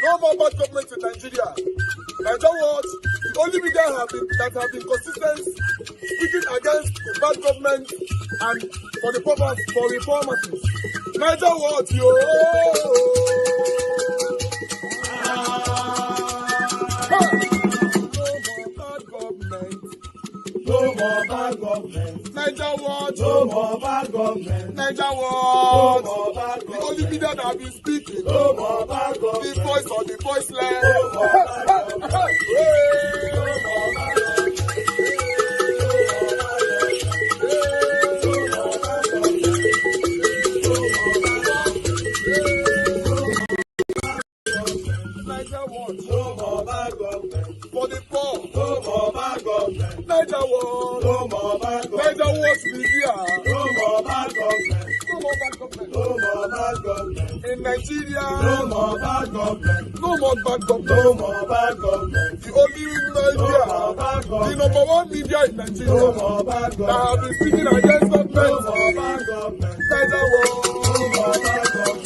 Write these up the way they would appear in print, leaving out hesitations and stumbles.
No more bad government in Nigeria. Nigeria what? The only media that have been consistent speaking against the bad government and for the purpose for reformers. Nigeria what, yo? No more bad government. Nigeria what? No more bad government. Nigeria what? No more bad government. The only media that have been speaking. No more bad government. The voice of the voiceless. No more bad government. No more bad government. No more bad government. For the poor. No more bad government. Nigeria what? No more bad government. Nigeria what be here? No more bad government. No more bad government. No more bad government. In Nigeria. No more bad government. No more bad government. No more bad government. The only media. No more bad government. The number one media in Nigeria. No more bad government. That have been speaking against government. No more bad government. Nigeria what? No more bad government.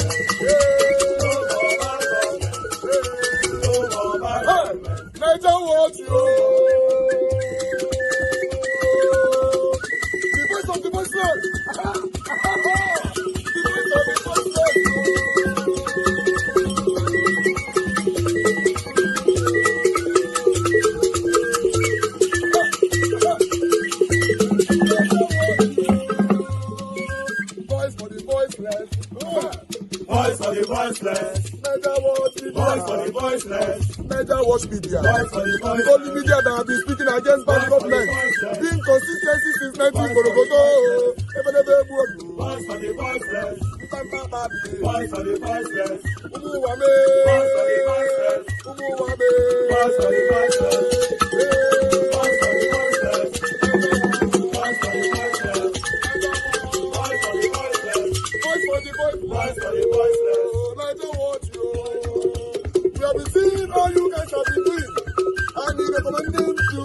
Nigeria what, yo? The voice of the voiceless. The voice of the voiceless. Voice for the voiceless. Voice for the voiceless. Nigeria what? Voice for the voiceless. Nigeria watch media. The only media that have been speaking against bad government. Being consistency since 1944. Voice for the voiceless. Voice for the voiceless. Umuwame. Voice for the voiceless. Umuwame. Voice for the voiceless. Voice for the voiceless. Voice for the voiceless. Voice for the voiceless. Voice for the voiceless. Voice for the voiceless. Nigeria watch you. We have been seeing all you guys have been doing, and we recommending to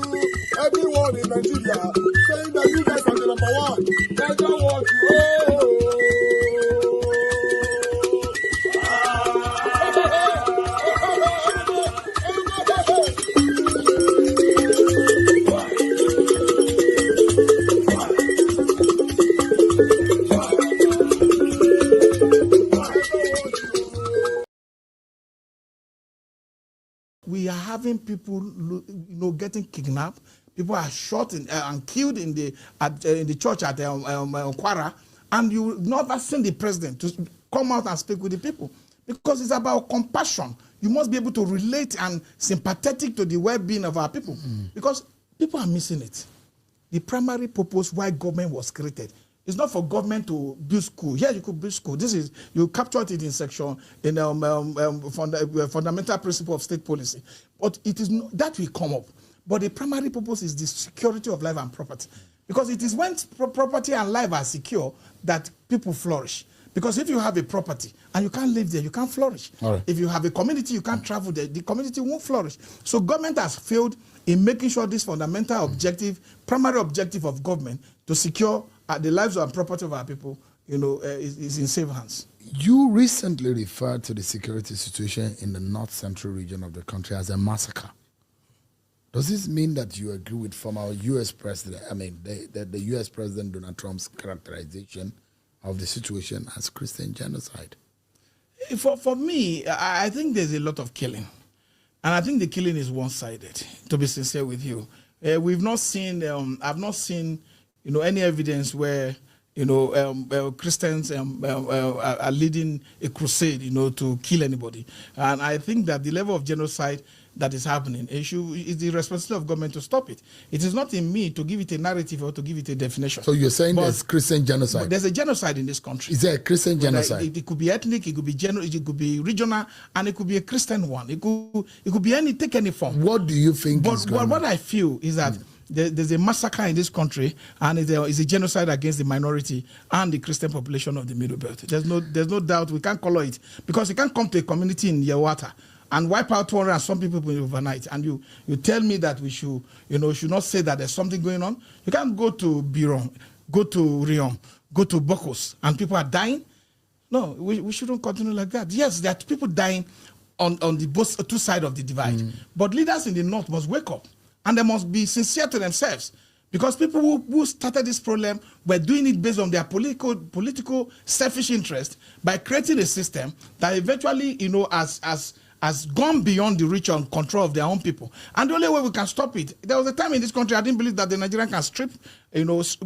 everyone in Nigeria, saying that you guys are the number one. Nigeria watch you. We are having people, getting kidnapped. People are shot and killed in the church at Kwara, and you never seen the president to come out and speak with the people, because it's about compassion. You must be able to relate and sympathetic to the well-being of our people, because people are missing it. The primary purpose why government was created is not for government to build school. Yeah, you could build school. This is, you captured it in section, in fundamental principle of state policy. But it is not, that will come up. But the primary purpose is the security of life and property. Because it is when property and life are secure that people flourish. Because if you have a property and you can't live there, you can't flourish. Right. If you have a community, you can't travel there, the community won't flourish. So government has failed in making sure this fundamental objective, primary objective of government, to secure the lives and property of our people, is in safe hands. You recently referred to the security situation in the north central region of the country as a massacre. Does this mean that you agree with former U.S. President, the U.S. President Donald Trump's characterization of the situation as Christian genocide? For me, I think there's a lot of killing. And I think the killing is one-sided, to be sincere with you. We've not seen, I've not seen, any evidence where, Christians are leading a crusade, to kill anybody. And I think that the level of genocide that is happening, is the responsibility of government to stop it. It is not in me to give it a narrative or to give it a definition. So you're saying there's Christian genocide? There's a genocide in this country. Is there a Christian genocide? It could be ethnic, it could be it could be regional, and it could be a Christian one. It could be take any form. What do you think is going on? What I feel is that there's a massacre in this country, and there is a genocide against the minority and the Christian population of the Middle Belt. There's no doubt. We can't color it, because you can't come to a community in Yawata and wipe out 200 and some people overnight, and you tell me that we should, should not say that there's something going on. You can't go to Biron, go to Rion, go to Bokos, and people are dying. No, we shouldn't continue like that. Yes, there are people dying on the both two sides of the divide. But leaders in the north must wake up, and they must be sincere to themselves, because people who started this problem were doing it based on their political selfish interest by creating a system that eventually, has gone beyond the reach and control of their own people. And the only way we can stop it, there was a time in this country I didn't believe that the Nigerian can strip,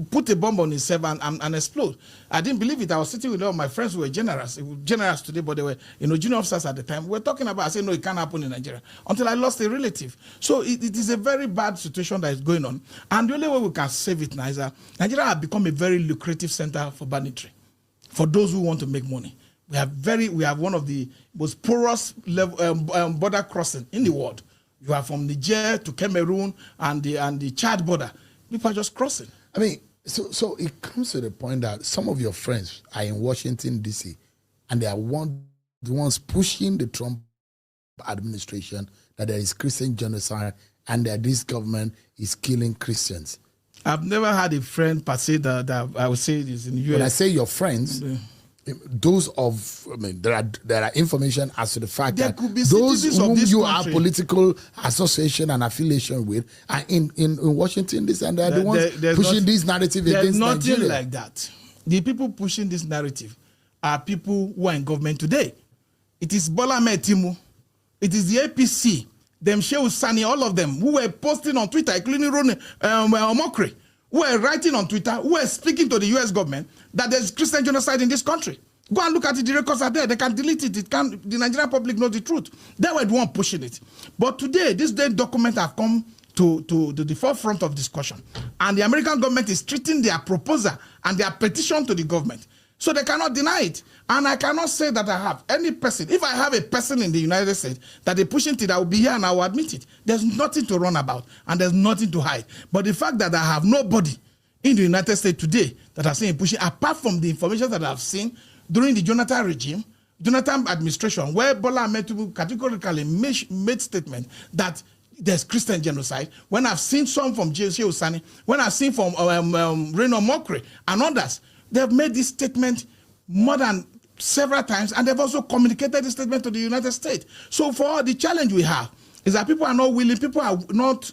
put a bomb on himself and explode. I didn't believe it. I was sitting with all my friends who were generals today, but they were, junior officers at the time. We were talking about, I said, no, it can't happen in Nigeria, until I lost a relative. So it is a very bad situation that is going on. And the only way we can save it now is that Nigeria has become a very lucrative center for banditry, for those who want to make money. We have one of the most porous border crossing in the world. You are from Niger to Cameroon and the Chad border. People are just crossing. I mean, so it comes to the point that some of your friends are in Washington, D.C., and they are the ones pushing the Trump administration that there is Christian genocide and that this government is killing Christians. I've never had a friend per se that I would say is in the U.S. When I say your friends, those there are information as to the fact that those whom you have political association and affiliation with are in Washington, this and they're the ones pushing this narrative against Nigeria. There's nothing like that. The people pushing this narrative are people who are in government today. It is Bola Ahmed Tinubu. It is the APC, them Shehu Sani, all of them who were posting on Twitter, including Roni Omokri, who are writing on Twitter, who are speaking to the U.S. government that there's Christian genocide in this country. Go and look at it. The records are there. They can delete it. The Nigerian public knows the truth. They were the one pushing it. But today, this document have come to the forefront of discussion. And the American government is treating their proposal and their petition to the government. So they cannot deny it. And I cannot say that I have any person. If I have a person in the United States that they're pushing it, I will be here and I will admit it. There's nothing to run about and there's nothing to hide. But the fact that I have nobody in the United States today that I've seen pushing, apart from the information that I've seen during the Jonathan regime, Jonathan administration, where Bola Ahmed Tinubu categorically made statement that there's Christian genocide, when I've seen some from Shehu Sani, when I've seen from Remi Tinubu and others, they've made this statement more than several times, and they've also communicated this statement to the United States. So for the challenge we have is that people are not willing, people are not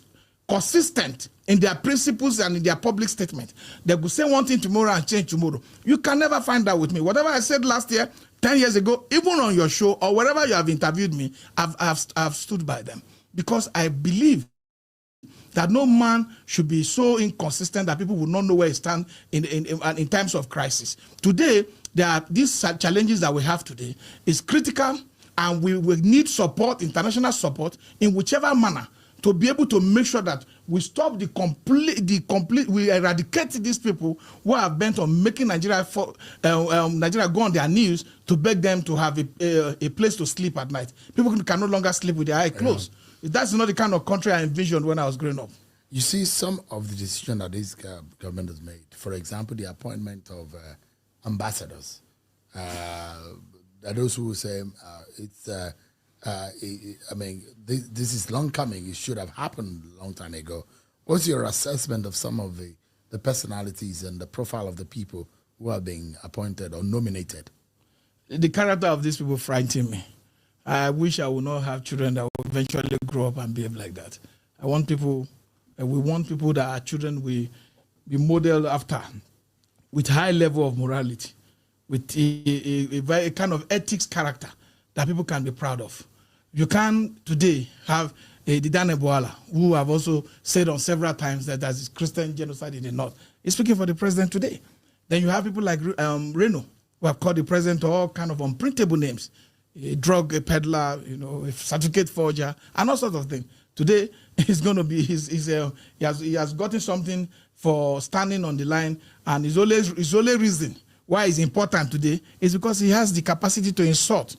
consistent in their principles and in their public statement. They could say one thing tomorrow and change tomorrow. You can never find that with me. Whatever I said last year, 10 years ago, even on your show or wherever you have interviewed me, I've stood by them, because I believe that no man should be so inconsistent that people will not know where he stands in times of crisis. Today, these challenges that we have today is critical, and we will need support, international support, in whichever manner, to be able to make sure that we stop we eradicate these people who are bent on making Nigeria go on their knees to beg them to have a place to sleep at night. People can no longer sleep with their eyes closed. That's not the kind of country I envisioned when I was growing up. You see, some of the decisions that this government has made, for example, the appointment of ambassadors, those who say this is long coming. It should have happened a long time ago. What's your assessment of some of the personalities and the profile of the people who are being appointed or nominated? The character of these people frightens me. I wish I would not have children that will eventually grow up and behave like that. We want people that our children will be modeled after, with high level of morality, with a very kind of ethics character that people can be proud of. You can today have Didan Eboala, who have also said on several times that there's Christian genocide in the north. He's speaking for the president today. Then you have people like Reno, who have called the president all kind of unprintable names. A drug peddler, a certificate forger, and all sorts of things. Today, he's going to be, he has gotten something for standing on the line, and his only reason why it's important today is because he has the capacity to insult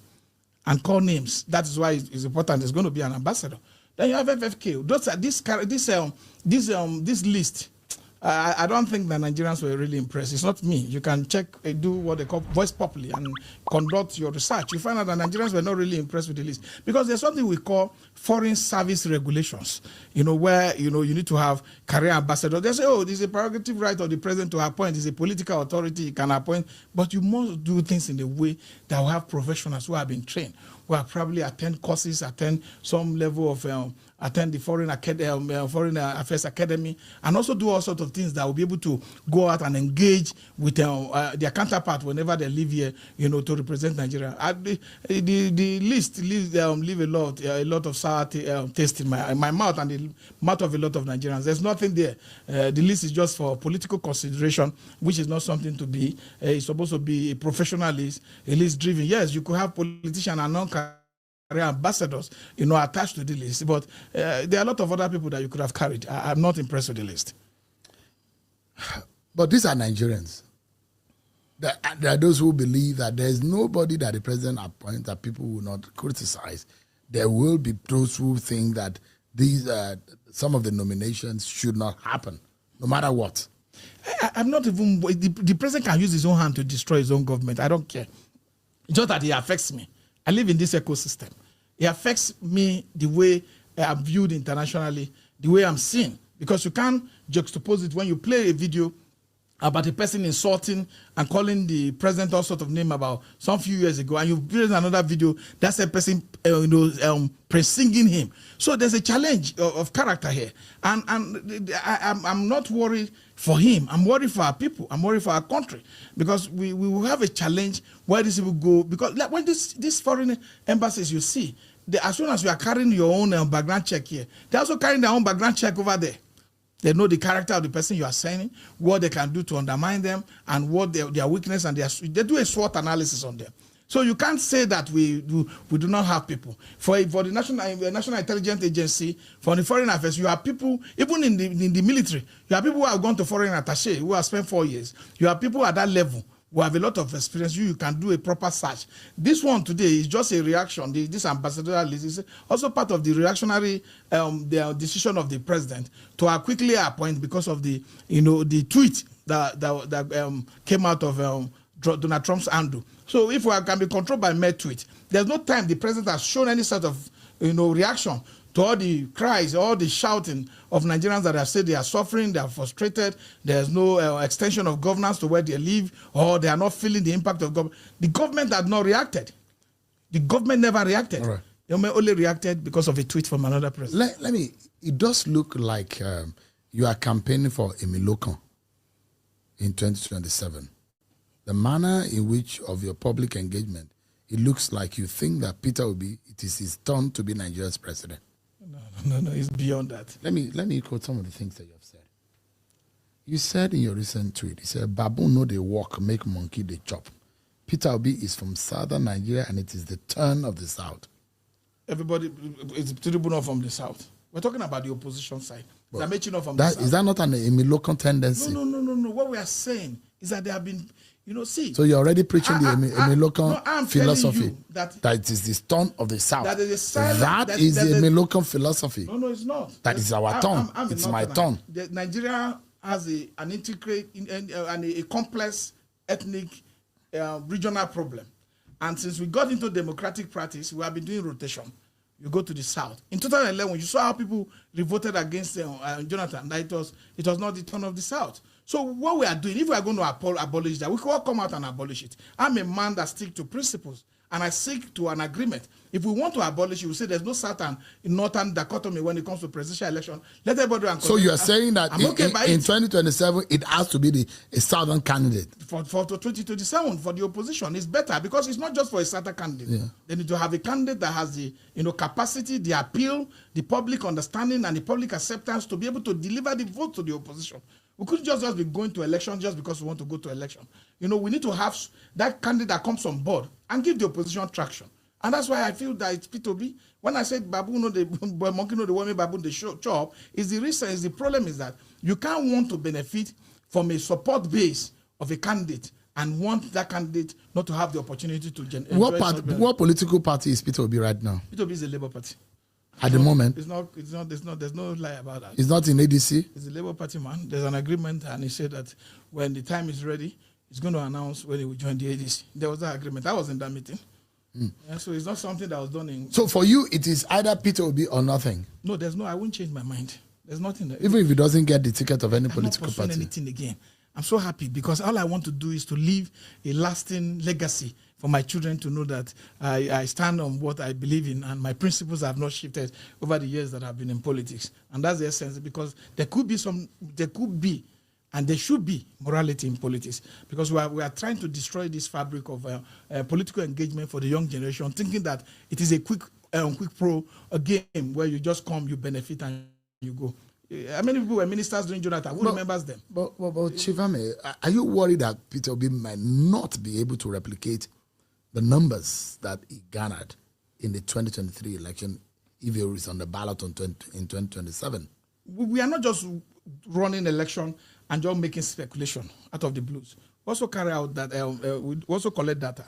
and call names. That is why it's important. It's going to be an ambassador. Then you have FFK. This list. I don't think the Nigerians were really impressed. It's not me. You can check, do what they call voice properly and conduct your research. You find out that Nigerians were not really impressed with the list, because there's something we call foreign service regulations, where, you need to have career ambassadors. They say, oh, this is a prerogative right of the president to appoint. It's a political authority, he can appoint, but you must do things in a way that will have professionals who have been trained. who have probably attend courses, attend some level of, attend the foreign affairs academy, and also do all sorts of things that will be able to go out and engage with their counterpart whenever they live here, to represent Nigeria. The list leave a lot of sour taste in my mouth and the mouth of a lot of Nigerians. There's nothing there. The list is just for political consideration, which is not something to be. It's supposed to be a professional list, a list driven. Yes, you could have politicians and non-career ambassadors, attached to the list, but there are a lot of other people that you could have carried. I'm not impressed with the list. But these are Nigerians. There are those who believe that there's nobody that the president appoints that people will not criticize. There will be those who think that these some of the nominations should not happen, no matter what. I'm not even. The president can use his own hand to destroy his own government. I don't care. Just that it affects me. I live in this ecosystem. It affects me the way I'm viewed internationally, the way I'm seen. Because you can't juxtapose it when you play a video about a person insulting and calling the president all sorts of name about some few years ago, and you play another video, that's a person singing him. So there's a challenge of character here, and I'm not worried for him. I'm worried for our people. I'm worried for our country, because we will have a challenge where these people go. Because like when these foreign embassies you see, as soon as you are carrying your own background check here, they're also carrying their own background check over there. They know the character of the person you are sending, what they can do to undermine them, and what their weakness, and they do a SWOT analysis on them. So you can't say that we do not have people. For the National Intelligence Agency, for the foreign affairs, you have people, even in the military, you have people who have gone to foreign attaché, who have spent 4 years. You have people at that level who have a lot of experience. You can do a proper search. This one today is just a reaction. This ambassadorial list is also part of the reactionary the decision of the president to quickly appoint, because of the tweet that came out of Donald Trump's handle. So if we can be controlled by mere tweet, there's no time the president has shown any sort of reaction to all the cries, all the shouting of Nigerians that have said they are suffering, they are frustrated, there's no extension of governance to where they live, or they are not feeling the impact of government. The government had not reacted. The government never reacted. Right. They only reacted because of a tweet from another president. It does look like you are campaigning for Emilokan in 2027. The manner in which of your public engagement, it looks like you think that it is his turn to be Nigeria's president. No, it's beyond that. Let me quote some of the things that you have said. You said in your recent tweet, you said, "Baboon know they walk, make monkey they chop." Peter Obi is from southern Nigeria, and it is the turn of the south. Everybody is Tinubu from the south. We're talking about the opposition side. They're making off from the south. Is that not an Emilokan tendency? No. What we are saying is that they have been, see. So you're already preaching the Emilokan philosophy that it is the turn of the south. That is the Emilokan philosophy. No, it's not. That is our turn. It's my turn. Nigeria has an integrated and a complex ethnic regional problem. And since we got into democratic practice, we have been doing rotation. You go to the south. In 2011, you saw how people revolted against Jonathan. That it was not the turn of the south. So what we are doing, if we are going to abolish that, we can all come out and abolish it. I'm a man that sticks to principles, and I seek to an agreement. If we want to abolish it, we say there's no southern in northern dichotomy when it comes to presidential election. Let everybody. So you are saying that in 2027 it has to be a southern candidate for 2027 for the opposition. It's better because it's not just for a southern candidate. Yeah. They need to have a candidate that has the capacity, the appeal, the public understanding, and the public acceptance to be able to deliver the vote to the opposition. We couldn't just be going to election just because we want to go to election. We need to have that candidate that comes on board and give the opposition traction. And that's why I feel that it's P2B. When I said baboon know the monkey know the woman baboon the chop, the problem is that you can't want to benefit from a support base of a candidate and want that candidate not to have the opportunity to generate. What political party is P2B right now? P2B is the Labour Party. At the moment? It's not, there's no lie about that. It's not in ADC? It's the Labour Party, man. There's an agreement, and he said that when the time is ready, he's going to announce when he will join the ADC. There was that agreement. I was in that meeting. Yeah, so it's not something that was done in... So for you, it is either Peter Obi or nothing? No, I won't change my mind. There's nothing there. Even if he doesn't get the ticket of any political party? I'm not pursuing anything again. I'm so happy because all I want to do is to leave a lasting legacy for my children to know that I stand on what I believe in, and my principles have not shifted over the years that I've been in politics. And that's the essence, because there could be, and there should be morality in politics, because we are trying to destroy this fabric of political engagement for the young generation, thinking that it is a quick pro game where you just come, you benefit, and you go. How many people were ministers during Jonathan? Who remembers them? But Chief Ame, are you worried that Peter Obi might not be able to replicate the numbers that he garnered in the 2023 election if he is on the ballot in 2027? We are not just running election and just making speculation out of the blues. We also carry out that, we also collect data.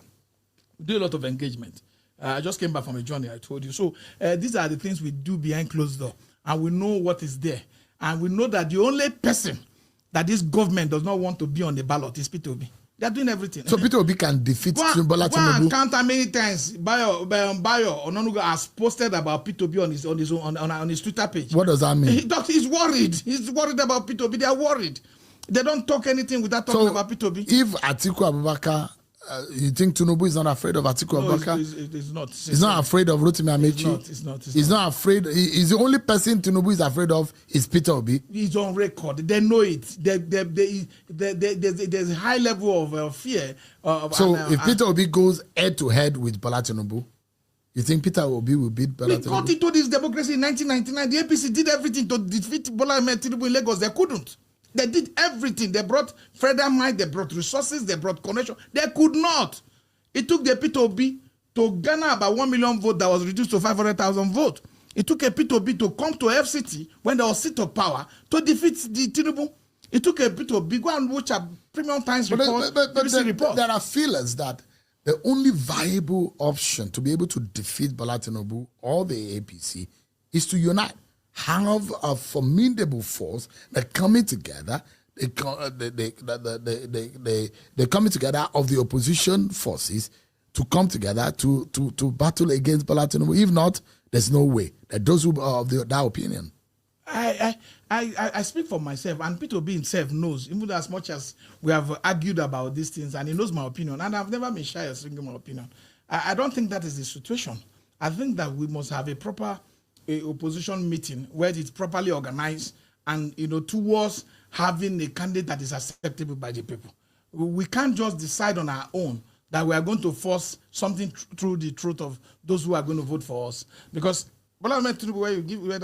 We do a lot of engagement. I just came back from a journey, I told you. So these are the things we do behind closed door. And we know what is there. And we know that the only person that this government does not want to be on the ballot is Peter Obi. They are doing everything. So Peter Obi can defeat Bola Tinubu. Go and count how many times Bayo Ononuga has posted about Peter Obi on his Twitter page. What does that mean? He's worried. He's worried about Peter Obi. They are worried. They don't talk anything without talking about Peter Obi. If Atiku Abubakar, you think Tinubu is not afraid of Atiku Abubakar? It's not. He's not afraid of Rotimi Amechi. It's not. He's not afraid. He's the only person Tinubu is afraid of is Peter Obi. He's on record. They know it. There's a high level of fear. If Peter Obi goes head to head with Bola Tinubu, you think Peter Obi will beat Bola Tinubu? We got into this democracy in 1999. The APC did everything to defeat Bola Tinubu in Lagos. They couldn't. They did everything. They brought federal might, they brought resources, they brought connection. They could not. It took the Peter Obi to garner about 1 million votes that was reduced to 500,000 votes. It took a Peter Obi to come to FCT when there was seat of power to defeat the Tinubu. It took a Peter Obi, go and watch a Premium Times report. But there are feelers that the only viable option to be able to defeat Bola Tinubu or the APC is to unite. Have a formidable force that coming together, they coming together of the opposition forces to come together to battle against Bola Tinubu. If not, there's no way. Those who are of that opinion. I speak for myself, and Peter Obi himself knows, even as much as we have argued about these things, and he knows my opinion, and I've never been shy of saying my opinion. I don't think that is the situation. I think that we must have a proper opposition meeting where it's properly organized and towards having a candidate that is acceptable by the people. We can't just decide on our own that we are going to force something through the throat of those who are going to vote for us, because whether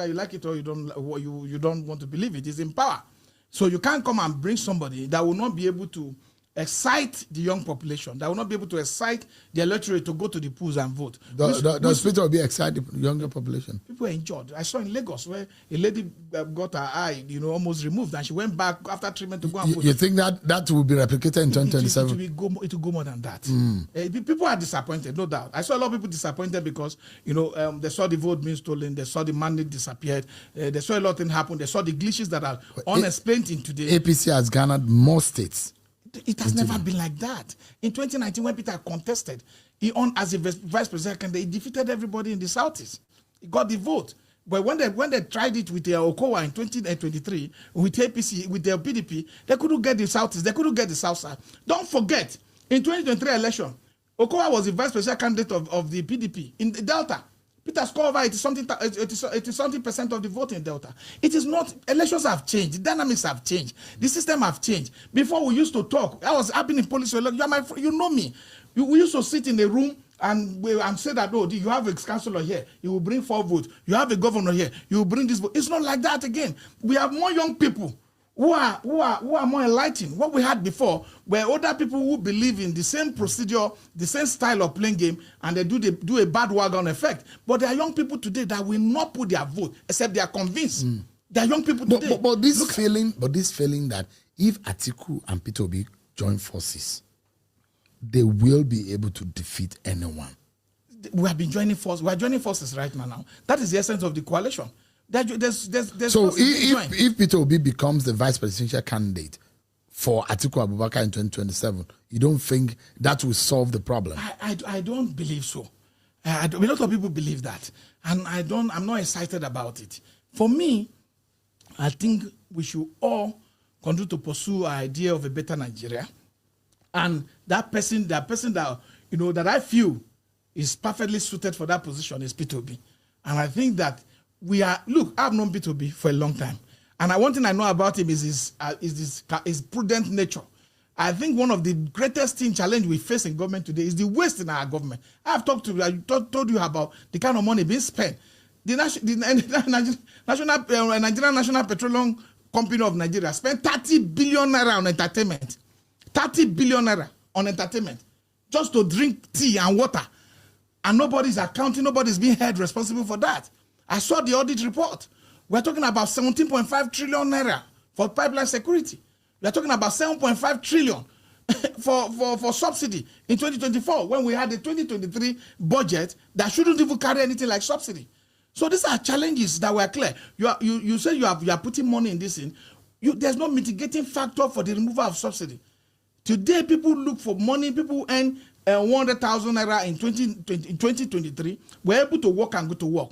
you like it or you don't want to believe it, is in power. So you can't come and bring somebody that will not be able to excite the young population, that will not be able to excite the electorate to go to the polls and vote. Does Peter Obi excite the younger population? People are injured. I saw in Lagos where a lady got her eye, almost removed, and she went back after treatment to go and vote. You think that will be replicated in 2027? It will go more than that. People are disappointed, no doubt. I saw a lot of people disappointed because they saw the vote being stolen, they saw the mandate disappeared, they saw a lot of things happen, they saw the glitches that are unexplained in today. APC has garnered more states. It has never been like that. In 2019, when Peter contested, as a vice president candidate, he defeated everybody in the Southeast. He got the vote. But when they tried it with Okowa in 2023, with APC, with their PDP, they couldn't get the Southeast. They couldn't get the South side. Don't forget, in 2023 election, Okowa was the vice president candidate of the PDP in the Delta. Peter scored over 80% of the vote in Delta. It is not, elections have changed, the dynamics have changed, the system have changed. Before we used to talk, I've been in police for a long, you know me. We used to sit in a room and say that, you have a councillor here, you will bring 4 votes. You have a governor here, you will bring this vote. It's not like that again. We have more young people who are more enlightened. What we had before were older people who believe in the same procedure, the same style of playing game, and they do a bad wagon effect. But there are young people today that will not put their vote except they are convinced. There are young people today. But this feeling that if Atiku and Peter Obi join forces, they will be able to defeat anyone. We have been joining forces. We are joining forces right now. That is the essence of the coalition. So if Peter Obi becomes the vice presidential candidate for Atiku Abubakar in 2027, you don't think that will solve the problem? I don't believe so. A lot of people believe that, and I'm not excited about it. For me, I think we should all continue to pursue our idea of a better Nigeria, and that person that that I feel is perfectly suited for that position is P2B. And I think that I've known P2B for a long time. And one thing I know about him is his prudent nature. I think one of the greatest challenge we face in government today is the waste in our government. I told you about the kind of money being spent. The Nigerian National Petroleum Company of Nigeria spent 30 billion naira on entertainment. 30 billion naira on entertainment. Just to drink tea and water. And nobody's accounting, nobody's being held responsible for that. I saw the audit report. We're talking about 17.5 trillion naira for pipeline security. We're talking about 7.5 trillion for subsidy in 2024 when we had the 2023 budget that shouldn't even carry anything like subsidy. So these are challenges that were clear. You say you are putting money in this in. There's no mitigating factor for the removal of subsidy. Today, people look for money. People earn 100,000 naira in 2023. We're able to work and go to work.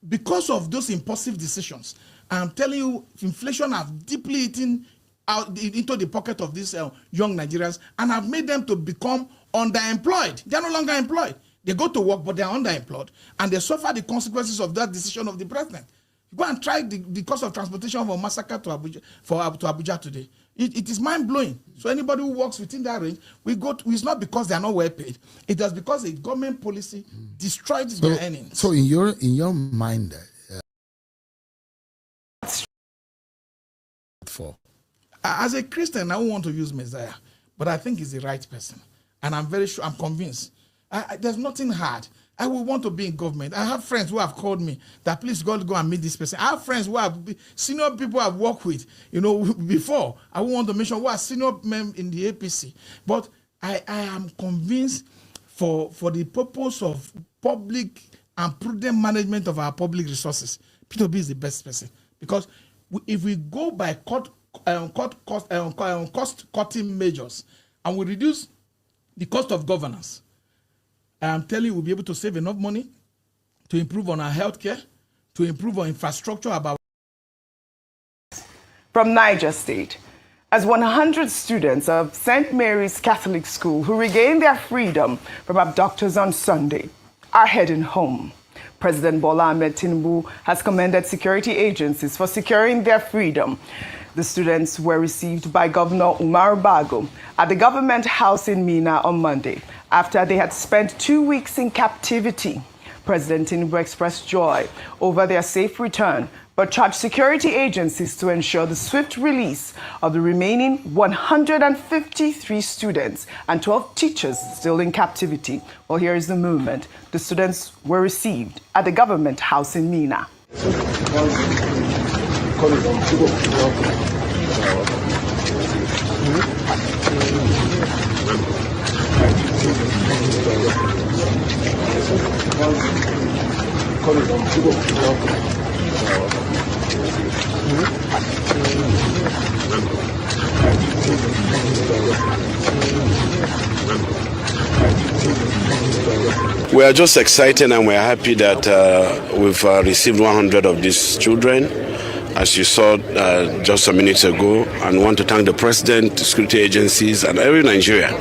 Because of those impulsive decisions, I'm telling you, inflation has deeply eaten out into the pocket of these young Nigerians and have made them to become underemployed. They're no longer employed. They go to work, but they're underemployed, and they suffer the consequences of that decision of the president. Go and try the cost of transportation from Masaka to Abuja today. It is mind-blowing. So anybody who works within that range, it's not because they are not well paid. It is because the government policy destroyed their earnings. So in your mind, as a Christian, I don't want to use Messiah, but I think he's the right person. And I'm convinced. There's nothing hard. I will want to be in government. I have friends who have called me that please go and meet this person. I have friends who have senior people I've worked with, before. I won't want to mention who are senior men in the APC. But I am convinced for the purpose of public and prudent management of our public resources, P2B is the best person. Because if we go by cost-cutting measures and we reduce the cost of governance, I'm telling you, we'll be able to save enough money to improve on our healthcare, to improve on infrastructure. From Niger State, as 100 students of St. Mary's Catholic School who regained their freedom from abductors on Sunday are heading home, President Bola Ahmed Tinubu has commended security agencies for securing their freedom. The students were received by Governor Umar Bago at the government house in Mina on Monday after they had spent 2 weeks in captivity. President Tinubu expressed joy over their safe return, but charged security agencies to ensure the swift release of the remaining 153 students and 12 teachers still in captivity. Well, here is the movement. The students were received at the government house in Mina. We are just excited and we are happy that we've received 100 of these children, as you saw just a minute ago, and want to thank the President, security agencies, and every Nigerian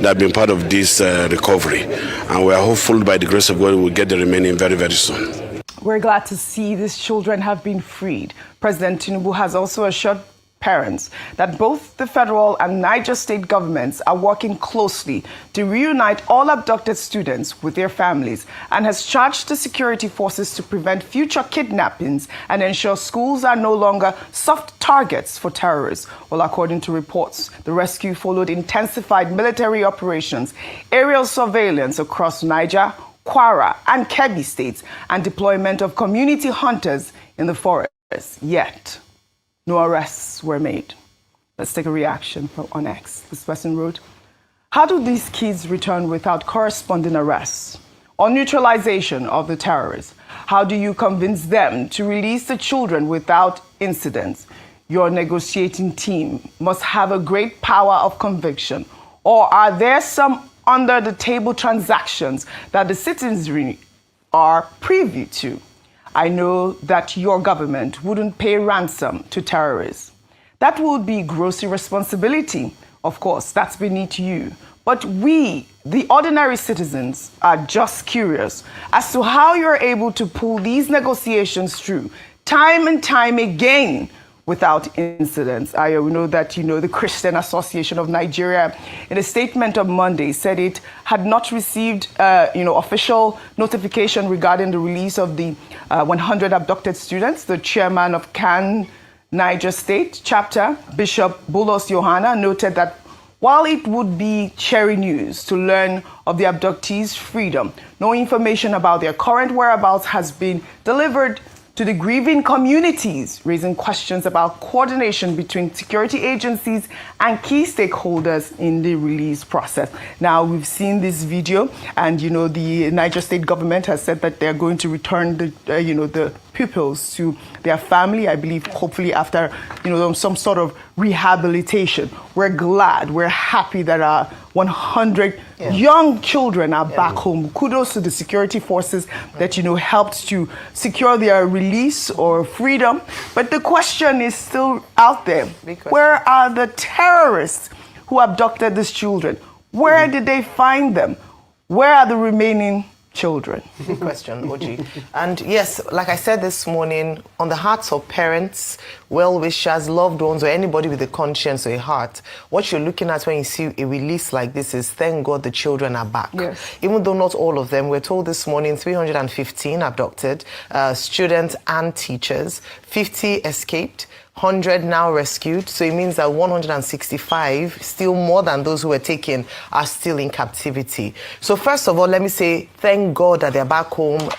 that have been part of this recovery. And we are hopeful by the grace of God we'll get the remaining very, very soon. We're glad to see these children have been freed. President Tinubu has also assured parents that both the federal and Niger state governments are working closely to reunite all abducted students with their families and has charged the security forces to prevent future kidnappings and ensure schools are no longer soft targets for terrorists. Well, according to reports, the rescue followed intensified military operations, aerial surveillance across Niger, Kwara and Kebbi states, and deployment of community hunters in the forest. Yet, no arrests were made. Let's take a reaction on X. This person wrote, how do these kids return without corresponding arrests or neutralization of the terrorists? How do you convince them to release the children without incidents? Your negotiating team must have a great power of conviction. Or are there some under-the-table transactions that the citizenry are privy to? I know that your government wouldn't pay ransom to terrorists. That would be gross irresponsibility. Of course, that's beneath you. But But we, the ordinary citizens, are just curious as to how you're able to pull these negotiations through time and time again without incidents. We know that, the Christian Association of Nigeria, in a statement on Monday, said it had not received, official notification regarding the release of the 100 abducted students. The chairman of CAN Niger State chapter, Bishop Bulos Yohana, noted that while it would be cherry news to learn of the abductees' freedom, no information about their current whereabouts has been delivered to the grieving communities, raising questions about coordination between security agencies and key stakeholders in the release process. Now, we've seen this video, and the Niger State government has said that they're going to return the pupils to their family, I believe, hopefully after some sort of rehabilitation. We're glad, we're happy that our 100 young children are back home. Kudos to the security forces that helped to secure their release or freedom. But the question is still out there. Where are the terrorists who abducted these children? Where did they find them? Where are the remaining children? Big question, Oji. And yes, like I said this morning, on the hearts of parents, well-wishers, loved ones, or anybody with a conscience or a heart, what you're looking at when you see a release like this is, thank God the children are back. Yes. Even though not all of them, we're told this morning 315 abducted, students and teachers, 50 escaped, 100 now rescued, so it means that 165, still more than those who were taken, are still in captivity. So first of all, let me say thank God that they're back home.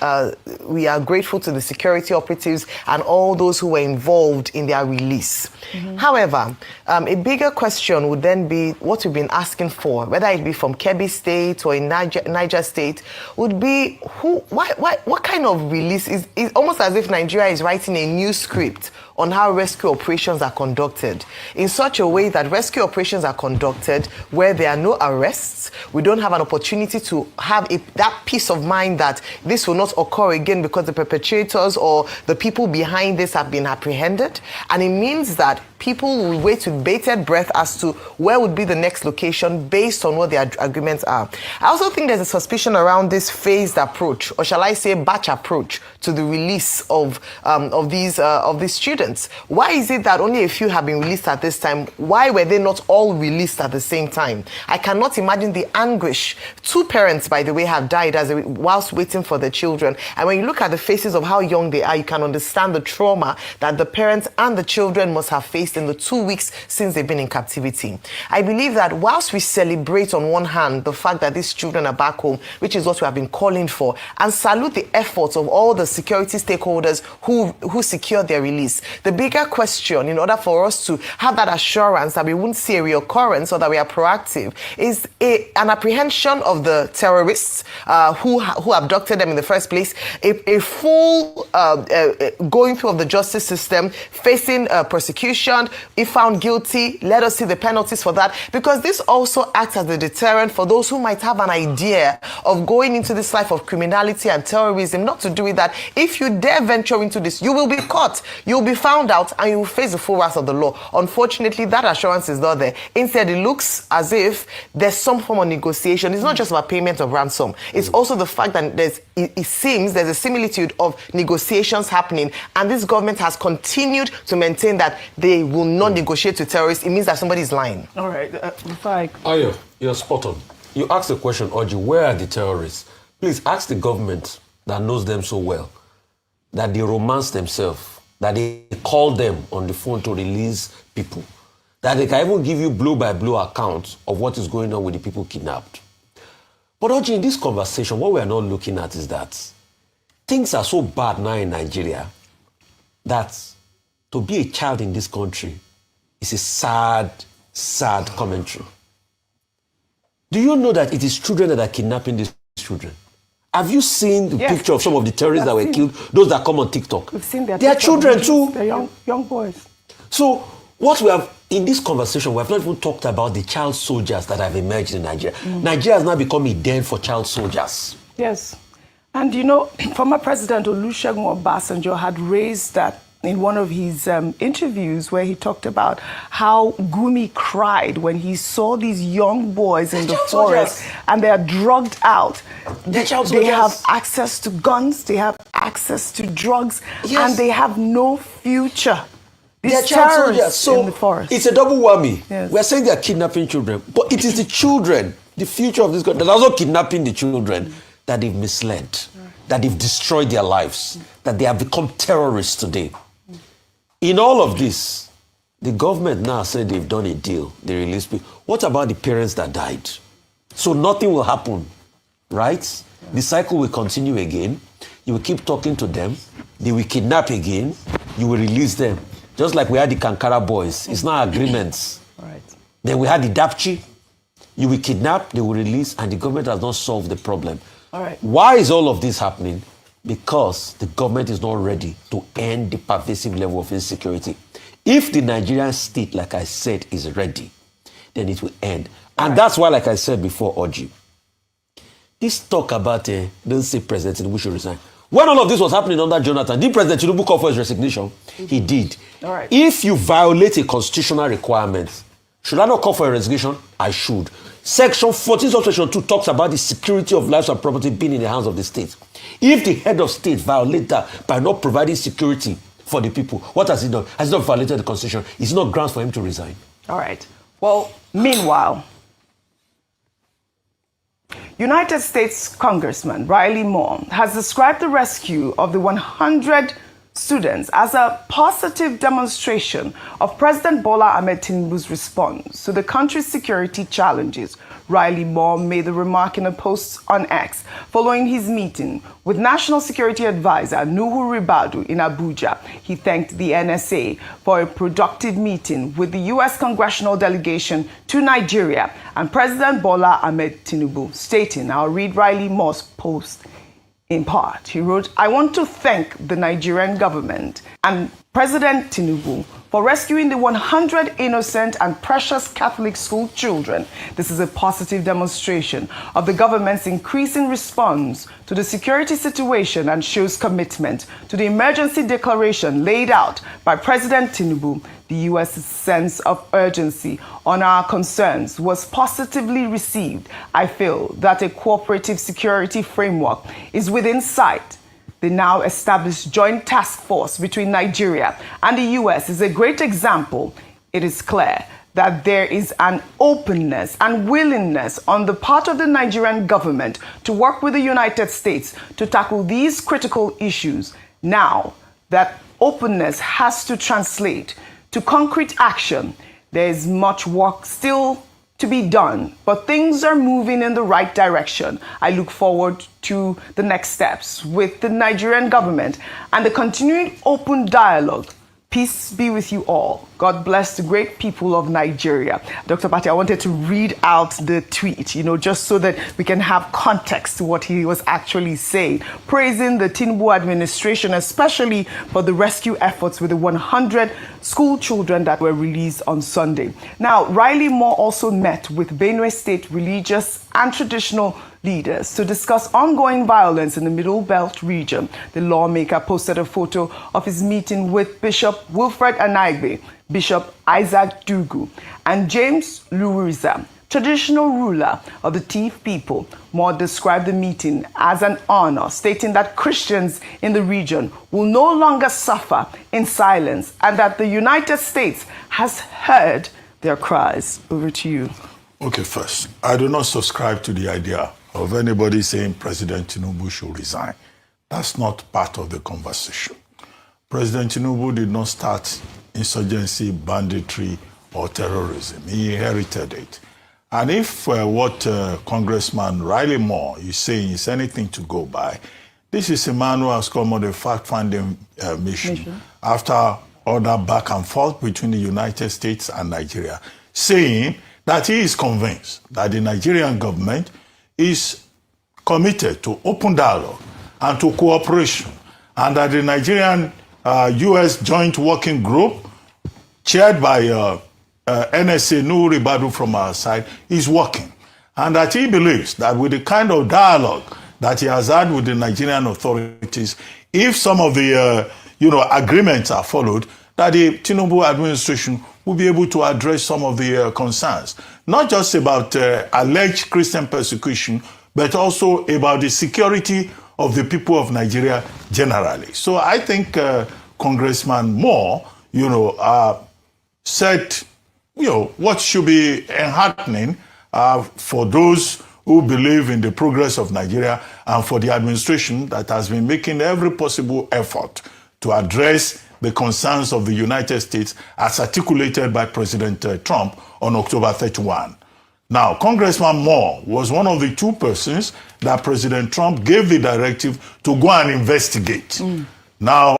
We are grateful to the security operatives and all those who were involved in their release. However, a bigger question would then be what we've been asking for, whether it be from Kebbi State or in Niger State, would be what kind of release is almost as if Nigeria is writing a new script on how rescue operations are conducted in such a way that rescue operations are conducted where there are no arrests. We don't have an opportunity to have that peace of mind that this will not occur again because the perpetrators or the people behind this have been apprehended. And it means that people will wait with bated breath as to where would be the next location based on what their agreements are. I also think there's a suspicion around this phased approach, or shall I say batch approach, to the release of these students. Why is it that only a few have been released at this time? Why were they not all released at the same time? I cannot imagine the anguish. 2 parents, by the way, have died whilst waiting for their children. And when you look at the faces of how young they are, you can understand the trauma that the parents and the children must have faced in the 2 weeks since they've been in captivity. I believe that whilst we celebrate on one hand the fact that these children are back home, which is what we have been calling for, and salute the efforts of all the security stakeholders who secured their release, the bigger question, in order for us to have that assurance that we won't see a reoccurrence or that we are proactive, is an apprehension of the terrorists who abducted them in the first place, a full going through of the justice system, facing persecution. If found guilty, let us see the penalties for that, because this also acts as a deterrent for those who might have an idea of going into this life of criminality and terrorism, not to do with that. If you dare venture into this, you will be caught, you'll be found out, and you will face the full wrath of the law. Unfortunately, that assurance is not there. Instead, it looks as if there's some form of negotiation. It's not just about payment of ransom. It's also the fact that it seems there's a similitude of negotiations happening, and this government has continued to maintain that they will not negotiate with terrorists. It means that somebody is lying. All right, Ayo, you're spot on. You asked the question, Oji, where are the terrorists? Please ask the government that knows them so well, that they romance themselves, that they call them on the phone to release people, that they can even give you blow-by-blow accounts of what is going on with the people kidnapped. But Oji, in this conversation, what we are not looking at is that things are so bad now in Nigeria that to be a child in this country is a sad, sad commentary. Do you know that it is children that are kidnapping these children? Have you seen the picture of some of the terrorists that were killed? Those that come on TikTok. We've seen their They are children too. They're young boys. So what we have in this conversation, we have not even talked about the child soldiers that have emerged in Nigeria. Nigeria has now become a den for child soldiers. Yes. And former President Olusegun Obasanjo had raised that in one of his interviews where he talked about how Gumi cried when he saw these young boys in the forest and they are drugged out. They have access to guns, they have access to drugs, and they have no future. These terrorists in the forest. It's a double whammy. Yes. We are saying they are kidnapping children, but it is the children, the future of this country, that are also kidnapping the children that they've misled, that they've destroyed their lives, that they have become terrorists today. In all of this, the government now said they've done a deal. They released people. What about the parents that died? So nothing will happen, right? The cycle will continue again. You will keep talking to them. They will kidnap again. You will release them. Just like we had the Kankara boys. It's not agreements. Right. Then we had the Dapchi. You will kidnap, they will release, and the government has not solved the problem. All right. Why is all of this happening? Because the government is not ready to end the pervasive level of insecurity. If the Nigerian state, like I said, is ready, then it will end. And that's why, like I said before, Oji, this talk about, don't say President Tinubu should resign. When all of this was happening under Jonathan, did President Tinubu call for his resignation? He did. All right. If you violate a constitutional requirement, should I not call for a resignation? I should. Section 14 of Section 2 talks about the security of lives and property being in the hands of the state. If the head of state violates that by not providing security for the people, what has he done? Has he not violated the Constitution? Is it not grounds for him to resign? All right. Well, meanwhile, United States Congressman Riley Moore has described the rescue of the 100 students as a positive demonstration of President Bola Ahmed Tinubu's response to the country's security challenges. Riley Moore made the remark in a post on X following his meeting with National Security Advisor Nuhu Ribadu in Abuja. He thanked the NSA for a productive meeting with the U.S. congressional delegation to Nigeria and President Bola Ahmed Tinubu, stating, I'll read Riley Moore's post in part. He wrote, I want to thank the Nigerian government and President Tinubu for rescuing the 100 innocent and precious Catholic school children. This is a positive demonstration of the government's increasing response to the security situation and shows commitment to the emergency declaration laid out by President Tinubu. The U.S.'s sense of urgency on our concerns was positively received. I feel that a cooperative security framework is within sight. The now established joint task force between Nigeria and the U.S. is a great example. It is clear that there is an openness and willingness on the part of the Nigerian government to work with the United States to tackle these critical issues. Now, that openness has to translate to concrete action. There is much work still to be done, but things are moving in the right direction. I look forward to the next steps with the Nigerian government and the continuing open dialogue. Peace be with you all. God bless the great people of Nigeria. Dr. Bati, I wanted to read out the tweet, just so that we can have context to what he was actually saying, praising the Tinubu administration, especially for the rescue efforts with the 100 school children that were released on Sunday. Now, Riley Moore also met with Benue State religious and traditional leaders to discuss ongoing violence in the Middle Belt region. The lawmaker posted a photo of his meeting with Bishop Wilfred Anaigbe, Bishop Isaac Dugu, and James Luriza, traditional ruler of the Tiv people. Moore described the meeting as an honor, stating that Christians in the region will no longer suffer in silence and that the United States has heard their cries. Over to you. Okay, first, I do not subscribe to the idea of anybody saying President Tinubu should resign. That's not part of the conversation. President Tinubu did not start insurgency, banditry, or terrorism. He inherited it. And if what Congressman Riley Moore is saying is anything to go by, this is a man who has come on a fact-finding mission after all that back and forth between the United States and Nigeria, saying that he is convinced that the Nigerian government is committed to open dialogue and to cooperation, and that the Nigerian U.S. Joint Working Group, chaired by NSA Nuhu Ribadu from our side, is working. And that he believes that with the kind of dialogue that he has had with the Nigerian authorities, if some of the agreements are followed, that the Tinubu administration will be able to address some of the concerns, not just about alleged Christian persecution, but also about the security of the people of Nigeria generally. So I think Congressman Moore, said, what should be enheartening for those who believe in the progress of Nigeria and for the administration that has been making every possible effort to address the concerns of the United States as articulated by President Trump on October 31. Now, Congressman Moore was one of the two persons that President Trump gave the directive to go and investigate. Now,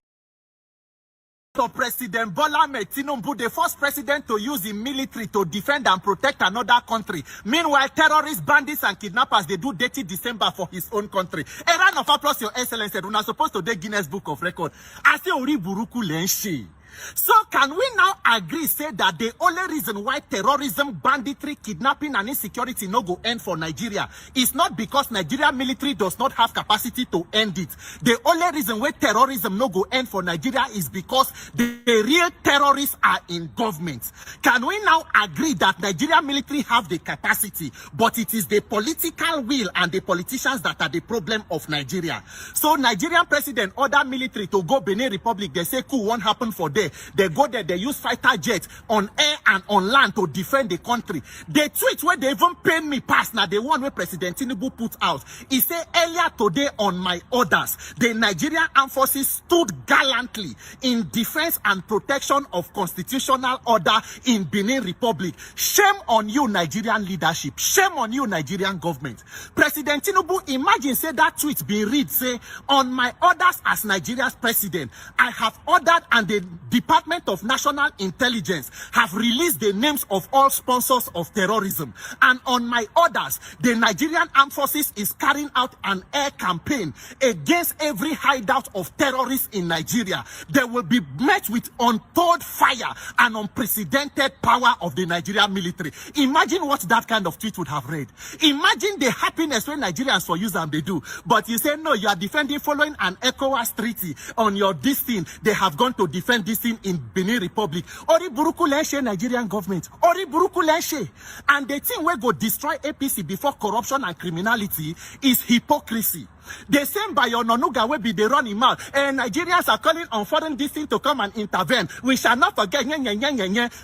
So President Bola Tinubu, the first president to use the military to defend and protect another country. Meanwhile, terrorists, bandits, and kidnappers, they do dirty December for his own country. A round of applause, Your Excellency. We're not supposed to do Guinness Book of Record. I say, Ori Buruku Lenshi. So can we now agree, say that the only reason why terrorism, banditry, kidnapping, and insecurity no go end for Nigeria is not because Nigeria military does not have capacity to end it. The only reason why terrorism no go end for Nigeria is because the real terrorists are in government. Can we now agree that Nigeria military have the capacity, but it is the political will and the politicians that are the problem of Nigeria? So Nigerian president order military to go Benin Republic. They say coup won't happen for them. They go there, they use fighter jets on air and on land to defend the country. The tweet where they even paid me past, now the one where President Tinubu put out, he said earlier today on my orders, the Nigerian armed forces stood gallantly in defense and protection of constitutional order in Benin Republic. Shame on you, Nigerian leadership. Shame on you, Nigerian government. President Tinubu, imagine say that tweet being read, say, on my orders as Nigeria's president, I have ordered and the Department of National Intelligence have released the names of all sponsors of terrorism. And on my orders, the Nigerian Armed Forces is carrying out an air campaign against every hideout of terrorists in Nigeria. They will be met with untold fire and unprecedented power of the Nigerian military. Imagine what that kind of tweet would have read. Imagine the happiness when Nigerians for use and they do. But you say, no, you are defending following an ECOWAS treaty on your this thing. They have gone to defend this thing in Benin Republic. Ori Buruku Lenshe, Nigerian government. Ori Buruku Lenshe. And the thing where go destroy APC before corruption and criminality is hypocrisy. The same by your Nonuga will be the running mouth. And Nigerians are calling on foreign this thing to come and intervene. We shall not forget.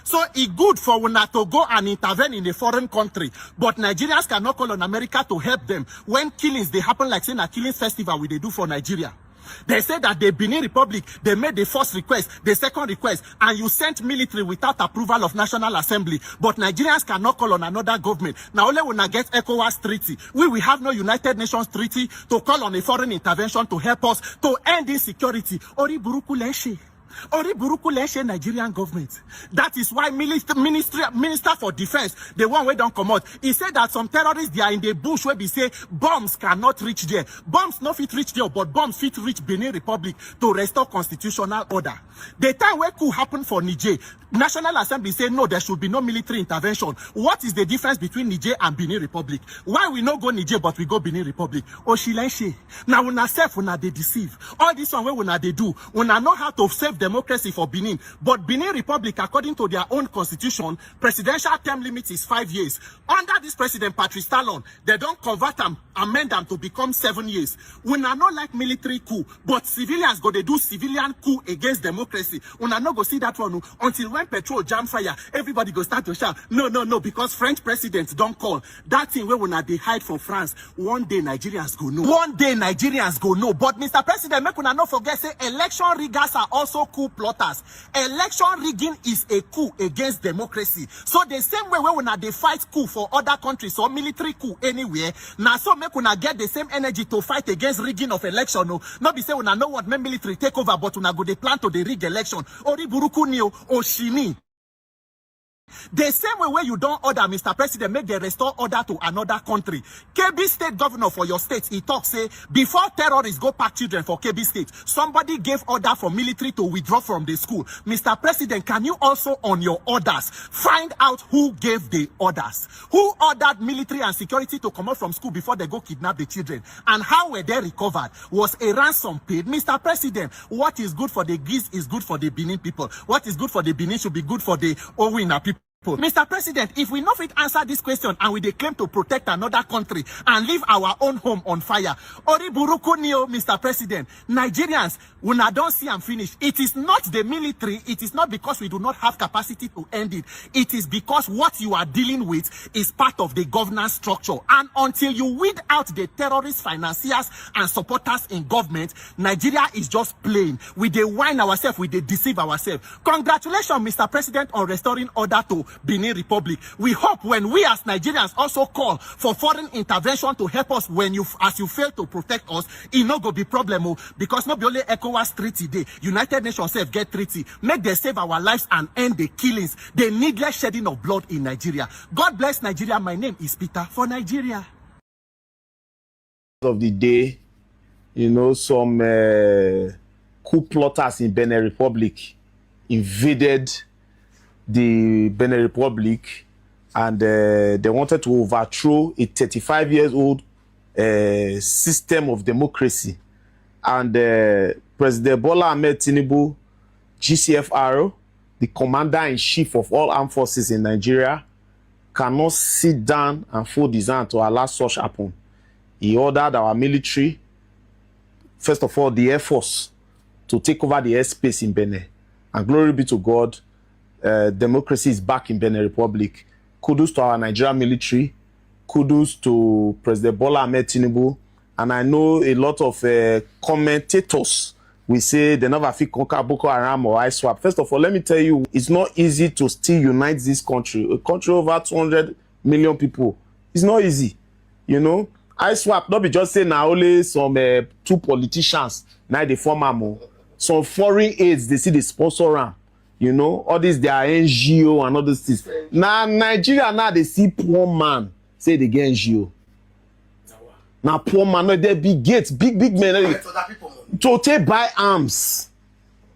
So it's good for una to go and intervene in a foreign country. But Nigerians cannot call on America to help them when killings they happen like saying a killings festival we they do for Nigeria. They said that the Benin Republic, they made the first request, the second request, and you sent military without approval of National Assembly. But Nigerians cannot call on another government. Now only when I get ECOWAS treaty, we will have no United Nations treaty to call on a foreign intervention to help us to end insecurity. Ori Buruku Lenshe. Ori Buruku Lenshe, Nigerian government. That is why Minister for Defense, the one where don't come out, he said that some terrorists, they are in the bush where we say bombs cannot reach there. Bombs not fit reach there, but bombs fit reach Benin Republic to restore constitutional order. The time where coup happened for Niger, National Assembly say no, there should be no military intervention. What is the difference between Niger and Benin Republic? Why we not go Niger but we go Benin Republic? Oshilenche. Now when I self, when they deceive. All this one when they do, when I know how to save democracy for Benin. But Benin Republic, according to their own constitution, presidential term limit is 5 years. Under this president, Patrice Talon, they don't convert them, amend them to become 7 years. When I not like military coup, but civilians go they do civilian coup against democracy. When I not go see that one until when petrol jam fire, everybody go start to shout, no, because French presidents don't call. That thing where when they hide from France, one day Nigerians go know. One day Nigerians go know. But Mr. President, make una not forget, say election riggers are also coup plotters. Election rigging is a coup against democracy. So the same way when they fight coup for other countries or military coup anywhere, now so make una get the same energy to fight against rigging of election. No, not be say una no want military take over, but una go they plan to the rig election. Ori Buruku Nio, Oshini. The same way where you don't order, Mr. President, make the restore order to another country. KB State governor for your state, he talks, say, before terrorists go pack children for KB State, somebody gave order for military to withdraw from the school. Mr. President, can you also, on your orders, find out who gave the orders? Who ordered military and security to come out from school before they go kidnap the children? And how were they recovered? Was a ransom paid? Mr. President, what is good for the Greece is good for the Benin people. What is good for the Benin should be good for the Owina people. Mr. President, if we not fit answer this question and we dey claim to protect another country and leave our own home on fire, Oriburukunio, Mr. President, Nigerians, when I don't see and finish, it is not the military, it is not because we do not have capacity to end it. It is because what you are dealing with is part of the governance structure. And until you weed out the terrorist financiers and supporters in government, Nigeria is just plain. We dey whine ourselves, we dey deceive ourselves. Congratulations, Mr. President, on restoring order to Benin Republic. We hope when we as Nigerians also call for foreign intervention to help us when as you fail to protect us, it no go be problem because not be only ECOWAS treaty day, United Nations self get treaty, make them save our lives and end the killings, the needless shedding of blood in Nigeria. God bless Nigeria. My name is Peter for Nigeria. Of the day, you know, some coup plotters in Benin Republic invaded the Benin Republic, and they wanted to overthrow a 35-year-old system of democracy. And President Bola Ahmed Tinubu, GCFR, the commander-in-chief of all armed forces in Nigeria, cannot sit down and fold his hand to allow such happen. He ordered our military, first of all, the Air Force, to take over the airspace in Benin. And glory be to God, democracy is back in Benin Republic. Kudos to our Nigerian military. Kudos to President Bola Ahmed Tinubu. And I know a lot of commentators will say they never fit conquer Boko Haram or ISWAP. First of all, let me tell you, it's not easy to still unite this country. A country over 200 million people. It's not easy. You know, ISWAP, not be just say now only some two politicians, now they form am. Some foreign aids, they see the sponsor am. You know, all this, their NGO and all those things. Now, Nigeria, now they see poor man say they get NGO. Now, poor man, no, they big gates, big men to take buy arms.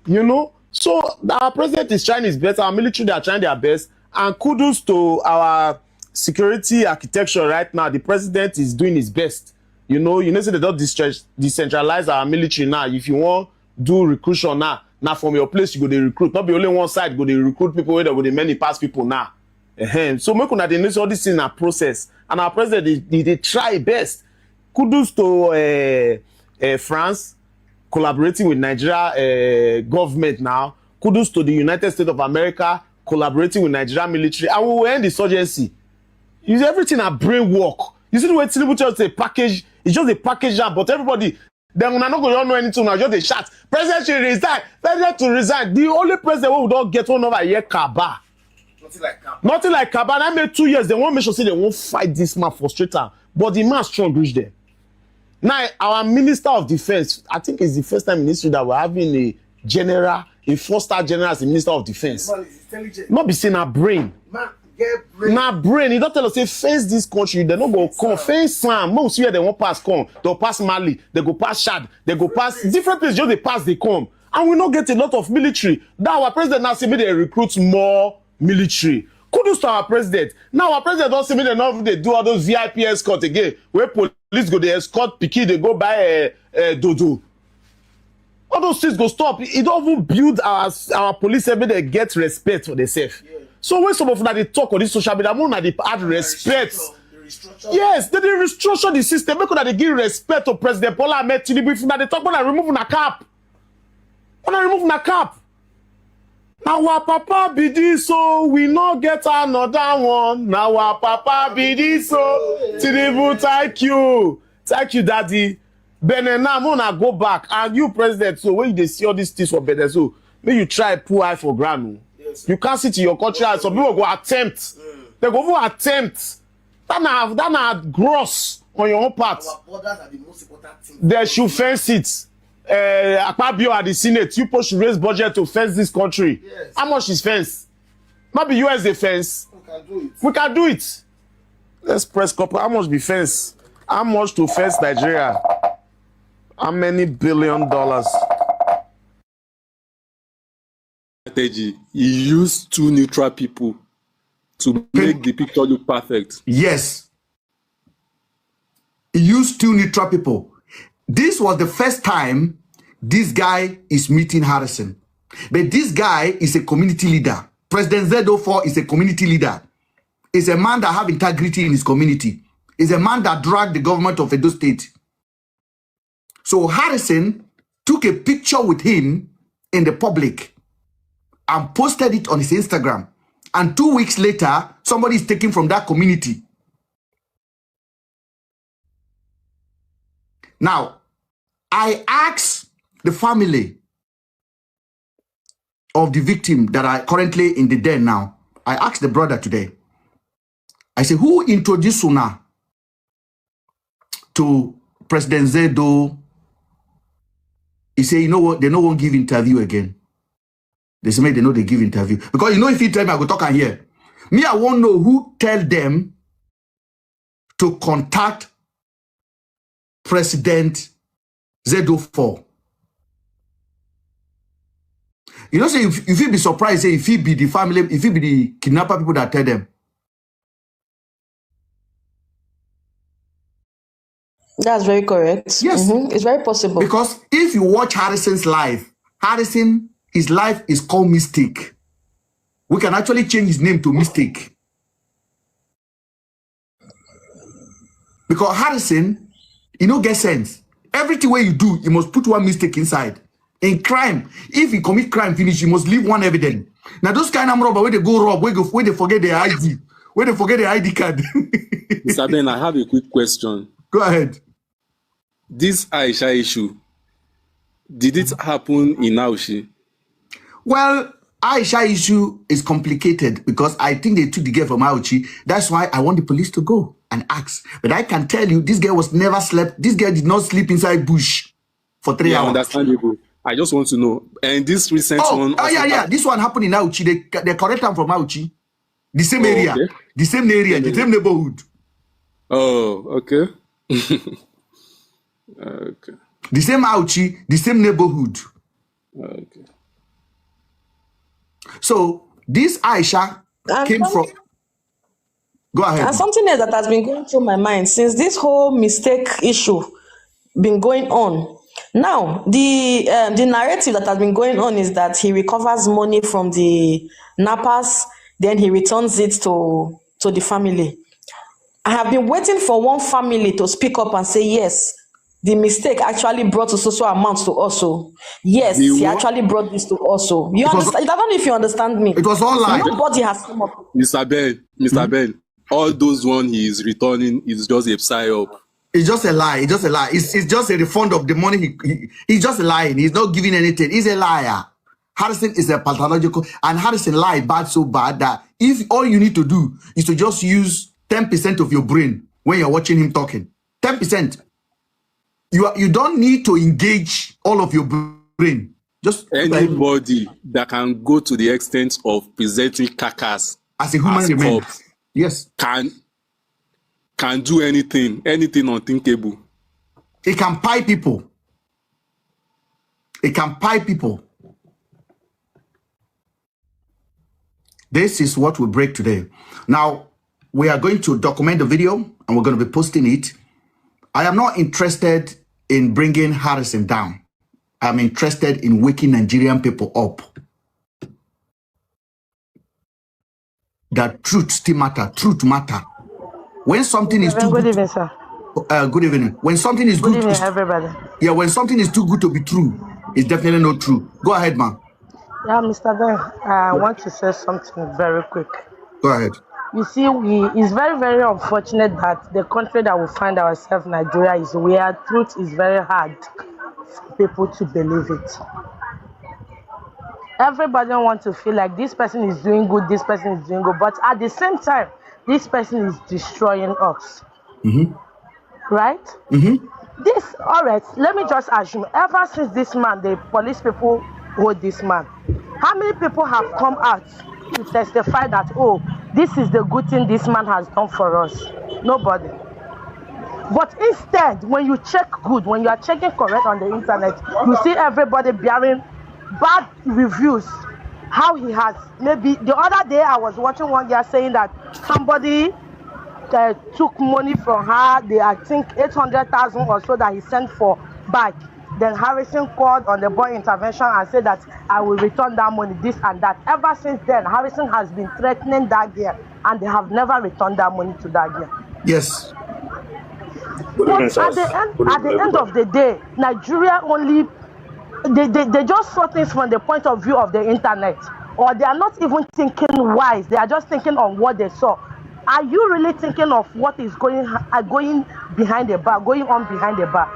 You know, so our president is trying his best, our military, they are trying their best. And kudos to our security architecture right now. The president is doing his best. You know, so they don't decentralize our military now. If you want do recruitment now from your place you go to recruit. Not be only one side go to recruit people where they go to many past people now. So make una dey know all this in a process. And our president they try best. Kudos to France collaborating with Nigeria government now. Kudos to the United States of America collaborating with Nigeria military. And we will end the insurgency. Use everything a brain work. You see the way Tinubu just a package, it's just a package job, but everybody then when I not going know anything, now just a chat. President should resign. President to resign. The only president who don't get one over here, Kaba. Nothing like Kaba. I made 2 years. They won't make sure say they won't fight this man for straight time. But the man strong reach there. Now our Minister of Defense, I think it's the first time in history that we're having a general, a 4-star general as the Minister of Defense. Not be saying a brain. Now brain, he don't tell us say face this country, they don't go come face Sam. Most where they won't pass come, they'll pass Mali, they go pass Chad, they go pass different places, just they pass, they come. And we not get a lot of military. Now our president now say me they recruit more military. Kudos to our president. Now our president don't say me they do all those VIP escort again. Where police go they escort Piki, they go buy Dodo. All those things go stop. It don't even build our police every they get respect for themselves. Yeah. So when some of them they talk on this social media, more they add respect. Yes, they restructure the system. Make sure they give respect to President Bola Ahmed Tinubu. If they talk about removing a cap, Now our papa be this, so we not get another one. Now our papa be this, so Tinubu, thank you, Daddy. Benin, now I'm gonna go back and you, President. So when you see all these things for Benin, so may you try pull eye for ground. You can't sit in your country and some people go attempt. They go attempt. That na gross on your own part. Our borders are the most important thing. They should fence it. Akpabio at the Senate, you should raise budget to fence this country. Yes. How much is fence? Not be US defense. We can do it. Let's press couple. How much defense? How much to fence Nigeria? How many $1 billion? Strategy. He used 2 neutral people to make the picture look perfect. Yes. He used 2 neutral people. This was the first time this guy is meeting Harrison. But this guy is a community leader. President Z04 is a community leader. He's a man that have integrity in his community. He's a man that dragged the government of Edo State. So Harrison took a picture with him in the public and posted it on his Instagram. And 2 weeks later, somebody is taken from that community. Now, I asked the family of the victim that are currently in the den now. I asked the brother today. I said, who introduced Una to President Zedo? He said, you know what? They no one give interview again. They say, they know they give interview. Because you know, if you tell me, I go talk and hear. Me, I won't know who tell them to contact President Zedo4. You know, say if you be surprised, say if he be the family, if he be the kidnapper people that tell them. That's very correct. Yes. It's very possible. Because if you watch Harrison's life, his life is called Mistake. We can actually change his name to Mistake. Because Harrison, you know, get sense. Everything where you do, you must put one mistake inside. In crime, if you commit crime finish, you must leave one evidence. Now those kind of robber, where they go rob, where they forget their ID, where they forget their ID card. Mr. Ben, I have a quick question. Go ahead. This Aisha issue, did it happen in Auchi? Well, Aisha issue is complicated because I think they took the girl from Auchi. That's why I want the police to go and ask. But I can tell you, this girl was never slept. This girl did not sleep inside bush for 3 hours. Understandable. I just want to know. And this recent one... yeah. This one happened in Auchi. They correct them from Auchi. The same area. Okay. The same area. The same neighborhood. Oh, okay. Okay. The same Auchi, the same neighborhood. Okay. So this Aisha came from... Go ahead. And something else that has been going through my mind since this whole mistake issue been going on. Now, the narrative that has been going on is that he recovers money from the nappers, then he returns it to the family. I have been waiting for one family to speak up and say, yes, the mistake actually brought a social amount to also. Yes, he actually brought this to also. You understand? I don't know if you understand me. It was all lies. Nobody has come up. Mr. Ben, all those one he is returning is just a psyop. It's just a lie. It's just a lie. It's just a refund of the money. He's just lying. He's not giving anything. He's a liar. Harrison is a pathological, and Harrison lied bad so bad that if all you need to do is to just use 10% of your brain when you're watching him talking, 10%. You don't need to engage all of your brain. Just anybody that can go to the extent of presenting carcass as a human remain. Yes, can do anything unthinkable. It can pie people. It can pie people. This is what we break today. Now, we are going to document the video and we're going to be posting it. I am not interested in bringing Harrison down. I'm interested in waking Nigerian people up. That truth still matter. Truth matter. When something is too good evening, sir. Good evening. When something is good, evening, everybody. Yeah, when something is too good to be true, it's definitely not true. Go ahead, man. Yeah, Mr. Ben, I want to say something very quick. Go ahead. You see, it's very, very unfortunate that the country that we find ourselves, Nigeria, is where truth is very hard for people to believe it. Everybody wants to feel like this person is doing good, this person is doing good, but at the same time, this person is destroying us. Right? All right, let me just assume, ever since this man, the police people hold this man, How many people have come out to testify that, oh, this is the good thing this man has done for us? Nobody. But instead, when you check good, when you are checking correct on the internet, you see everybody bearing bad reviews. How he has, maybe the other day I was watching one guy saying that somebody took money from her, I think 800,000 or so that he sent for back. Then Harrison called on the boy intervention and said that I will return that money, this and that. Ever since then, Harrison has been threatening that girl, and they have never returned that money to that girl. Yes. But at the end of the day, Nigeria only, they just saw things from the point of view of the internet, or they are not even thinking wise. They are just thinking on what they saw. Are you really thinking of what is going behind the bar, going on behind the bar?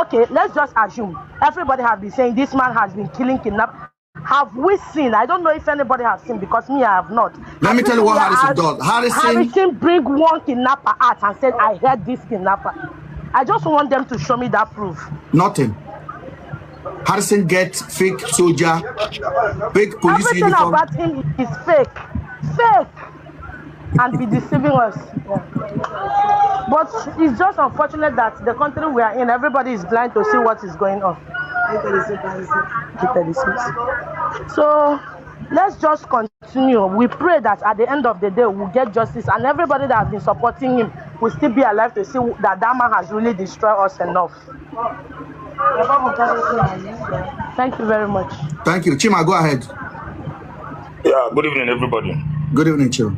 Okay, let's just assume everybody have been saying this man has been killing, kidnapping. Have we seen? I don't know if anybody has seen, because me, I have not. Let me tell you what Harrison does. Harrison bring one kidnapper out and said, I heard this kidnapper. I just want them to show me that proof. Nothing. Harrison gets fake soldier, fake police Everything uniform. about him is fake. Fake. And be deceiving us. Yeah. But it's just unfortunate that the country we are in, everybody is blind to see what is going on. So let's just continue. We pray that at the end of the day we'll get justice, and everybody that has been supporting him will still be alive to see that that man has really destroyed us enough. Thank you very much. Thank you. Chima, go ahead. Yeah, good evening, everybody. Good evening, Chima.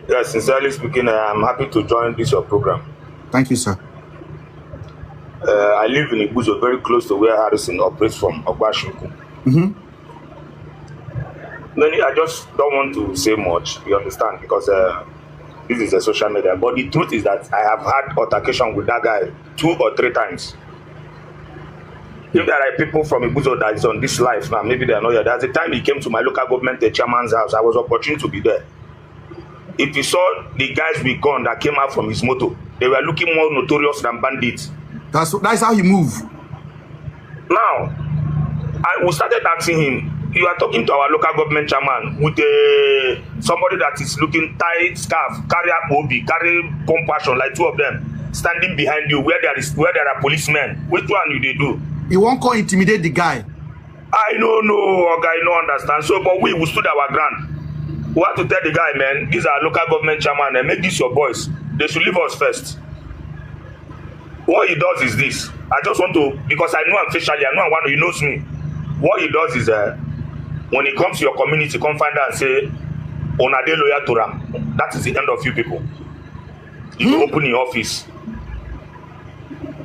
Yeah, sincerely speaking, I'm happy to join this your program. Thank you, sir. I live in Ibuzo, very close to where Harrison operates from, Ogbashuku. I just don't want to say much, you understand, because this is a social media. But the truth is that I have had altercation with that guy 2 or 3 times. If there are people from Ibuzo that is on this life now, maybe they are not here. There's a time he came to my local government chairman's house. I was opportune to be there. If you saw the guys with gun that came out from his motor, they were looking more notorious than bandits. That's how he move. Now, we started asking him, you are talking to our local government chairman with somebody that is looking tight scarf, carry up obi, carry compassion, like 2 of them standing behind you where there are policemen. Which one do they do? You won't go intimidate the guy. I don't know, guy, no understand. So, but we stood our ground. We have to tell the guy, man, these are local government chairman, and make this your boys. They should leave us first. What he does is this. I just want to, because I know him facially, I know one, he knows me. What he does is, when he comes to your community, come find out and say, Ona de loyal to Ram. That is the end of you people. You open your office.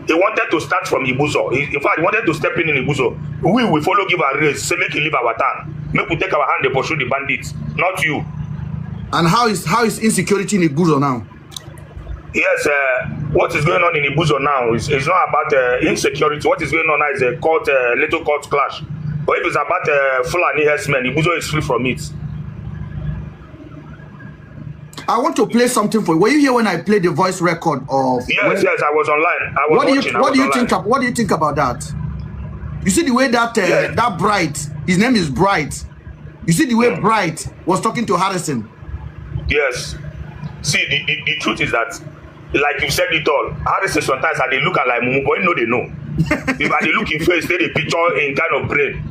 He wanted to start from Ibuzo. In fact, he wanted to step in Ibuzo. We will follow, give a raise, say make he leave our town. Make we take our hand and pursue the bandits, not you. And how is insecurity in Ibuzo now? Yes, what is going on in Ibuzo now is not about insecurity. What is going on now is a little court clash. But if it's about Fulani herdsmen, Ibuzo is free from it. I want to play something for you. Were you here when I played the voice record of? Yes, I was online. What do you think about that? You see the way that that Bright, his name is Bright. You see the way Bright was talking to Harrison. Yes. See, the truth is that, like you said it all, Harrison sometimes they look at like Mumu, but you know they know. If they look in face, they picture in kind of brain.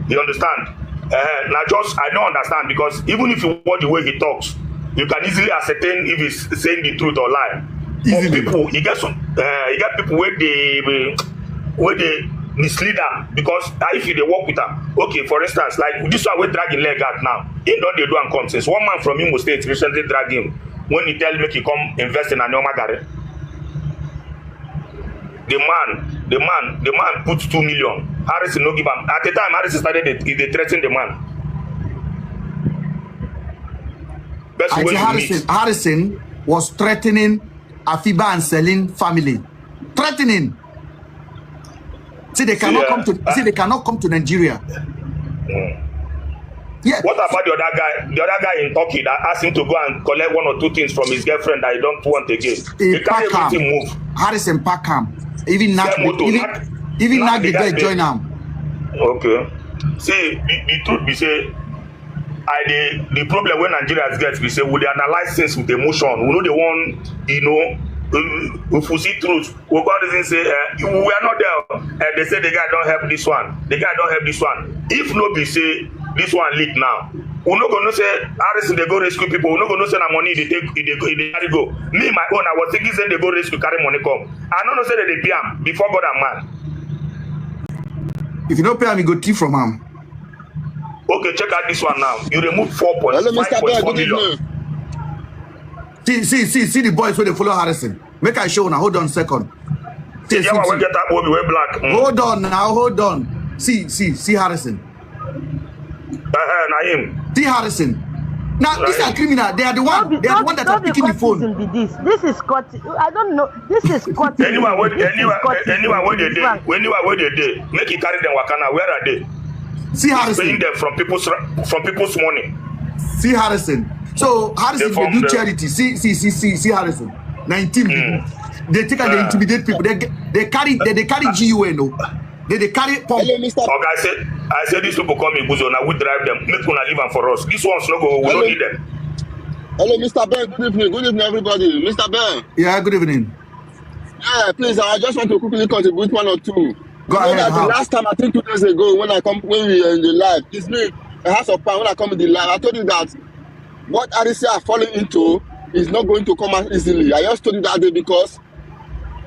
You understand? Now I don't understand, because even if you watch the way he talks, you can easily ascertain if he's saying the truth or lie. But people, you get people where they mislead them, because if you they work with them, okay, for instance, like this one we dragging leg out now. He don't they do and come since one man from Imo State recently dragged him when he tell me he come invest in a Neoma Gare. The man put 2 million. Harrison no give him. At the time Harrison started they threaten the man. Harrison was threatening Afiba and Selin family. Threatening. See, they cannot come to Nigeria. Yeah. What about the other guy? The other guy in Turkey that asked him to go and collect 1 or 2 things from his girlfriend that he don't want again. He can't everything move. Harrison Packham. Even Nag the guy join him. Okay. See, the truth be say, the problem when Nigerians get be say we dey analyze things with emotion. We know the one, if we see truth, we go reason say we are not there. They say the guy don't help this one, the guy don't help this one. If no be say this one leak now, we no go know say Harrison they go rescue people. We no go know say na money they take, they carry go. Me my own, I was thinking say they go rescue carry money come. I no know say they pay am before God and man. If you don't pay him, you go thief from him. Okay, check out this one now. You remove 4.5 million. See the boys where they follow Harrison. Make I show now. Hold on a second. See. Get that boy wear black. Hold on now. Hold on. See Harrison. Na him. See Harrison. Now these are criminal. They are the one. They are the one that are picking the phone. This is cut. I don't know. This is cut. Anyone where they did. Make it carry them wakana. Where are they? See Harrison. Paying them from people's money. See Harrison. So Harrison they do charity. See Harrison. 19 people. They take and they intimidate people. They carry GUN. They carry pump. Okay, I said these people come in Buzo. Now we drive them. Make una leave them for us. This one's no go. We don't need them. Hello, Mr. Ben. Good evening. Good evening, everybody. Mr. Ben. Yeah, good evening. Yeah, please. I just want to quickly contribute one or two. Go ahead. The last time, I think 2 days ago, when we were in the live, it's me, a house of power. When I come in the live, I told you that what RDC are falling into is not going to come out easily. I just told you that day because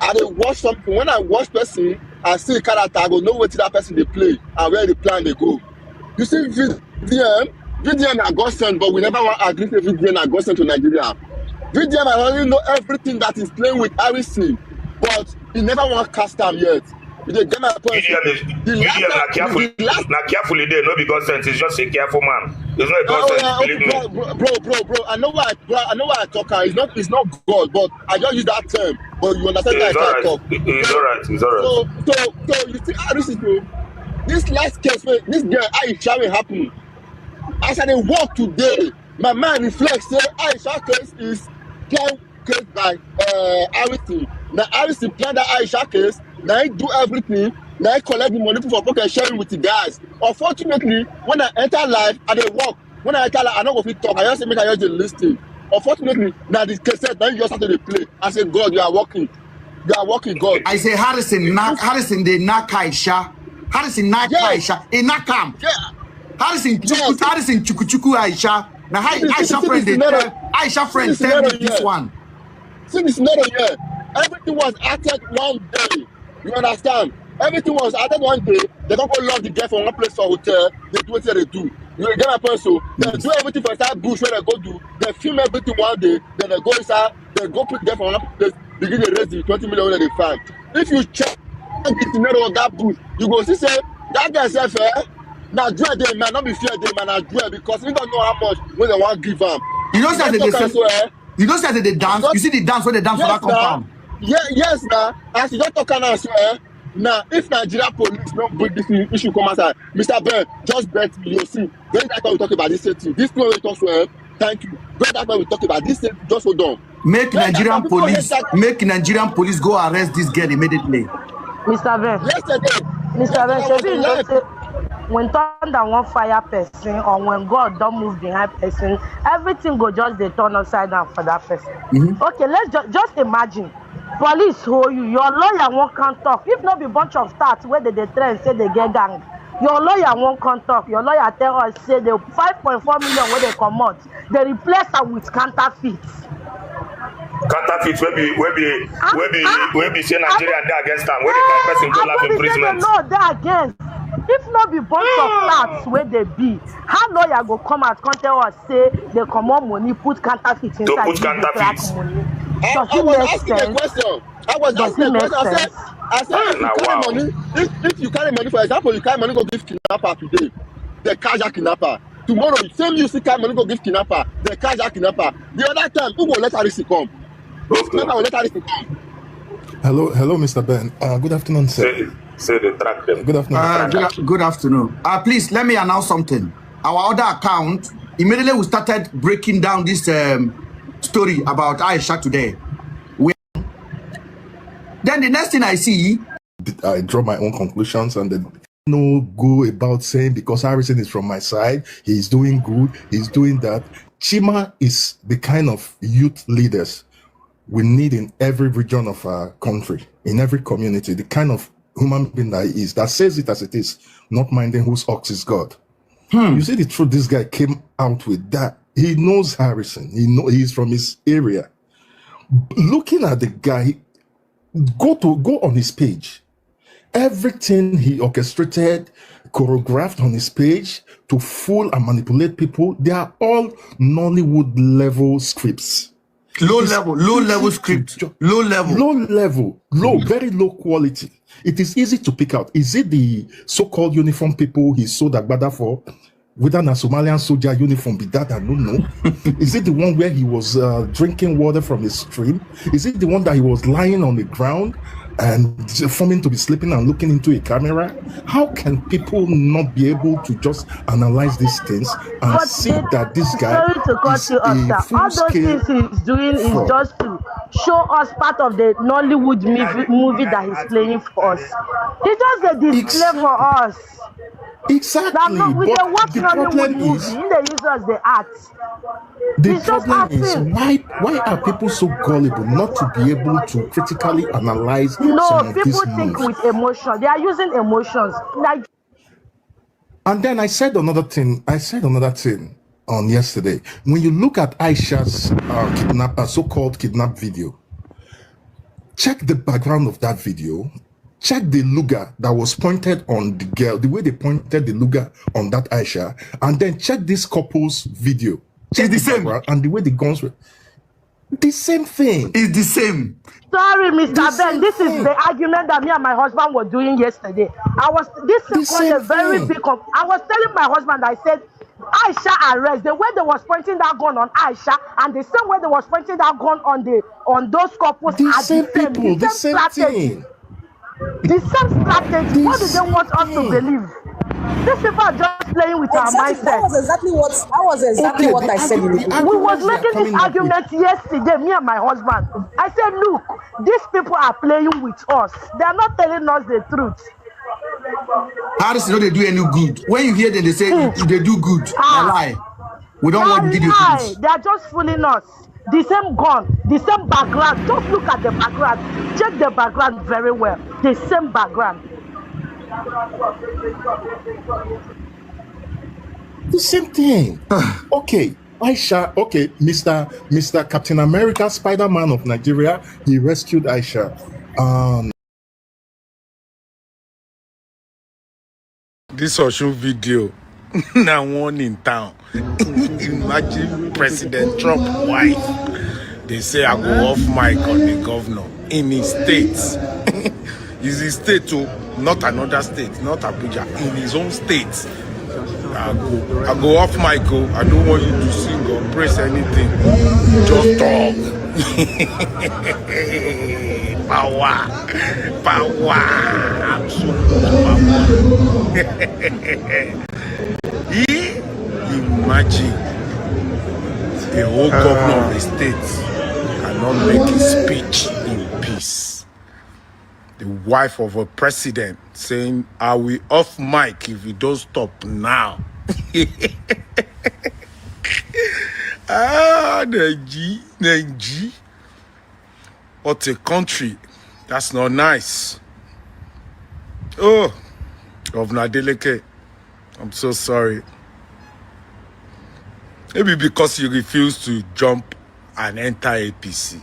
I dey watch something. When I watch person, I see a character, I go know what that person they play and where the plan they go. You see, VDM are God sent, but we never want to agree with VDM are God sent to Nigeria. VDM I already know everything that is playing with RDC, but he never want to cast them yet. They get my point. Not carefully there, no because sense. It's just a careful man. It's not a God sense. Believe me. Bro. I know why I talk. It's not God, but I just use that term. But you understand that I can't talk. It's alright. So you see how this is bro. This last case, this girl Aisha will happen. As I walk today, my mind reflects. Say Aisha case is planned case by Harrison. Now Harrison planned that Aisha case. Now I do everything. Now I collect the money for pocket sharing with the guys. Unfortunately, when I enter live, I dey work. When I enter live, I don't go fit talk. I just say make I just listen. Unfortunately, now the case now you just have to play. I say, God, you are working. You are working, God. I say Harrison they knock Aisha. Harrison knock Aisha. He knock him. Yeah. Harrison chukuchuku Aisha. Now Aisha friend tell me this one. See this scenario here. Everything was acted one day. You understand? Everything was added one day. They don't go love the girl from one place to a hotel. They do what they do. You get my point? So they do everything for inside bush where they go do. They film everything one day. Then they go inside. They go pick them from one place. Begin to raise the 20 million that they find. If you check the scenario of that bush, you go see say that guy say fair. Now dread they man, not be fear they man. Now dread because we don't know how much when they want to give them. You know that they dance. You see the dance when they dance for that compound. Yes, now as you don't talk now, swear. Now, if Nigeria police don't bring this issue come outside, Mr. Ben, just bet me, you'll see. When that time we talk about this thing, this thing we talk swear. Thank you. When that time we talk about this thing, just hold on. Make Nigerian police go arrest this girl immediately. Mr. Ben. Yesterday, Mr. Ben, when thunder won't fire person or when God don't move behind person, everything go just they turn upside down for that person. Okay, let's just imagine. Police hold you, your lawyer won't come talk. If not be bunch of stats where they train say they get gang, your lawyer won't come talk. Your lawyer tell us say the 5.4 million where they come out, they replace them with counterfeits. Counterfeits where be say Nigeria there against them. Where the kind person go life imprisonment. No, they against. If not be bunch of stats where they be, how lawyer go come out come tell us say they come on money put counterfeits inside. To put counterfeits. I was asking the question. I said, if you carry money, for example, you carry money go give kidnapper today, they catch a kidnapper. Tomorrow, same you see carry money go give kidnapper, they catch a kidnapper. The other time, who will let Harrison come? Never will let Harrison come. Hello, Mr. Ben. Good afternoon, sir. Say the track them. Good afternoon. Good afternoon. Please let me announce something. Our other account, immediately we started breaking down this story about Aisha today. Then the next thing I see, I draw my own conclusions and then no go about saying because Harrison is from my side, he's doing good, he's doing that. Chima is the kind of youth leaders we need in every region of our country, in every community, the kind of human being that he is, that says it as it is, not minding whose ox is God. You see the truth, this guy came out with that. He knows Harrison. He's from his area. Looking at the guy, go on his page. Everything he orchestrated, choreographed on his page to fool and manipulate people, they are all Nollywood level scripts. Low level script. Very low quality. It is easy to pick out. Is it the so-called uniform people he sold Agbada for? Whether a Somalian soldier uniform be that, I don't know. Is it the one where he was drinking water from a stream? Is it the one that he was lying on the ground and forming to be sleeping and looking into a camera? How can people not be able to just analyze these things and see that this guy is a all those things he's doing is just to show us part of the Nollywood movie that he's playing for us. He does a display for us. Exactly. We can watch Nollywood movie. They use us the art. The problem is why are people so gullible not to be able to critically analyze some of these people think with emotion. They are using emotions. And then I said another thing on yesterday. When you look at Aisha's so-called kidnap video, check the background of that video. Check the luga that was pointed on the girl, the way they pointed the luga on that Aisha, and then check this couple's video. It's the same. And the way the guns were the same thing. It's the same. Sorry, Mr. Ben. This is the argument that me and my husband were doing yesterday. I was telling my husband, I said, Aisha arrest. The way they was pointing that gun on Aisha and the same way they was pointing that gun on those couples the same people, the same thing. The same strategy. What do they want us to believe? These people are just playing with our mindset. That was exactly what I said. We was making this argument yesterday, me and my husband. I said, look, these people are playing with us. They are not telling us the truth. Harris, they do any good. When you hear them, they say they do good. They lie. We don't want video. They are just fooling us. The same gun, the same background. Just look at the background. Check the background very well. The same background. The same thing. Okay, Aisha. Okay, Mr. Captain America, Spider-Man of Nigeria. He rescued Aisha. This social video. Now one in town. Imagine President Trump's wife. They say I go off mic on the governor in his state. It's his state too, not another state, not Abuja, in his own state. I go off mic. I don't want you to sing or praise anything. Just talk. Power. Absolute power. Imagine a whole governor of a state cannot make a speech in peace. The wife of a president saying, "Are we off mic if we don't stop now?" Nigeria. What a country. That's not nice. Oh, Governor Adeleke, I'm so sorry. Maybe because you refuse to jump and enter APC.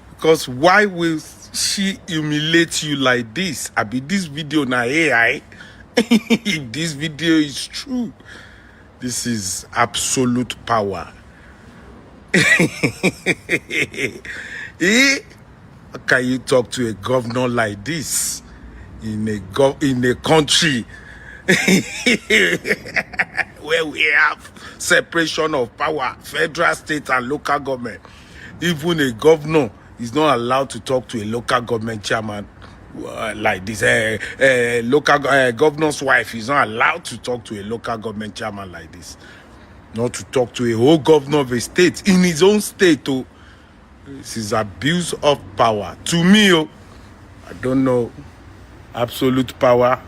Because why will she humiliate you like this? I mean, this video na AI. If this video is true, this is absolute power. How can you talk to a governor like this in a country where we have separation of power, federal, state, and local government? Even a governor is not allowed to talk to a local government chairman like this. Local governor's wife is not allowed to talk to a local government chairman like this. Not to talk to a whole governor of a state in his own state. Oh, this is abuse of power. To me, I don't know. Absolute power.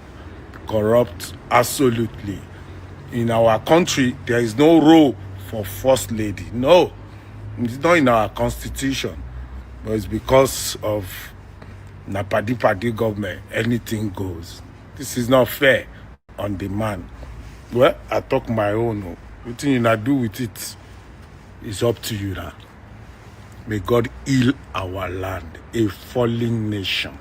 corrupt, absolutely. In our country, there is no role for first lady. No, it's not in our constitution, but it's because of Napadi government. Anything goes. This is not fair on the man. Well, I talk my own. What you not do with it is up to you now. May God heal our land, a falling nation.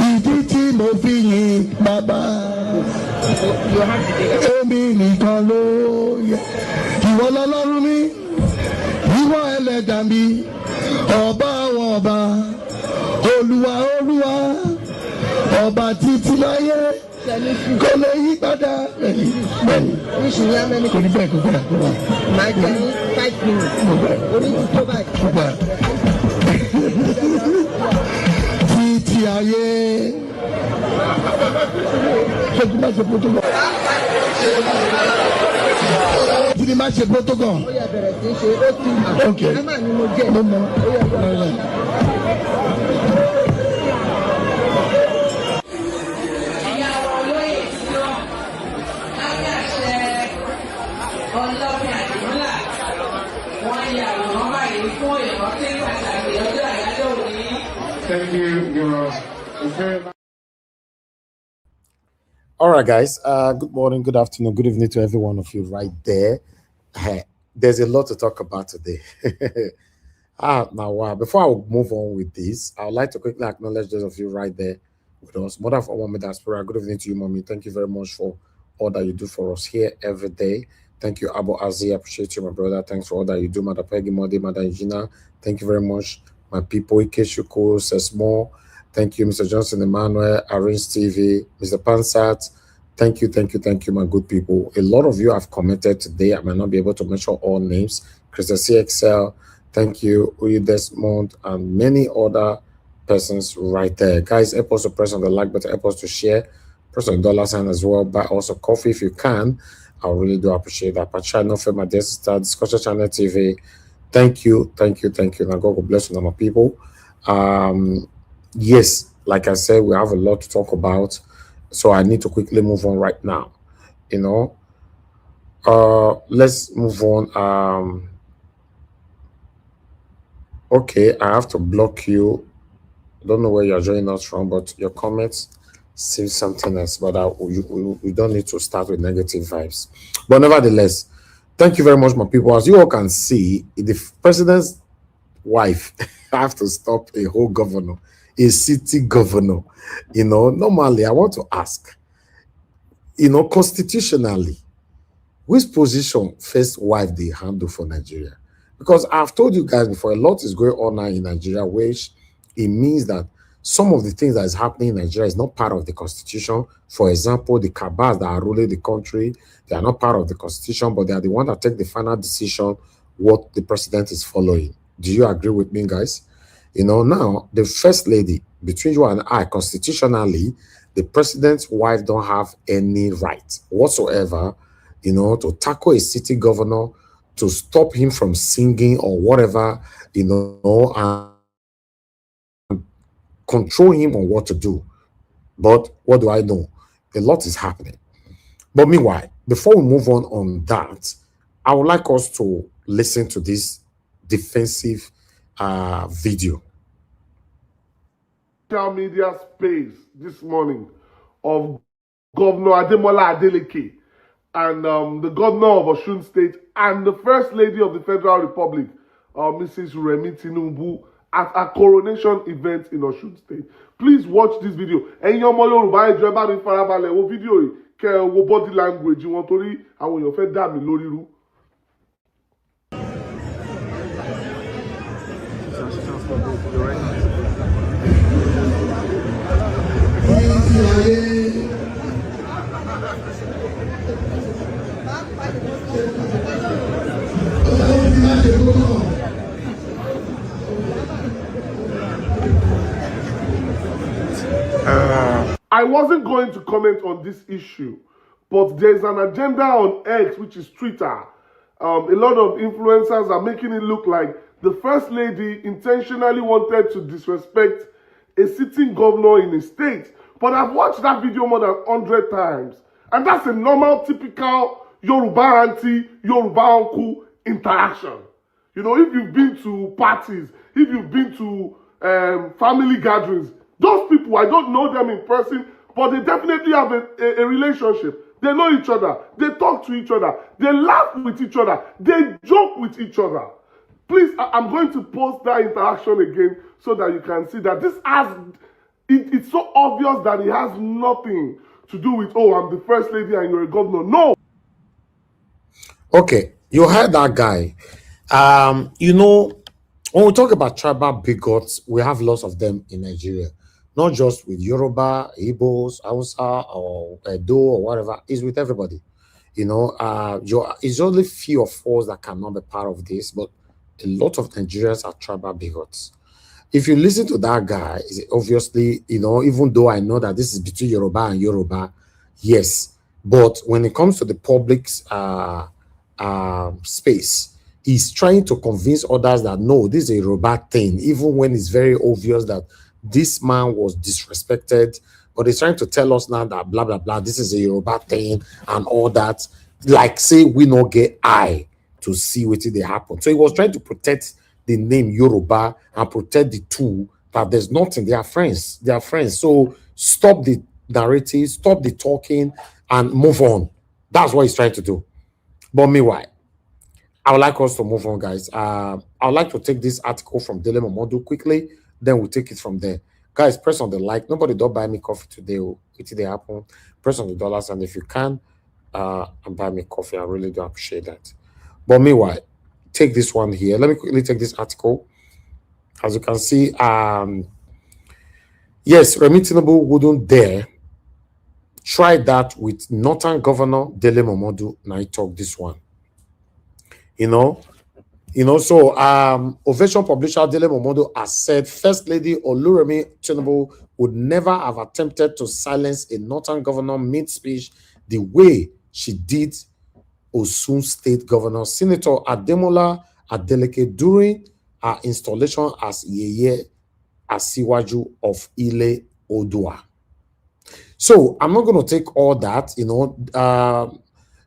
Ìdí tí mo fi yin bàbá èmi nìkan ló yẹ. Ìwọ lọ́lọ́run mi, ìwọ ẹlẹ́dàá mi, ọba àwọn ọba, olúwa olúwa, ọba títí láyé kò lè yí padà. Bẹ́ẹ̀ni kò ní bẹ́ẹ̀ kó gbà kó wà. Máa jẹ́ 5 minutes. Orí tó báyìí. Títí ayé. Ṣé má ṣe protocol? Tí má ṣe protocol. Ó yẹ bẹ̀rẹ̀ sí ṣe ó ti mà. Ok. Ẹ máa ní mo jẹ́. Mo mọ̀. Ó yẹ bẹ̀rẹ̀. Thank you, all right, guys. Good morning, good afternoon, good evening to every one of you right there. There's a lot to talk about today. Now, before I move on with this, I would like to quickly acknowledge those of you right there with us. Mother of Mommy Diaspora, good evening to you, Mommy. Thank you very much for all that you do for us here every day. Thank you, Abu Azi. Appreciate you, my brother. Thanks for all that you do, Mother Peggy, Mother Regina. Thank you very much, my people. Ike Shuko, Sesmo. Thank you, Mr. Johnson Emmanuel, Arrange TV, Mr. Pansat. Thank you, my good people. A lot of you have commented today. I might not be able to mention all names. Krista CXL, thank you, Uyu Desmond, and many other persons right there. Guys, help us to press on the like button, help us to share, press on the $sign as well. Buy also coffee if you can. I really do appreciate that. Pachano for my dear sister, Discussion Channel TV. Thank you. Now God bless you, my people. Yes, like I said, we have a lot to talk about, so I need to quickly move on right now. Let's move on. Okay, I have to block you. I don't know where you're joining us from, but your comments seem something else. But we don't need to start with negative vibes. But nevertheless, thank you very much, my people. As you all can see, the president's wife have to stop a whole governor, a city governor. Normally I want to ask, constitutionally, which position first wife they handle for Nigeria? Because I've told you guys before, a lot is going on now in Nigeria, which it means that some of the things that is happening in Nigeria is not part of the constitution. For example, the cabals that are ruling the country, they are not part of the constitution, but they are the one that take the final decision what the president is following. Do you agree with me, guys? Now, the first lady, between you and I, constitutionally, the president's wife don't have any right whatsoever, to tackle a city governor, to stop him from singing or whatever, and control him on what to do. But what do I know? A lot is happening. But meanwhile, before we move on that, I would like us to listen to this defensive video. Social media space this morning of Governor Ademola Adeleke and the governor of Osun State, and the First Lady of the Federal Republic, Mrs. Remi Tinubu, at a coronation event in Osun State. Please watch this video. Ẹ̀yin ọmọ Yorùbá ẹ jọ̀ọ́ ẹ bá mi farabalẹ̀ wo fídíò yìí kẹ́ ẹ wo body language wọn torí àwọn èèyàn fẹ́ dà mí lórí rú. I wasn't going to comment on this issue, but there's an agenda on X, which is Twitter. A lot of influencers are making it look like the First Lady intentionally wanted to disrespect a sitting governor in a state. But I've watched that video more than 100 times. And that's a normal, typical Yoruba auntie, Yoruba uncle interaction. You know, if you've been to parties, if you've been to family gatherings, those people, I don't know them in person, but they definitely have a relationship. They know each other. They talk to each other. They laugh with each other. They joke with each other. Please, I'm going to post that interaction again so that you can see that this has, it's so obvious that it has nothing to do with, oh, I'm the First Lady and you're a governor. No. Okay, you heard that guy. You know, when we talk about tribal bigots, we have lots of them in Nigeria. Not just with Yoruba, Igbos, Hausa, or Edo, or whatever. It's with everybody. You know, it's only few of us that cannot be part of this, but a lot of Nigerians are tribal bigots. If you listen to that guy, obviously, you know, even though I know that this is between Yoruba and Yoruba, yes. But when it comes to the public's space, he's trying to convince others that, no, this is a Yoruba thing, even when it's very obvious that this man was disrespected, but he's trying to tell us now that blah, blah, blah, this is a Yoruba thing and all that. Like, say, we not get eye to see what they happen. So he was trying to protect the name Yoruba and protect the two, that there's nothing. They are friends. They are friends. So stop the narrative, stop the talking, and move on. That's what he's trying to do. But meanwhile, I would like us to move on, guys. I would like to take this article from Dele Momodu quickly, then we'll take it from there. Guys, press on the like. Nobody don't buy me coffee today. It did happen. Press on the dollars, and if you can, and buy me coffee. I really do appreciate that. But meanwhile, take this one here. Let me quickly take this article. As you can see, yes, Remi Tinubu wouldn't dare try that with Northern Governor Dele Momodu. Now he talk this one. You know, so Ovation publisher Dele Momodu has said First Lady Oluremi Tinubu would never have attempted to silence a Northern governor mid-speech the way she did Osun State Governor Senator Ademola Adeleke during her installation as Yeye Asiwaju of Ile Odua. So I'm not going to take all that, you know.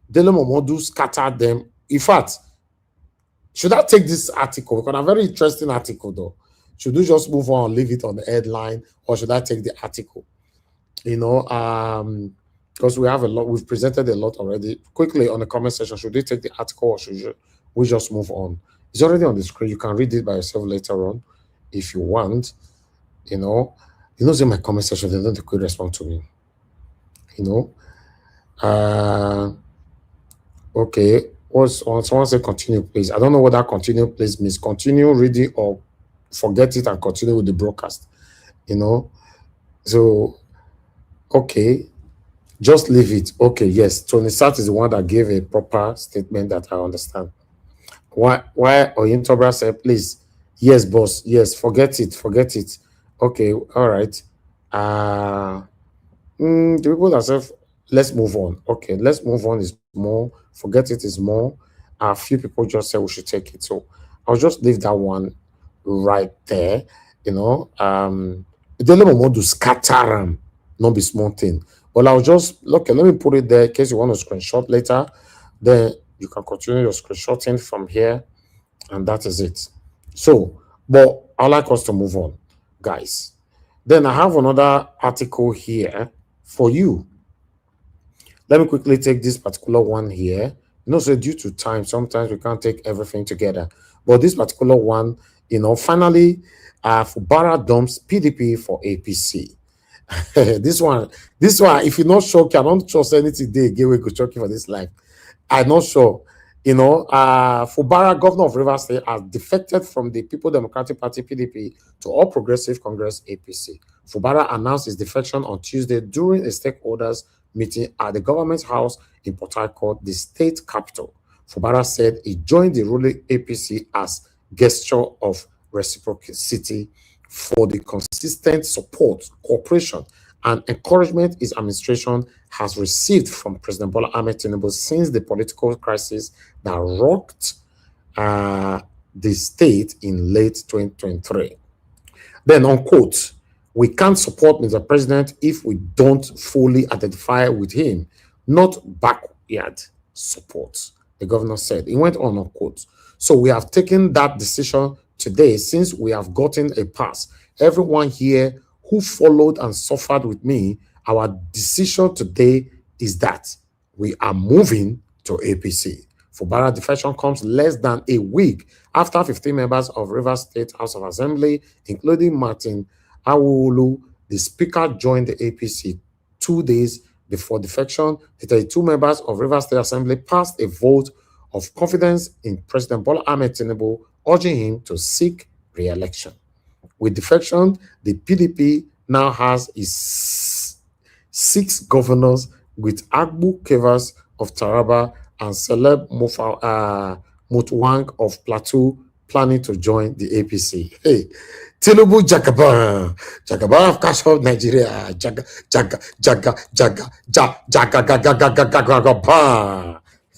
Dele Momodu scattered them. In fact, should I take this article? Because a very interesting article, though. Should we just move on, leave it on the headline, or should I take the article? You know, because we have a lot, we've presented a lot already. Quickly on the comment section, should we take the article or should we just move on? It's already on the screen. You can read it by yourself later on if you want. You know, in my comment section, they don't quickly respond to me. You know, okay. Someone say continue, please. I don't know what that continue, please means. Continue reading or forget it and continue with the broadcast. You know, so okay, just leave it. Okay, yes. Tony Sat is the one that gave a proper statement that I understand. Why Oyintobra said, please, yes, boss, yes, forget it. Okay, all right. The people that said, let's move on. Okay, let's move on is more. Forget it is more. A few people just said we should take it. So I'll just leave that one right there. You know, Dele Momodu scatter not be small thing. But I'll just okay, let me put it there in case you want to screenshot later. Then you can continue your screenshotting from here, and that is it. So, but I'd like us to move on, guys. Then I have another article here for you. Let me quickly take this particular one here You know, so due to time, sometimes we can't take everything together. But this particular one, you know, finally, Fubara dumps PDP for APC. this one, if you're not sure, I don't trust anything they give we go chuck you for this life. I'm not sure. You know, Fubara, governor of Rivers State, has defected from the People Democratic Party PDP to All Progressive Congress APC. Fubara announced his defection on Tuesday during a stakeholders meeting at the government house in Port Harcourt, the state capital. Fubara said he joined the ruling APC as gesture of reciprocity for the consistent support, cooperation, and encouragement his administration has received from President Bola Ahmed Tinubu since the political crisis that rocked the state in late 2023. Then, unquote, we can't support Mr. President if we don't fully identify with him, not backyard support, the governor said. He went on, unquote. So we have taken that decision today since we have gotten a pass. Everyone here who followed and suffered with me, our decision today is that we are moving to APC. Fubara defection comes less than a week after 15 members of Rivers State House of Assembly, including Martin Awolu, the speaker, joined the APC 2 days before defection. The 32 members of Rivers State Assembly passed a vote of confidence in President Bola Ahmed Tinubu, urging him to seek re-election. With defection, the PDP now has its 6 governors, with Agbu Kevas of Taraba and Celeb Mutwang of Plateau planning to join the APC. Hey, Tinubu Jagaban of Cash of Nigeria.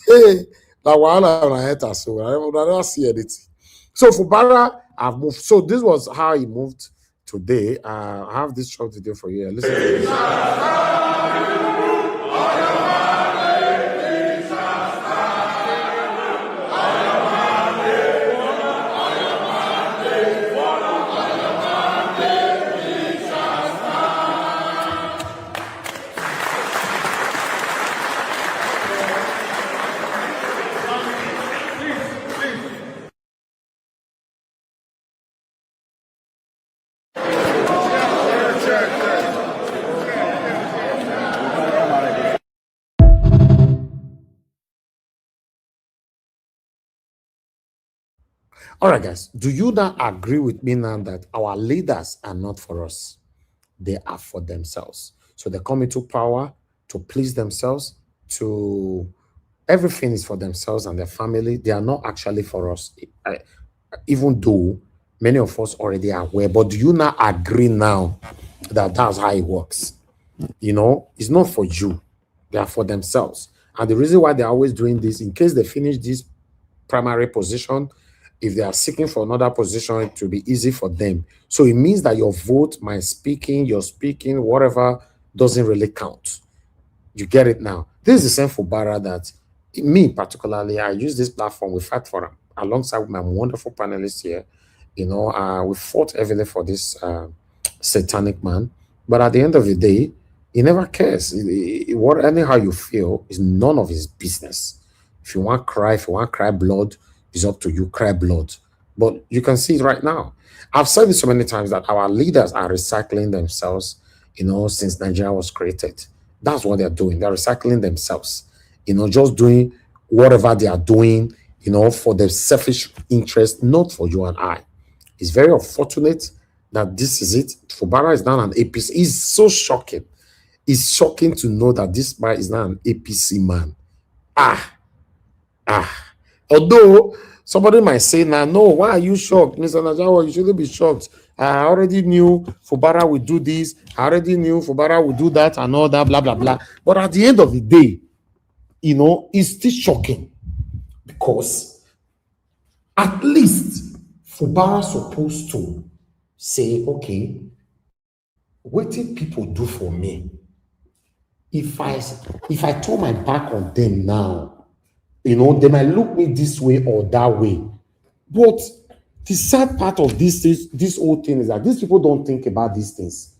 Hey, la wala na heta so I don't see anything. So Fubara have moved. So this was how he moved today. I have this short video for you. Listen to this. All right, guys, do you not agree with me now that our leaders are not for us? They are for themselves. So they come into power to please themselves, to everything is for themselves and their family. They are not actually for us, even though many of us already are aware. But do you not agree now that that's how it works? You know, it's not for you. They are for themselves. And the reason why they're always doing this, in case they finish this primary position, if they are seeking for another position, it will be easy for them. So it means that your vote, my speaking, your speaking, whatever, doesn't really count. You get it now. This is the same Fubara that me particularly, I use this platform, we fight for them alongside with my wonderful panelists here. You know, we fought heavily for this satanic man. But at the end of the day, he never cares. Anyhow you feel is none of his business. If you want to cry blood, it's up to you, cry blood. But you can see it right now. I've said this so many times that our leaders are recycling themselves, you know, since Nigeria was created. That's what they're doing. They're recycling themselves, you know, just doing whatever they are doing, you know, for their selfish interest, not for you and I. It's very unfortunate that this is it. Fubara is now an APC. It's so shocking. It's shocking to know that this man is now an APC man. Although somebody might say, now, no, why are you shocked? Mr. Najawa, you shouldn't be shocked. I already knew Fubara would do this. I already knew Fubara would do that and all that, blah, blah, blah. But at the end of the day, you know, it's still shocking because at least Fubara supposed to say, okay, what did people do for me? If I turn my back on them now, you know, they might look me this way or that way. But the sad part of this whole thing is that these people don't think about these things.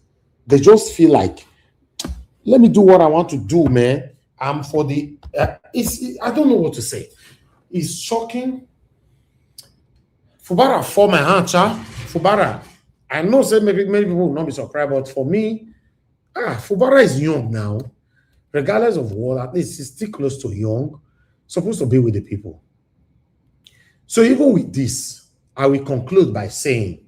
They just feel like, let me do what I want to do, man. for the, I don't know what to say. It's shocking. Fubara for my hand, child. Fubara. I know say maybe many people will not be surprised, but for me, Fubara is young now. Regardless of what, at least he's still close to young, supposed to be with the people. So even with this, I will conclude by saying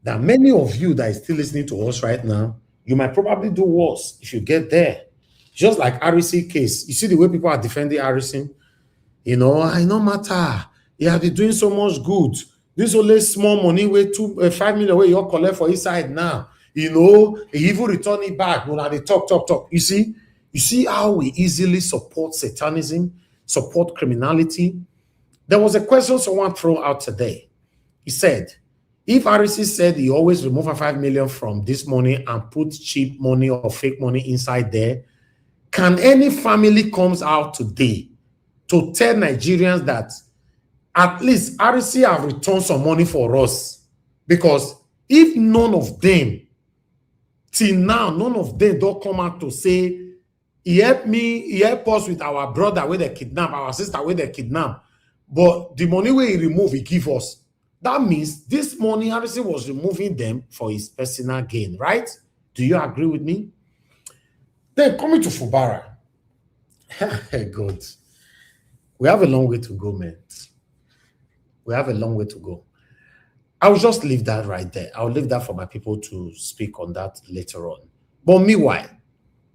that many of you that is still listening to us right now, you might probably do worse if you get there. Just like RC case. You see the way people are defending RC? You know, I no matter. He have been doing so much good. This only small money, way 5 million where you collect for his side now. You know, he even return it back. When they talk. You see how we easily support satanism, support criminality. There was a question someone threw out today. He said, if RC said he always remove 5 million from this money and put cheap money or fake money inside there, can any family comes out today to tell Nigerians that at least RC have returned some money for us? Because if none of them, till now, none of them don't come out to say, he helped us with our brother where they kidnap, our sister where they kidnap, but the money where he remove, he give us. That means this money, RC was removing them for his personal gain, right? Do you agree with me? Then coming to Fubara. God. We have a long way to go, man. We have a long way to go. I'll just leave that right there. I'll leave that for my people to speak on that later on. But meanwhile,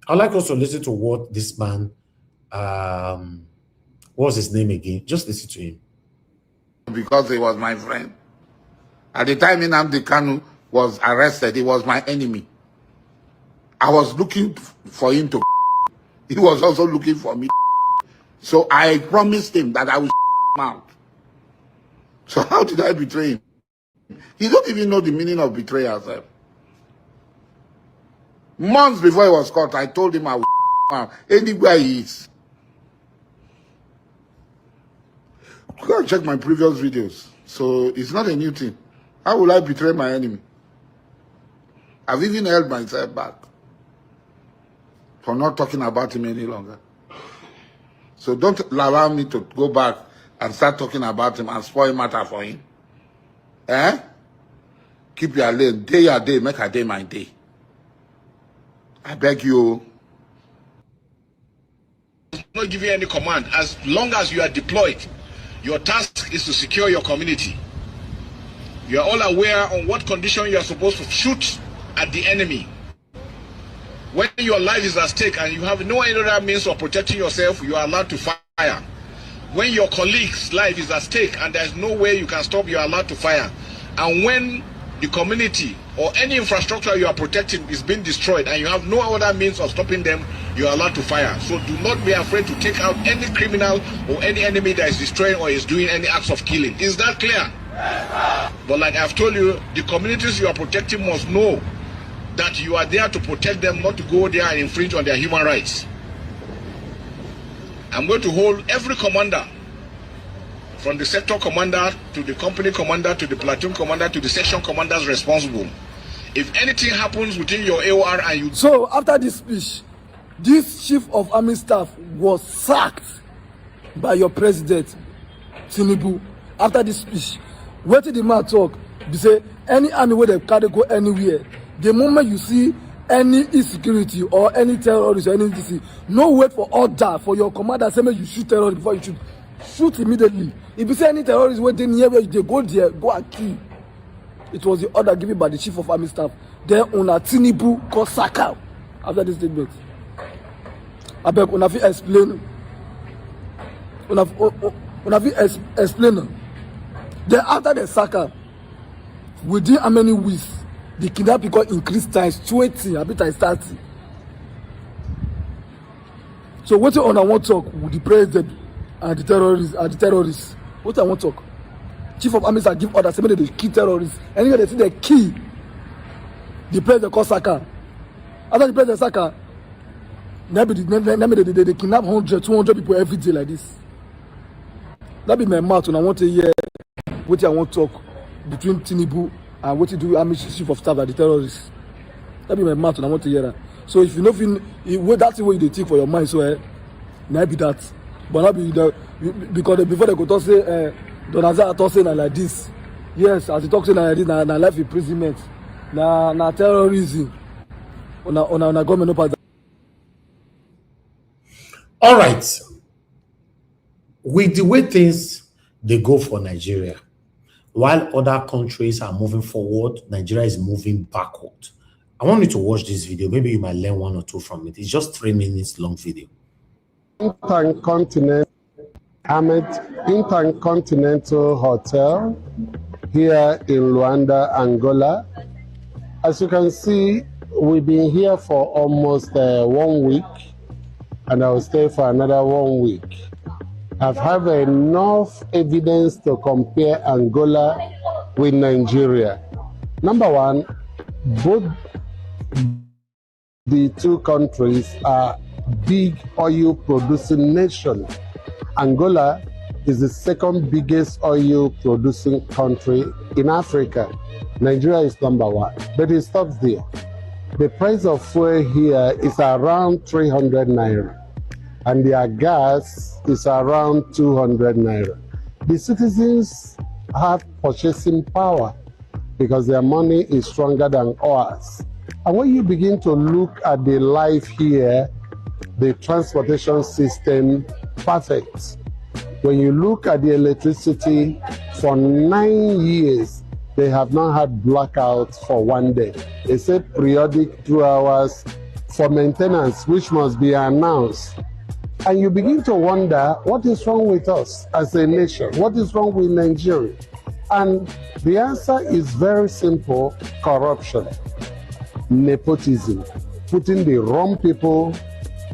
I'd like us to listen to what this man, what's his name again? Just listen to him. Because he was my friend. At the time Nnamdi Kanu was arrested, he was my enemy. I was looking for him to. He was also looking for me. So I promised him that I would him out. So how did I betray him? He don't even know the meaning of betrayal, sir. Months before he was caught, I told him I would out anywhere he is. Go and check my previous videos. So it's not a new thing. How will I betray my enemy? I've even held myself back for not talking about him any longer. So don't allow me to go back and start talking about him and spoil matter for him. Eh? Keep your lane. Day your day, make a day my day. I beg you. Not give you any command. As long as you are deployed, your task is to secure your community. You are all aware on what condition you are supposed to shoot at the enemy. When your life is at stake and you have no other means of protecting yourself, you are allowed to fire. When your colleague's life is at stake and there's no way you can stop, you are allowed to fire. And when the community or any infrastructure you are protecting is being destroyed and you have no other means of stopping them, you are allowed to fire. So do not be afraid to take out any criminal or any enemy that is destroying or is doing any acts of killing. Is that clear? Yes, but like I've told you, the communities you are protecting must know that you are there to protect them, not to go there and infringe on their human rights. I'm going to hold every commander, from the sector commander to the company commander to the platoon commander to the section commanders responsible. If anything happens within your AOR and you... So after this speech, this chief of army staff was sacked by your president, Tinubu. After this speech, what did the man talk? They say, any army where they can't go anywhere, the moment you see any insecurity or any terrorist or anything, no wait for order for your commander say you shoot terrorists before you shoot. Shoot immediately. If you see any terrorists waiting near where they go there, go and kill. It was the order given by the chief of army staff. Then Una Tinubu called Saka after this statement. I beg Una fi explain. Una fi explain. Then after the Saka, within how many weeks, the kidnapping got increased times 20, a bit times 30. So what you want to talk with the president and the terrorists? What I want to talk? Chief of army staff give orders, say they kill terrorists. Anyway, they see they kill the president called Saka. After the president Saka, they kidnap 100, 200 people every day like this. That be my mouth when I want to hear what I want to talk between Tinubu and what you do army chief of staff and the terrorists. That be my mouth when I want to hear that. So if you know that's the way they think for your mind, so Now be that. But not be the because before they go talk say Donazia talk say like this. Yes, as he talk say like this, na life imprisonment, na terrorism. On a government no part. All right. With the way things they go for Nigeria, while other countries are moving forward, Nigeria is moving backward. I want you to watch this video. Maybe you might learn one or two from it. It's just 3 minutes long video. Intercontinental Hotel here in Luanda, Angola. As you can see, we've been here for almost 1 week, and I will stay for another 1 week. I've had enough evidence to compare Angola with Nigeria. Number one, both the two countries are big oil producing nations. Angola is the second biggest oil producing country in Africa. Nigeria is number one, but it stops there. The price of fuel here is around 300 naira, and their gas is around 200 naira. The citizens have purchasing power because their money is stronger than ours. And when you begin to look at the life here, the transportation system, perfect. When you look at the electricity, for 9 years, they have not had blackouts for 1 day. They say periodic 2 hours for maintenance, which must be announced. And you begin to wonder, what is wrong with us as a nation? What is wrong with Nigeria? And the answer is very simple: corruption, nepotism, putting the wrong people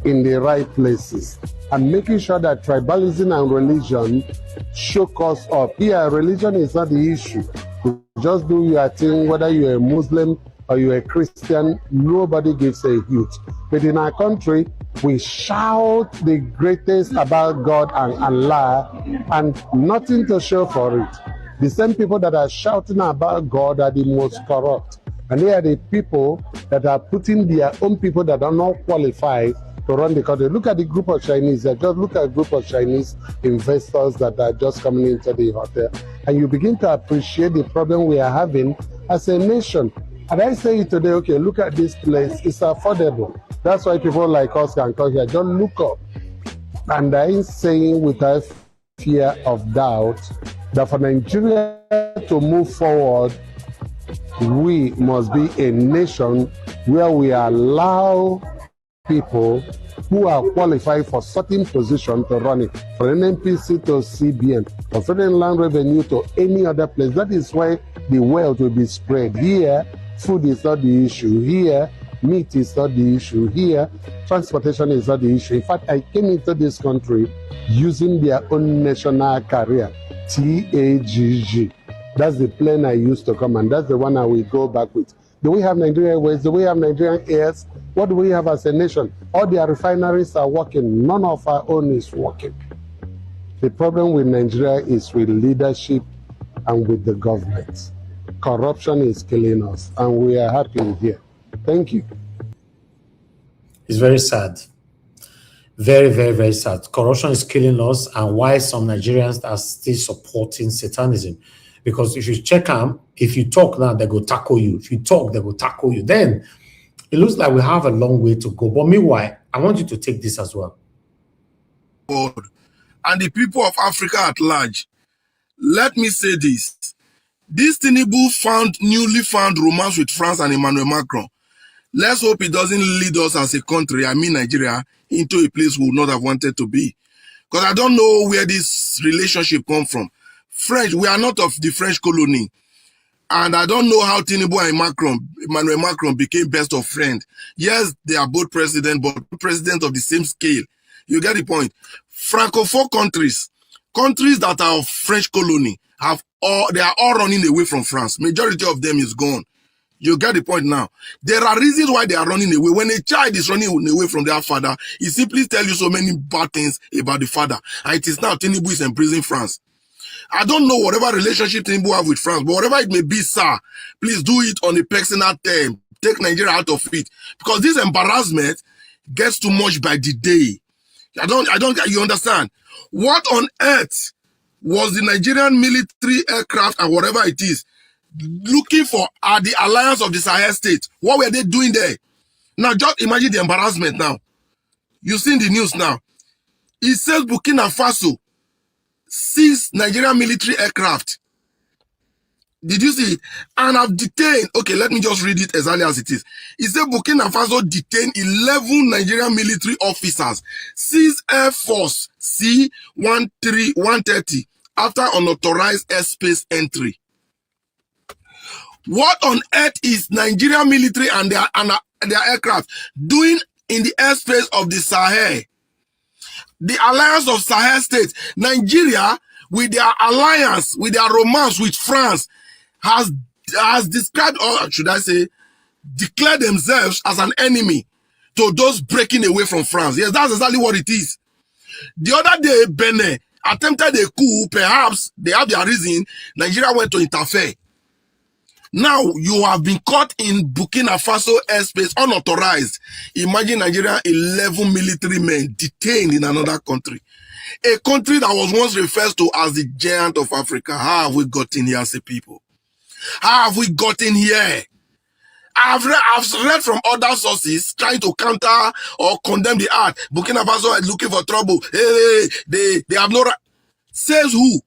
in the right places, and making sure that tribalism and religion choke us up. Here, religion is not the issue. You just do your thing, whether you're a Muslim or you're a Christian, nobody gives a hoot. But in our country, we shout the greatest about God and Allah, and nothing to show for it. The same people that are shouting about God are the most corrupt. And they are the people that are putting their own people that are not qualified to run the country. Look at the group of Chinese. Just look at a group of Chinese investors that are just coming into the hotel. And you begin to appreciate the problem we are having as a nation. And I say it today, okay, look at this place. It's affordable. That's why people like us can come here. Just look up. And I'm saying without fear of doubt that for Nigeria to move forward, we must be a nation where we allow people who are qualified for certain position to run it, from NNPC to CBN, or Federal Land Revenue to any other place. That is why the wealth will be spread. Here, food is not the issue. Here, meat is not the issue. Here, transportation is not the issue. In fact, I came into this country using their own national carrier, TAGG. That's the plane I used to come, and that's the one I will go back with. Do we have Nigerian Airways? Do we have Nigerian Airs? What do we have as a nation? All their refineries are working. None of our own is working. The problem with Nigeria is with leadership and with the government. Corruption is killing us, and we are happy here. Thank you. It's very sad. Very, very, very sad. Corruption is killing us, and why some Nigerians are still supporting Satanism. Because if you check them, if you talk now, they go tackle you. If you talk, they go tackle you. Then it looks like we have a long way to go. But meanwhile, I want you to take this as well. And the people of Africa at large, let me say this. This Tinubu newly found romance with France and Emmanuel Macron. Let's hope it doesn't lead us as a country, I mean Nigeria, into a place we would not have wanted to be. Because I don't know where this relationship comes from. French, we are not of the French colony. And I don't know how Tinubu and Emmanuel Macron became best of friends. Yes, they are both president, but president of the same scale. You get the point. Francophone countries that are of French colony, they are all running away from France. Majority of them is gone. You get the point now. There are reasons why they are running away. When a child is running away from their father, he simply tells you so many bad things about the father. And it is now Tinubu is embracing France. I don't know whatever relationship Tinubu have with France, but whatever it may be, sir, please do it on a personal term. Take Nigeria out of it. Because this embarrassment gets too much by the day. You understand? What on earth was the Nigerian military aircraft and whatever it is looking for at the alliance of the Sahel state? What were they doing there? Now, just imagine the embarrassment now. You seen the news now. It says Burkina Faso seized Nigerian military aircraft. Did you see it? And have detained, okay, let me just read it exactly as it is. It said Burkina Faso detained 11 Nigerian military officers, seized Air Force C-130 after unauthorized airspace entry. What on earth is Nigerian military and their aircraft doing in the airspace of the Sahel? The alliance of Sahel states, Nigeria, with their alliance, with their romance with France, has described, or should I say, declared themselves as an enemy to those breaking away from France. Yes, that's exactly what it is. The other day, Benin attempted a coup. Perhaps they have their reason. Nigeria went to interfere. Now, you have been caught in Burkina Faso airspace unauthorized. Imagine Nigeria, 11 military men detained in another country. A country that was once referred to as the giant of Africa. How have we gotten here as a people? How have we gotten here? I've read from other sources trying to counter or condemn the act. Burkina Faso is looking for trouble. Hey, they have no right. Says who?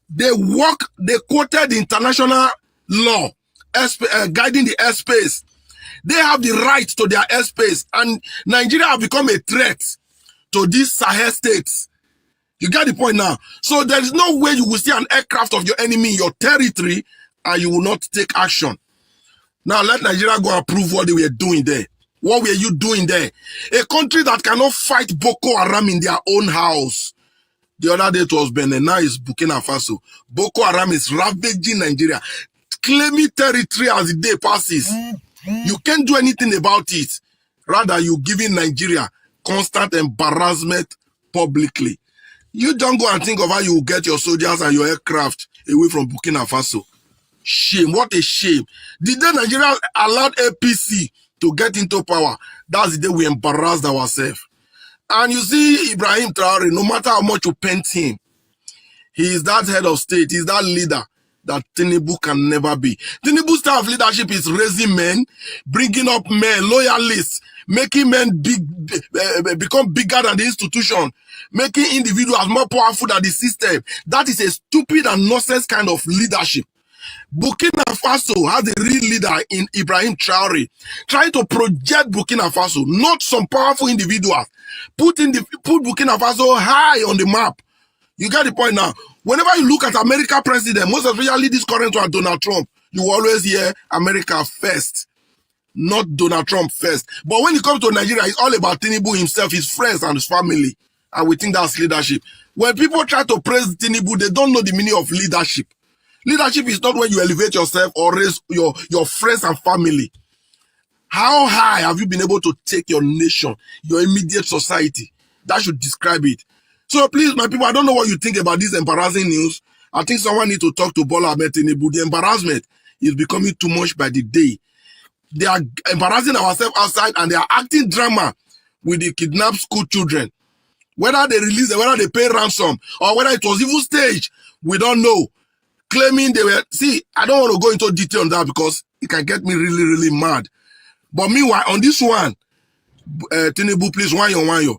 They quoted the international law guiding the airspace. They have the right to their airspace, and Nigeria have become a threat to these Sahel states. You get the point now? So there is no way you will see an aircraft of your enemy in your territory and you will not take action. Now let Nigeria go and prove what they were doing there. What were you doing there? A country that cannot fight Boko Haram in their own house. The other day it was Benin, now it's Burkina Faso. Boko Haram is ravaging Nigeria, claiming territory as the day passes. You can't do anything about it. Rather, you're giving Nigeria constant embarrassment publicly. You don't go and think of how you will get your soldiers and your aircraft away from Burkina Faso. Shame, what a shame. The day Nigeria allowed APC to get into power, that's the day we embarrassed ourselves. And you see Ibrahim Traore, no matter how much you paint him, he is that head of state, he's that leader that Tinubu can never be. Tinubu's style of leadership is raising men, bringing up men, loyalists, making men become bigger than the institution, making individuals more powerful than the system. That is a stupid and nonsense kind of leadership. Burkina Faso has a real leader in Ibrahim Traore, trying to project Burkina Faso, not some powerful individuals. Put Burkina Faso high on the map. You get the point now. Whenever you look at America president, most especially this current one, Donald Trump, you always hear America first, not Donald Trump first. But when it comes to Nigeria, it's all about Tinubu himself, his friends, and his family. And we think that's leadership. When people try to praise Tinubu, they don't know the meaning of leadership. Leadership is not when you elevate yourself or raise your friends and family. How high have you been able to take your nation, your immediate society? That should describe it. So please, my people, I don't know what you think about this embarrassing news. I think someone needs to talk to Bola Ahmed Tinubu. The embarrassment is becoming too much by the day. They are embarrassing ourselves outside and they are acting drama with the kidnapped school children. Whether they release them, whether they pay ransom, or whether it was even staged, we don't know. Claiming they were, see, I don't want to go into detail on that because it can get me really, really mad. But meanwhile, on this one, Tinubu, please, one year.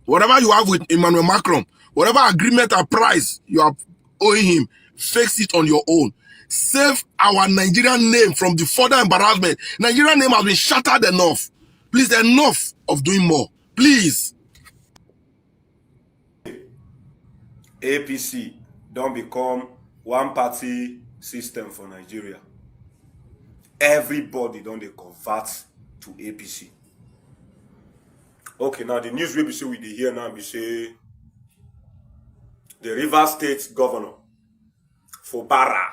Whatever you have with Emmanuel Macron, whatever agreement or price you are owing him, fix it on your own. Save our Nigerian name from the further embarrassment. Nigerian name has been shattered enough. Please, enough of doing more. Please. APC don't become one-party system for Nigeria. Everybody don't they convert to APC. Okay, now the news we say we hear now we say the Rivers State Governor Fubara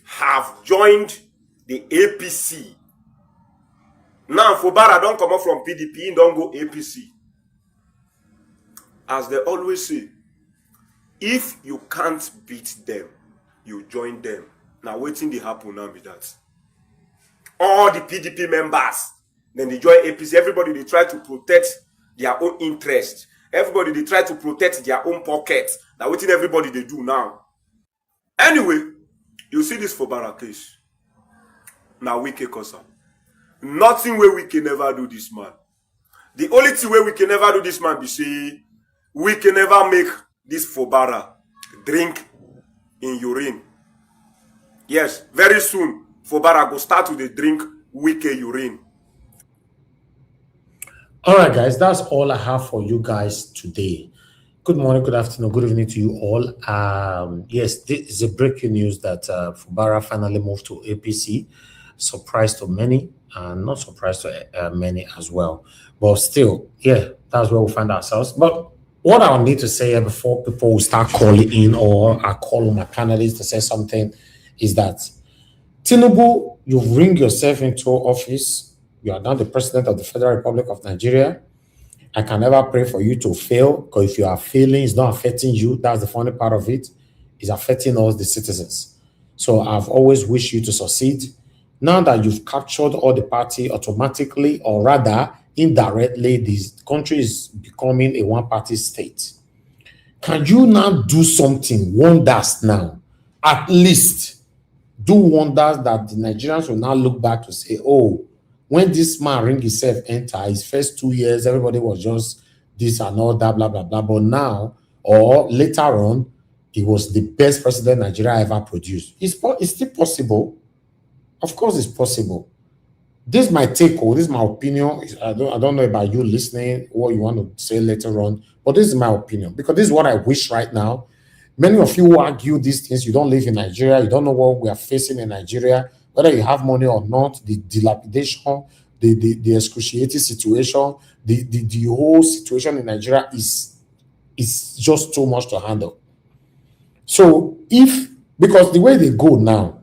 have joined the APC. Now Fubara don't come up from PDP, don't go APC. As they always say, if you can't beat them, you join them. Now waiting the happen now be that. All the PDP members, then they join APC. Everybody, they try to protect their own interest. Everybody, they try to protect their own pockets. That's what everybody they do now. Anyway, you see this Fubara case. Now we can cause nothing where we can never do this, man. The only thing where we can never do this, man, be say we can never make this Fubara drink in urine. Yes, very soon Fubara go start with the drink wicked urine. All right, guys, that's all I have for you guys today. Good morning, good afternoon, good evening to you all. Yes, this is a breaking news that Fubara finally moved to APC. Surprise to many, and not surprise to many as well. But still, yeah, that's where we find ourselves. But what I need to say before people start calling in or I call on my panelists to say something is that Tinubu, you've ringed yourself into office. You are now the president of the Federal Republic of Nigeria. I can never pray for you to fail, because if you are failing, it's not affecting you. That's the funny part of it. It's affecting us, the citizens. So I've always wished you to succeed. Now that you've captured all the party automatically, or rather indirectly, this country is becoming a one-party state. Can you now do something, wonders now? At least do wonders that the Nigerians will now look back to say, oh, when this man ring himself enter, his first 2 years, everybody was just this and all that, blah, blah, blah. But now, or later on, he was the best president Nigeria ever produced. It's still possible. Of course, it's possible. This is my take, this is my opinion. I don't know about you listening, what you want to say later on, but this is my opinion, because this is what I wish right now. Many of you who argue these things, you don't live in Nigeria, you don't know what we are facing in Nigeria, whether you have money or not, the dilapidation, the excruciating situation, the whole situation in Nigeria is just too much to handle. So because the way they go now,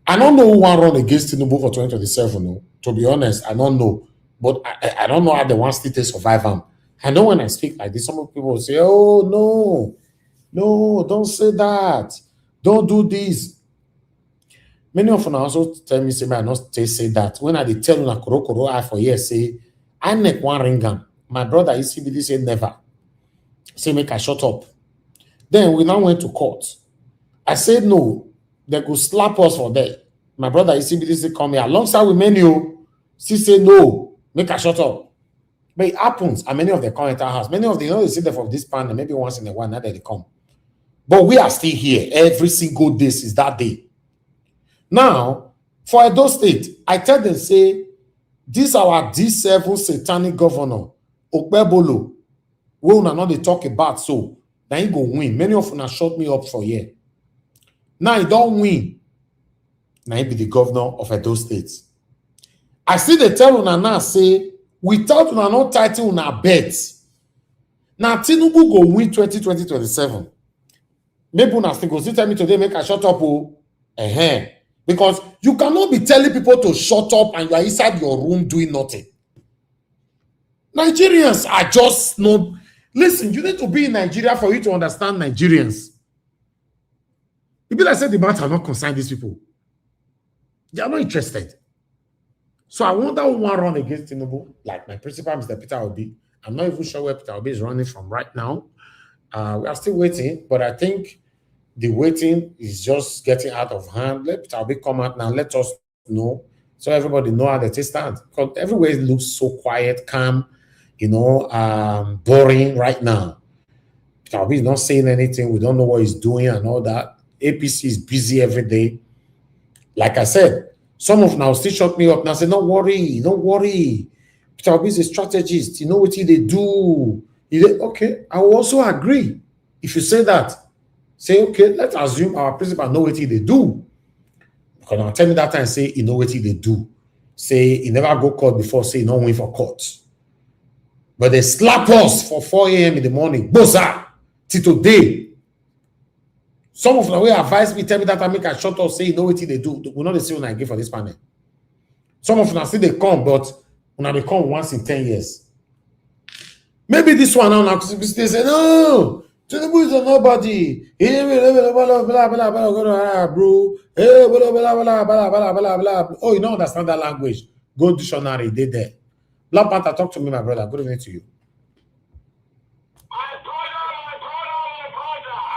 I don't know who want run against Tinubu for 2027, no? To be honest, I don't know. But I don't know how they want still to survive them. I know when I speak like this, some people will say, oh, no, don't say that. Don't do this. Many of them also tell me, say, I not say that. When I tell you, I for years, say, I make one ringham. My brother, ECBD, say never. Say, make I shut up. Then we now went to court. I said, no, they could slap us for that. My brother, ECBD, say, come here. Alongside with many, she say, no, make I shut up. But it happens, and many of them come into our house. Many of them, they sit there for this panel, maybe once in a while, now that they come. But we are still here every single day since that day. Now, for Edo State, I tell them, say, this our D7 satanic governor, Okpebolo, we will not they talk about, so now he go win. Many of them shut me up for here. Now he don't win. Now he be the governor of Edo State. I see they tell una now, say, without una no title una bet. Now Tinubu go win 2027. Maybe una still go tell me today, make I shut up. Because you cannot be telling people to shut up and you are inside your room doing nothing. Nigerians are just no. Listen, you need to be in Nigeria for you to understand Nigerians. People that say the matter are not concerned these people. They are not interested. So I wonder who want to run against Tinubu, like my principal, Mr. Peter Obi. I'm not even sure where Peter Obi is running from right now. We are still waiting, but I think the waiting is just getting out of hand. Let Peter Obi come out now. Let us know, so everybody know how they stand. Because everywhere looks so quiet, calm, boring right now. Peter Obi is not saying anything. We don't know what he's doing and all that. APC is busy every day. Like I said, some of now still shut me up now. Say, don't worry. Peter Obi is a strategist. You know what they do. Okay, I will also agree. If you say that, say, okay, let's assume our principal know what they do. Because now tell me that time, say, you know what they do. Say, he never go court before, say, he don't win for court. But they slap us for 4 a.m. in the morning. Boza! Till today. Some of the way advise me, tell me that I make a shut up, say, you know what they do. We're not the same when I give for this panel. Some of them still they come, but when they come once in 10 years. Maybe this one now, they say, no, Tinubu is a nobody. Oh, you don't understand that language. Go dictionary, they there. Black Panther, talk to me, my brother. Good evening to you.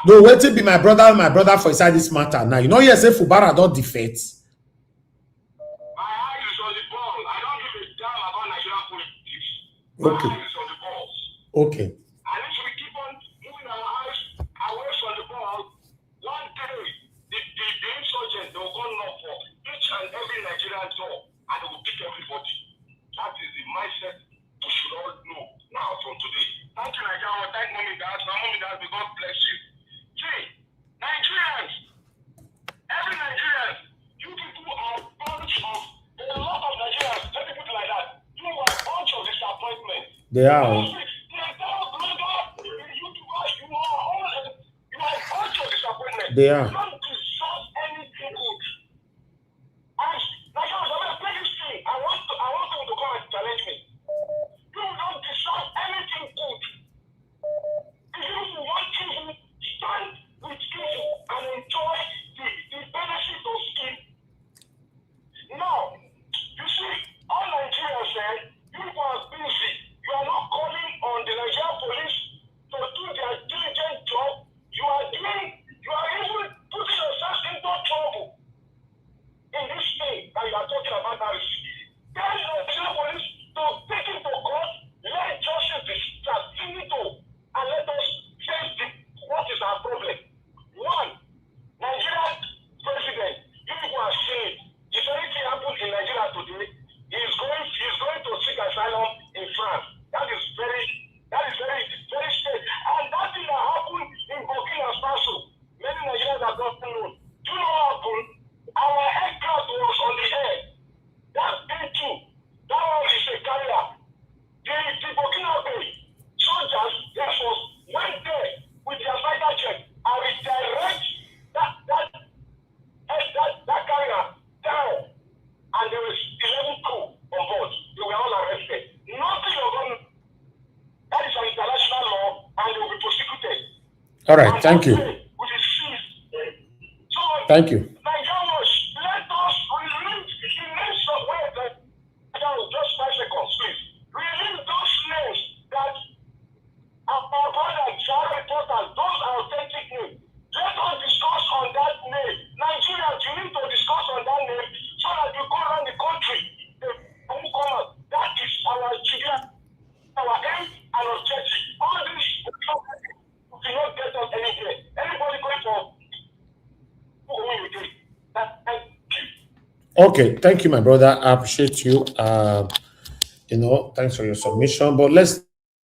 No, wait till be my brother for inside this matter. Now, you know, yes, if Fubara don't defect. My eye is on the ball. I don't give a damn about Nigerian politics. Okay. My eye is on the balls. Okay. And if we keep on moving our eyes away from the ball, one day the insurgent they will go knock for each and every Nigerian door and they will pick everybody. That is the mindset we should all know now from today. Thank you, Nigeria. Thank Mommy Dad. My Mommy Dad, may God bless you. See, Nigerians, every Nigerian, you people are a bunch of, a lot of Nigerians, let me put it like that. You are a bunch of disappointment. They are. You are a bunch of disappointment. They are. You don't deserve anything good. And Nigerians, I'm going to play this thing. I want them to come and challenge me. You don't deserve anything good. If you want to stand with people and enjoy the benefit of skin. Now, you see, all Nigerians say, you are busy. You are not calling on the Nigerian police to do their diligent job. You are even putting yourself into trouble in this thing that you are talking about now. Tell the Nigerian police to take it to court, let justice be finito, and let us face what is our problem. One, Nigerian president, you people are saying, if anything happens in Nigeria today, he is going to seek asylum in France. That is very straight. And that thing that happened in Burkina Faso, many Nigerians have not known. Do you know what happened? Our aircraft was on the air. That B2, that one is a carrier. The Burkina Faso soldiers, Air Force, went there with their fighter jet and redirect that carrier down. And there was 11 crew on board. They were all arrested. Nothing of them. That is an international law, and they will be prosecuted. All right, thank you. Thank you. Nigerians, let us release some words that just 5 seconds, please. Release those names that our brother Jara reporters, those are authentic names. Let us discuss on that name. Nigerians, you need to discuss on that name so that you go around the country. That is our children, our aim and objective. All this do not get us anywhere. Anybody going for who will do that? Okay, thank you, my brother. I appreciate you. You know, thanks for your submission. But let's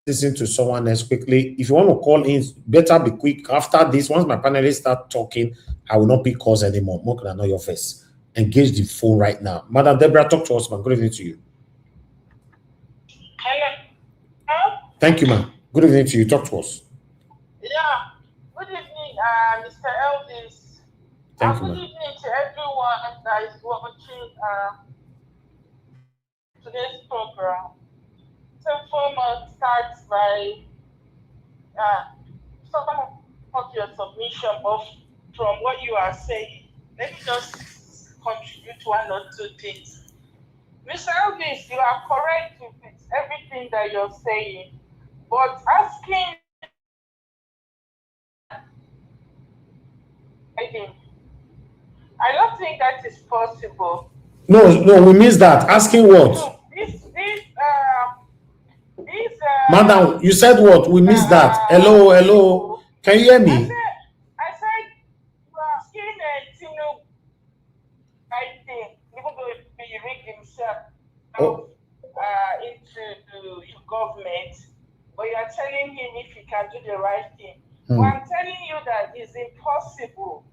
listen to someone else quickly. If you want to call in, better be quick. After this, once my panelists start talking, I will not pick calls anymore. More can I know your face. Engage the phone right now. Madam Deborah, talk to us, man. Good evening to you. Hello. Thank you, ma'am. Good evening to you. Talk to us. Yeah. Good evening, Mr. Elvis. Thank you, Good ma'am. evening to everyone that is watching today's program. So, foremost starts by some of your submission, but from what you are saying, let me just contribute one or two things. Mr. Elvis, you are correct with everything that you're saying, but asking I don't think that is possible. No, we missed that. Asking what? Madam, you said what? We missed that. Hello. Can you hear me? I said you are asking Tinubu, I think, even though he rigged himself into government, but you are telling him if he can do the right thing. But I'm telling you that it's impossible.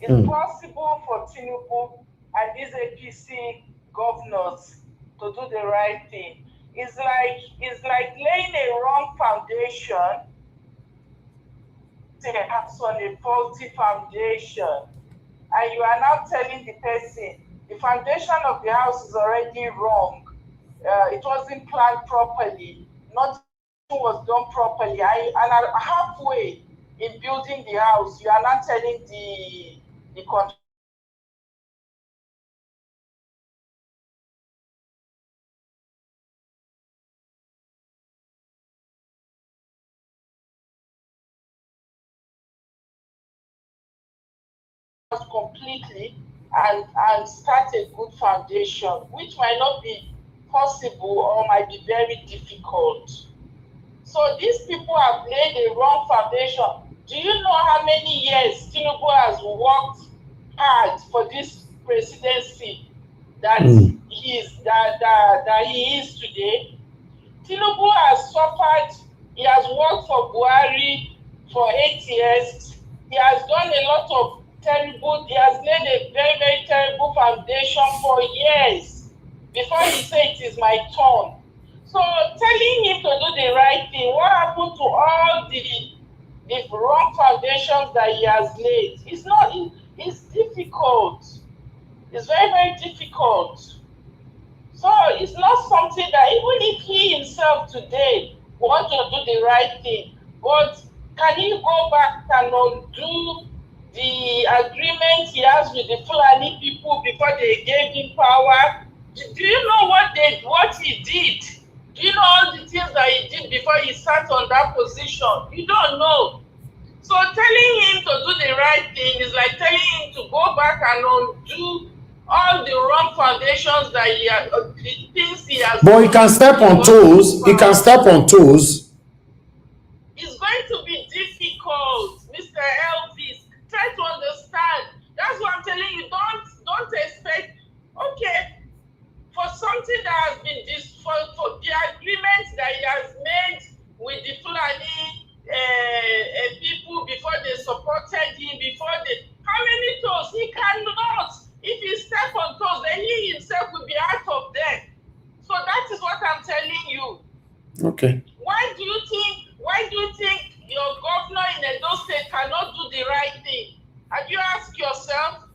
It's possible for Tinubu and these APC governors to do the right thing. It's like laying a wrong foundation perhaps on a faulty foundation. And you are now telling the person the foundation of the house is already wrong. It wasn't planned properly. Nothing was done properly. And halfway in building the house, you are not telling the out completely and start a good foundation, which might not be possible or might be very difficult. So these people have laid a wrong foundation. Do you know how many years Tinubu has worked hard for this presidency that he is today? Tinubu has suffered. He has worked for Buhari for 8 years. He has done a lot of terrible. He has laid a very, very terrible foundation for years before he said it is my turn. So telling him to do the right thing, what happened to all the wrong foundations that he has laid? It's not. It's difficult. It's very, very difficult. So it's not something that even if he himself today wants to do the right thing, but can he go back and undo the agreement he has with the Fulani people before they gave him power? Do you know what he did? Do you know all the things that he did before he sat on that position? You don't know. So telling him to do the right thing is like telling him to go back and undo all the wrong foundations that he has, the things he has. But he can step on toes. He can step on toes. It's going to be difficult, Mr. Elvis. Try to understand. That's what I'm telling you. Don't expect. Okay, for something that has been for the agreement that he has made with the Fulani people before they supported him, how many toes? He cannot. If he step on toes, then he himself will be out of there. So that is what I'm telling you. Okay. Why do you think your governor in Edo State cannot do the right thing? Have you asked yourself?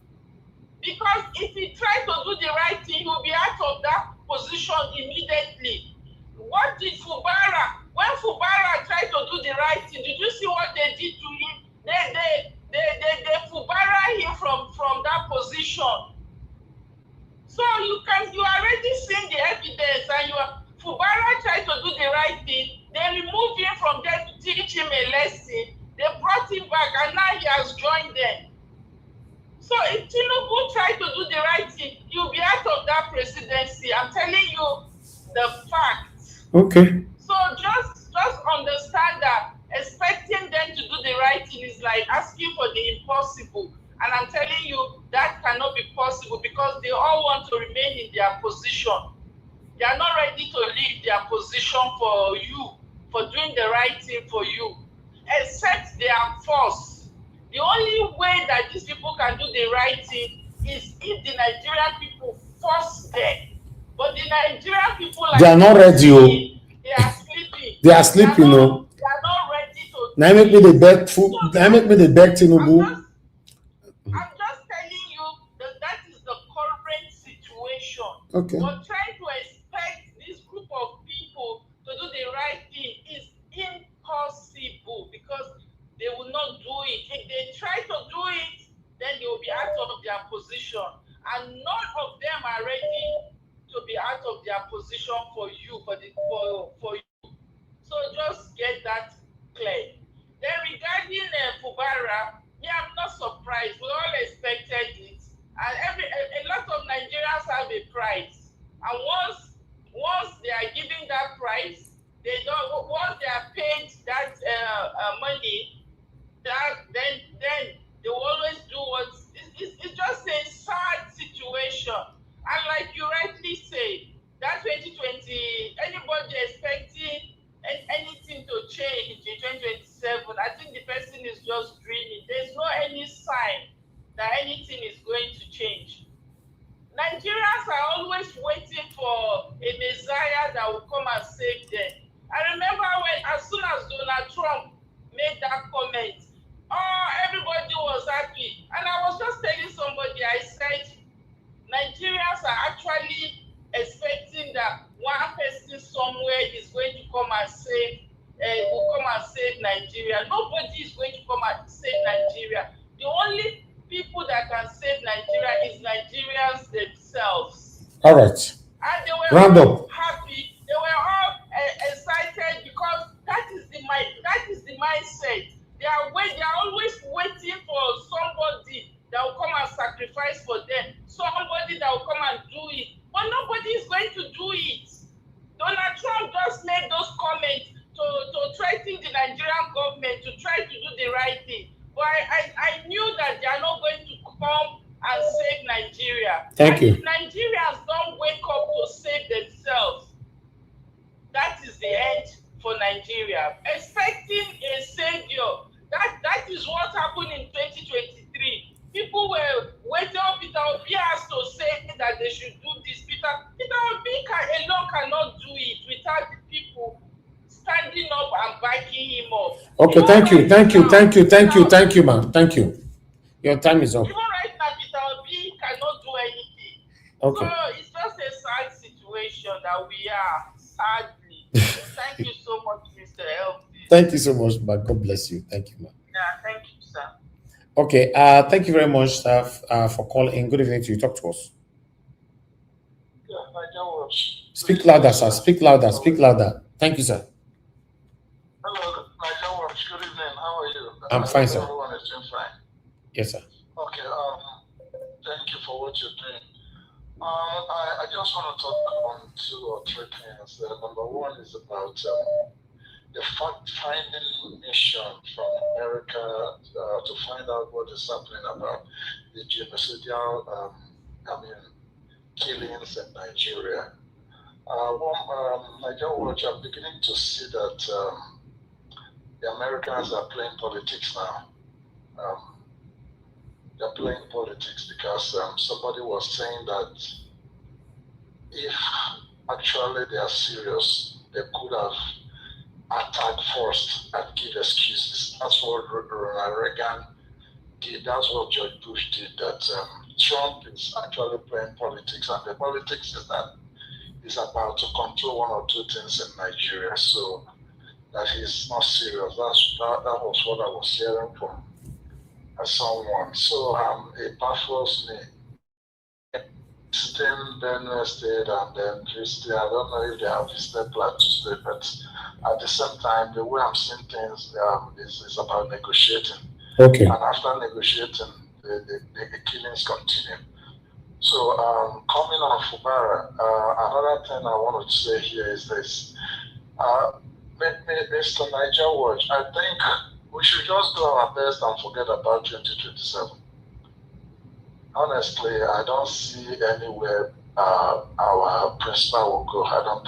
Because if he tries to do the right thing, he will be out of that position immediately. What did Fubara? When Fubara tried to do the right thing, did you see what they did to him? They Fubara him from that position. So you already seen the evidence, and Fubara tried to do the right thing. They removed him from there to teach him a lesson. They brought him back, and now he has joined them. So if Tinubu tried to do the right thing, he'll be out of that presidency. I'm telling you the facts. Okay. So just understand that expecting them to do the right thing is like asking for the impossible. And I'm telling you that cannot be possible because they all want to remain in their position. They are not ready to leave their position for you, for doing the right thing for you, except they are forced. The only way that these people can do the right thing is if the Nigerian people force them. But the Nigerian people, like they are not ready. They are sleeping. They are sleeping. They are not ready to. Now make me the beg food. Now make me the beg Tinubu. I'm just telling you that is the current situation. Okay. But trying to expect this group of people to do the right thing is impossible because they will not do it. If they try to do it, then they will be out of their position. And none of them are ready to be out of their position for you, for you. So just get that clear. Then regarding Fubara, I'm not surprised. We all expected it. And a lot of Nigerians have a price. And once they are giving that price, once they are paid that money, then they will always do what it's just a sad situation. And like you rightly say, that 2020, anybody expecting anything to change in 2027, I think the person is just dreaming. There's no any sign that anything is going to change. Nigerians are always waiting for a messiah that will come and save them. I remember as soon as Donald Trump made that comment, everybody was happy. And I was just telling somebody, I said, Nigerians are actually expecting that one person somewhere is going to come and save Nigeria. Nobody is going to come and save Nigeria. The only people that can save Nigeria is Nigerians themselves. All right. And they were all happy. They were all excited because that is the mindset. They are always waiting for somebody that will come and Thank you. If Nigerians don't wake up to save themselves, that is the end for Nigeria. Expecting a savior, that is what happened in 2023. People were waiting on Peter Obi has to say that they should do this. Peter Obi alone cannot do it without the people standing up and backing him up. Okay, thank you, ma'am. Thank you. Your time is up. Even right now, Peter Obi cannot do anything. Okay. So it's just a sad situation that we are, sadly. Thank you so much, Mr. Elvis. Thank you so much, but God bless you. Thank you, ma'am. Yeah, thank you, sir. Okay, thank you very much, for calling. Good evening to you. Talk to us. Yeah, Nigerian Speak louder, sir. Speak louder. Speak louder. Thank you, sir. Hello, Nigerian. Good evening. How are you? I'm fine, sir. Everyone is doing fine. Yes, sir. Okay. Thank you for what you're doing. I just want to talk on 2 or 3 things. Number one is about the fact-finding mission from America to find out what is happening about the genocidal, killings in Nigeria. Nigeria Watch, I'm beginning to see that the Americans are playing politics now. They're playing politics because somebody was saying that if actually they are serious, they could have attacked first and give excuses. That's what Ronald Reagan did. That's what George Bush did. That Trump is actually playing politics, and the politics is that he's about to control 1 or 2 things in Nigeria. So that he's not serious. That was what I was hearing from someone. So it baffles me. Staying Benue State and then Christie, I don't know if they have visited Plateau State, but at the same time, the way I'm seeing things is about negotiating. Okay. And after negotiating, the killings continue. So coming on Fubara, another thing I wanted to say here is this. Mr. Niger Watch, I think we should just do our best and forget about 2027. Honestly, I don't see anywhere our principal will go. I don't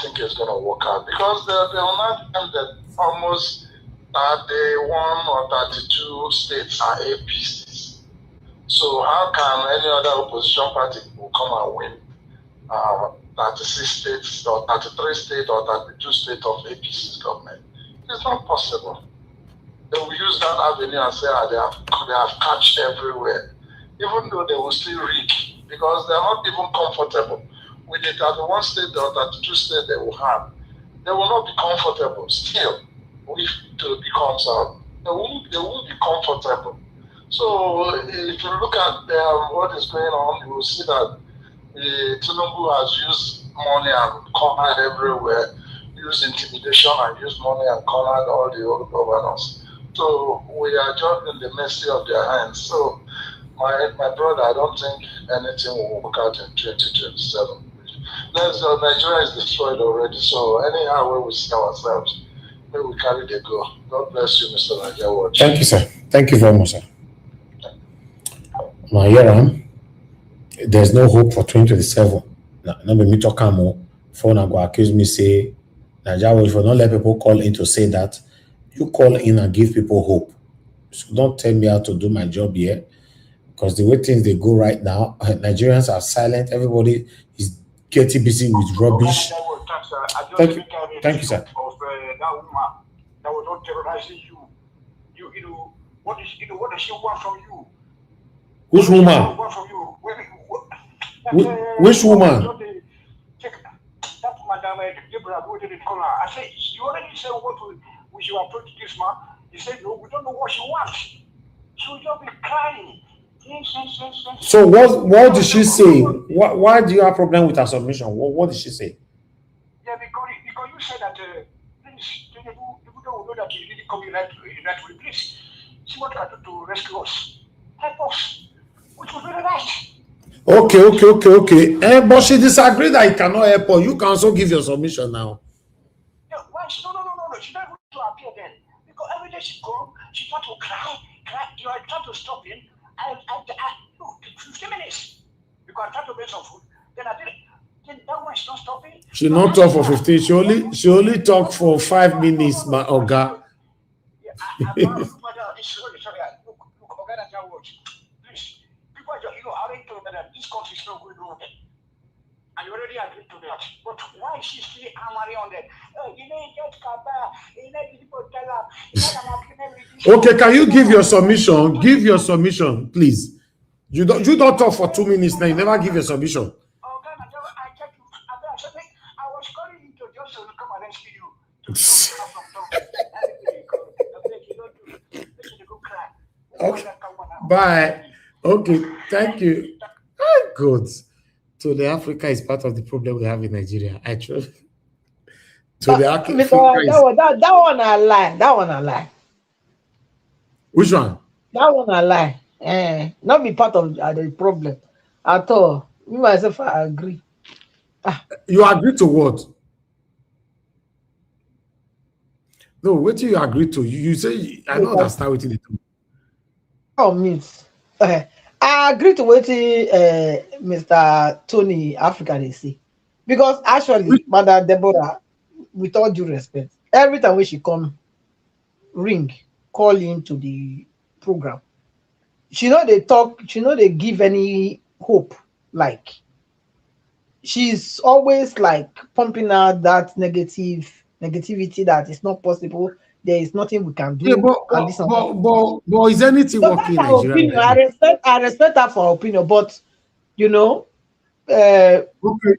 think it's going to work out because the amount of that almost 31 or 32 states are APCs. So how can any other opposition party will come and win 36 states or 33 states or 32 states of APC's government? It's not possible. They will use that avenue and say they have catch everywhere, even though they will still rig because they are not even comfortable with the 31 state or 32 state they will have. They will not be comfortable still if it becomes out. They won't be comfortable. So if you look at what is going on, you will see that Tinubu has used money and cornered everywhere, used intimidation and used money and cornered all the old governors. So we are just in the mercy of their hands. So my brother, I don't think anything will work out in 2027. Nigeria is destroyed already. So anyhow, where we see ourselves, maybe we carry the go. God bless you, Mr. Nigeria Watch. Thank you, sir. Thank you very much, sir. My Yaram, there's no hope for 2027. No, me talk more. Phone go accuse me say Nigeria Watch for not let people call in to say that. You call in and give people hope. So don't tell me how to do my job here. Because the way things they go right now, Nigerians are silent. Everybody is getting busy with rubbish. Thank you. Thank you, sir. Of that woman that was not terrorizing you. You know, what does she want from you? Which woman? Which woman? That Madam Deborah voted in color. I said, you already said we should approach this man. He said, no, we don't know what she wants. She will just be crying. So what did she say? Why do you have a problem with her submission? What did she say? Yeah, because you said that people don't know that you really come in right way. Please see what you can do to rescue us. Help us. Which was very nice. Okay. But she disagreed that it cannot help her. You can also give your submission now. Yeah, why? No. She don't want to appear then. Because every day she come, she start to cry. You are trying to stop him. I 15 minutes. to bring some food. Then I did it. Then that one is not stopping. She not talk for 15. She only talk for 5 minutes, my Oga. Look, please, people are just, having told me that this country is not going wrong. And you already agreed to that. But why is she still hammering on that? Okay, can you give your submission? Give your submission, please. You don't talk for 2 minutes now. You never give your submission. I was calling you to just come and rescue you. Okay. Bye. Okay. Thank you. Good. So the Africa is part of the problem we have in Nigeria. Actually. So the Africa is... that one I lie. That one I lie. Which one? That one I lie. Not be part of the problem at all. Me myself, I agree. You agree to what? No, what do you agree to? You say I don't understand what you do. Oh, means I agree to what Mr. Tony Africa they say, because actually, Mother Deborah, with all due respect, every time when she come, call into the program, she know they talk, she know they give any hope. Like she's always like pumping out that negativity that it's not possible. There is nothing we can do. Yeah, but is anything so working in that's Nigeria? Opinion. I respect her for her opinion, but you know, okay,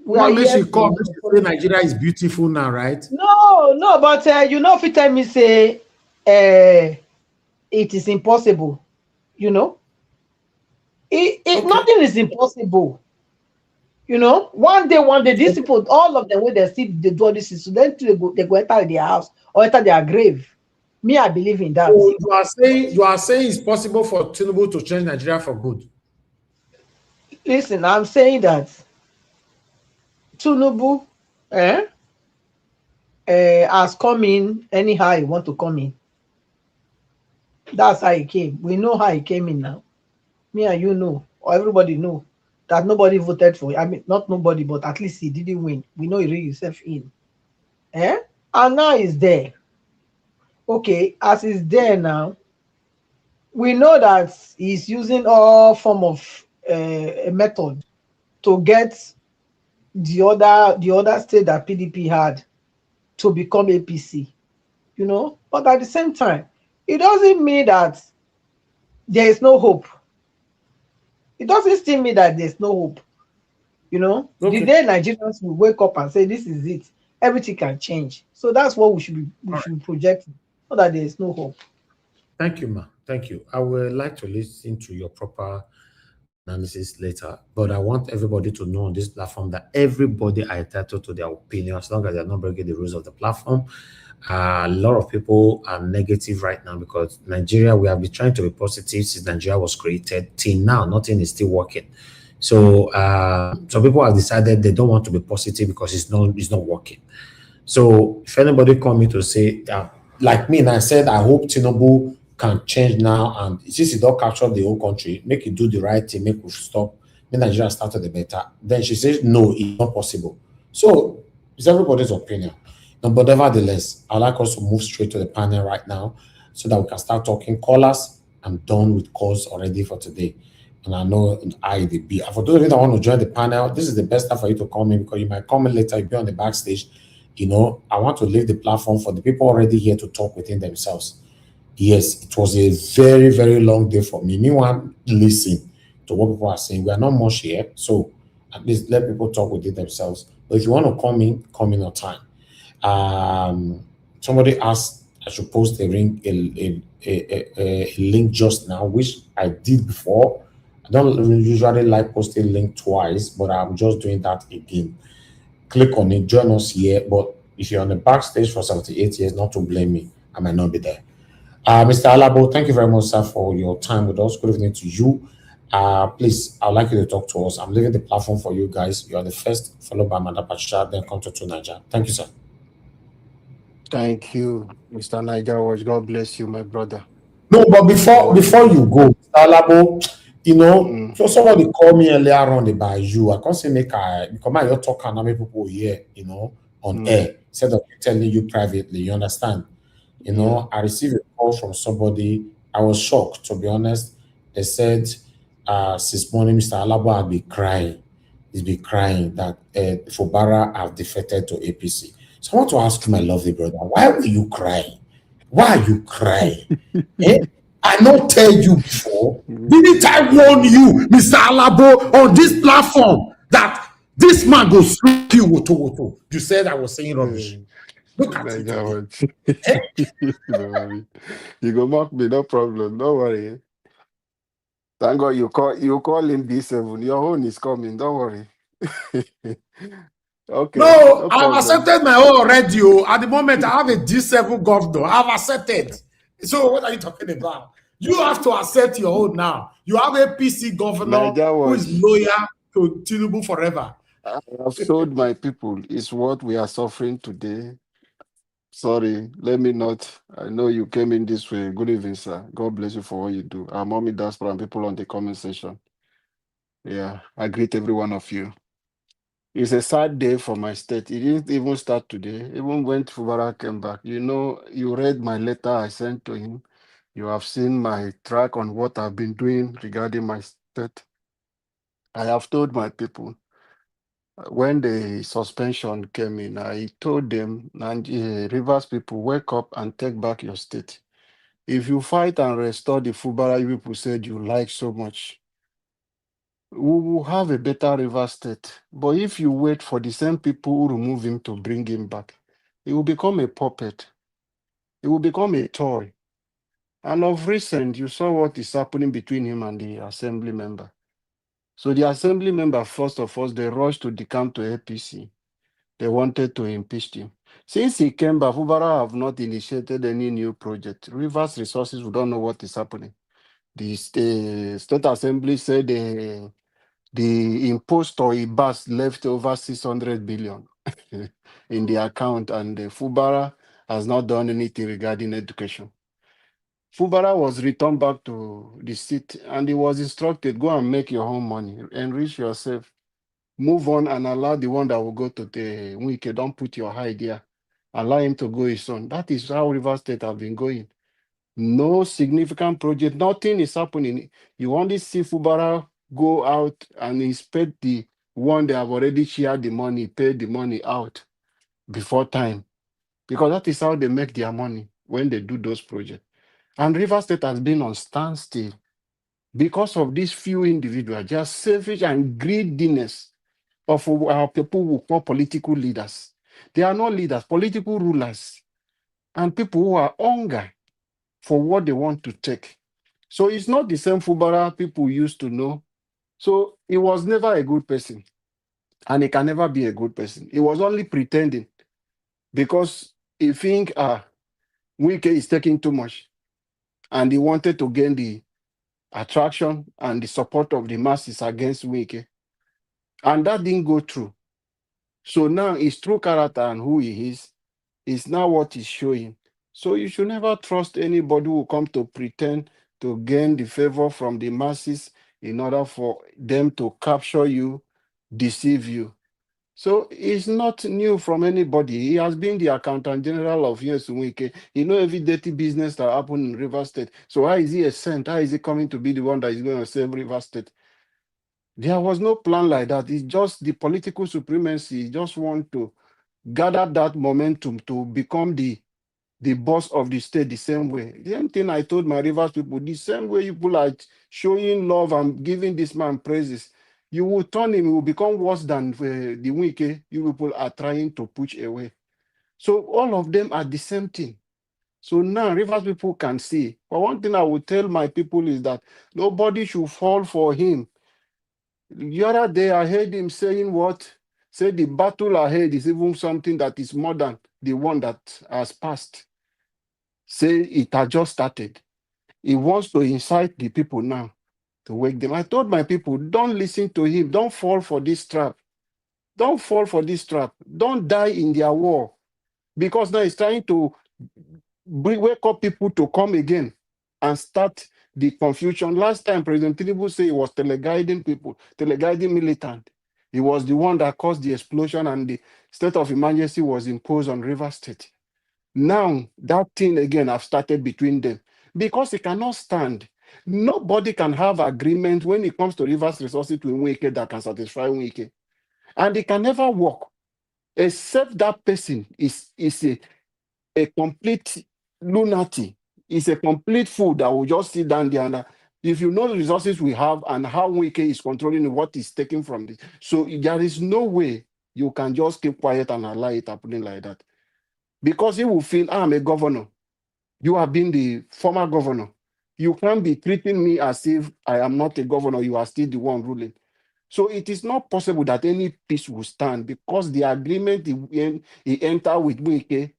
what makes you call say Nigeria is beautiful now, right? No, but you know, if you tell me say it is impossible, you know, nothing is impossible. You know, one day, these people, all of them, when they see they do all this, so then they go enter their house or enter their grave. Me, I believe in that. So you are saying it's possible for Tinubu to change Nigeria for good. Listen, I'm saying that Tinubu has come in anyhow he want to come in. That's how he came. We know how he came in now. Me and you know, or everybody know, that nobody voted for him. I mean, not nobody, but at least he didn't win. We know he read himself in. And now he's there. Okay, as he's there now, we know that he's using all form of a method to get the other state that PDP had to become APC. You know, but at the same time, it doesn't mean that there is no hope. It doesn't still mean that there's no hope. You know, the day Nigerians will wake up and say, this is it, everything can change. So that's what we should be projecting, so that there is no hope. Thank you, ma. Thank you. I would like to listen to your proper analysis later, but I want everybody to know on this platform that everybody are entitled to their opinion as long as they're not breaking the rules of the platform. A lot of people are negative right now because Nigeria, we have been trying to be positive since Nigeria was created. Till now, nothing is still working. So some people have decided they don't want to be positive because it's not working. So if anybody come in to say, like me, and I said, I hope Tinubu can change now, and since he don't capture the whole country, make it do the right thing, make it stop, make Nigeria start to the better. Then she says, no, it's not possible. So it's everybody's opinion. No, but nevertheless, I'd like us to move straight to the panel right now so that we can start talking. Callers, I'm done with calls already for today. And I know for those of you that want to join the panel, this is the best time for you to come in because you might come in later, you'll be on the backstage. You know, I want to leave the platform for the people already here to talk within themselves. Yes, it was a very, very long day for me. Me want to listen to what people are saying. We are not much here, so at least let people talk within themselves. But if you want to come in on time. Somebody asked I should post a link just now, which I did before. I don't usually like posting link twice, but I'm just doing that again. Click on it, join us here. But if you're on the backstage for 78 years, not to blame me, I might not be there. Mr. Alabo, thank you very much, sir, for your time with us. Good evening to you. Please, I'd like you to talk to us. I'm leaving the platform for you guys. You are the first, followed by Madam Patricia, then come to Niger. Thank you, sir. Thank you, Mr. Niger Watch. God bless you, my brother. No, but before you go, Mr. Alabo, You know, so somebody called me earlier on about you. I can't say make I because my your talk and how many people here, you know, on air instead of telling you privately. You understand? You know, I received a call from somebody. I was shocked, to be honest. They said, since morning, Mr. Alaba had been crying. He's been crying that Fubara have defected to APC. So I want to ask you, my lovely brother, why were you crying? Why are you crying? Eh? I not tell you before. Didn't I warn you, Mr. Alabo, on this platform that this man goes smack you? Woto. You said I was saying rubbish. Look at it again. Don't worry. You go mock me, no problem. Don't worry. Thank God you call him D7. Your own is coming. Don't worry. Okay, No, no I've problem. accepted my own already. At the moment, I have a G7 governor. I've accepted. So what are you talking about? You have to accept your own now. You have a PC governor Naija who is watch. loyal to Tinubu forever. I have told my people it's what we are suffering today. Sorry, let me not. I know you came in this way. Good evening, sir. God bless you for what you do. Our mommy diaspora and people on the comment section. Yeah, I greet every one of you. It's a sad day for my state. It didn't even start today. Even when Fubara came back, you know, you read my letter I sent to him. You have seen my track on what I've been doing regarding my state. I have told my people when the suspension came in, I told them, Rivers people, wake up and take back your state. If you fight and restore the Fubara you people said you like so much, we will have a better River State. But if you wait for the same people who remove him to bring him back, it will become a puppet. It will become a toy. And of recent, you saw what is happening between him and the assembly member. So the assembly member, first of all, they rushed to decamp to APC. They wanted to impeach him. Since he came back, Fubara have not initiated any new project. Rivers Resources, we don't know what is happening. The state assembly said the imposter Ibas left over 600 billion in the account, and Fubara has not done anything regarding education. Fubara was returned back to the seat, and he was instructed, go and make your own money, enrich yourself, move on, and allow the one that will go to the Wike. Don't put your idea. Allow him to go his own. That is how River State have been going. No significant project. Nothing is happening. You only see Fubara go out and inspect the one they have already shared the money, paid the money out before time. Because that is how they make their money when they do those projects. And River State has been on standstill because of these few individuals, just selfish and greediness of our people who call political leaders. They are not leaders, political rulers, and people who are hunger for what they want to take. So it's not the same Fubara people used to know. So he was never a good person, and he can never be a good person. He was only pretending because he think Wike is taking too much, and he wanted to gain the attraction and the support of the masses against Wike. And that didn't go through. So now his true character and who he is now what he's showing. So you should never trust anybody who come to pretend to gain the favor from the masses in order for them to capture you, deceive you. So it's not new from anybody. He has been the accountant general of Wike. He knows every dirty business that happened in River State. So how is he a saint? How is he coming to be the one that is going to save River State? There was no plan like that. It's just the political supremacy. He just want to gather that momentum to become the boss of the state the same way. The same thing I told my Rivers people, the same way you people are showing love and giving this man praises, you will turn him, he will become worse than the Wike you people are trying to push away. So all of them are the same thing. So now Rivers people can see. But one thing I will tell my people is that nobody should fall for him. The other day I heard him saying what? Say the battle ahead is even something that is more than the one that has passed. Say it has just started. He wants to incite the people now to wake them. I told my people, don't listen to him. Don't fall for this trap. Don't fall for this trap. Don't die in their war. Because now he's trying to wake up people to come again and start the confusion. Last time, President Tinubu said he was teleguiding people, teleguiding militant. He was the one that caused the explosion and the state of emergency was imposed on Rivers State. Now, that thing again have started between them because it cannot stand. Nobody can have agreement when it comes to Rivers resources to Wike that can satisfy Wike. And it can never work except that person is a complete lunatic, is a complete fool that will just sit down there and if you know the resources we have and how Wike is controlling what is taken from this. So there is no way you can just keep quiet and allow it happening like that. Because he will feel, I'm a governor. You have been the former governor. You can't be treating me as if I am not a governor. You are still the one ruling. So it is not possible that any peace will stand because the agreement he entered with Wike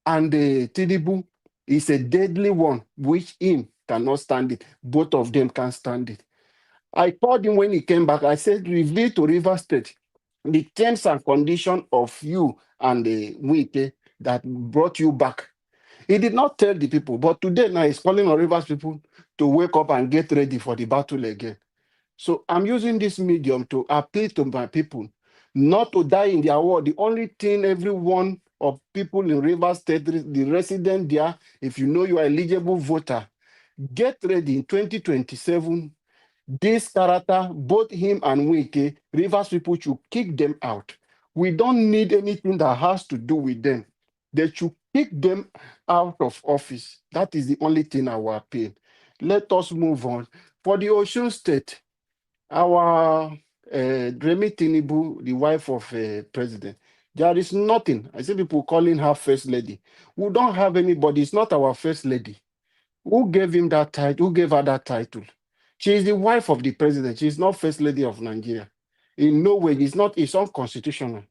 and Tinubu is a deadly one, which him cannot stand it. Both of them can't stand it. I called him when he came back. I said, reveal to Rivers State the terms and conditions of you and the Wike that brought you back. He did not tell the people, but today now he's calling on Rivers people to wake up and get ready for the battle again. So I'm using this medium to appeal to my people not to die in their war. The only thing every one of people in Rivers State, the resident there, if you know you are eligible voter, get ready in 2027. This character, both him and Wike, Rivers people should kick them out. We don't need anything that has to do with them. They should kick them out of office. That is the only thing I will appeal. Let us move on. For the Osun State, our Remi Tinubu, the wife of president, there is nothing. I see people calling her first lady. We don't have anybody. It's not our first lady. Who gave him that title? Who gave her that title? She is the wife of the president. She is not first lady of Nigeria. In no way, it's unconstitutional.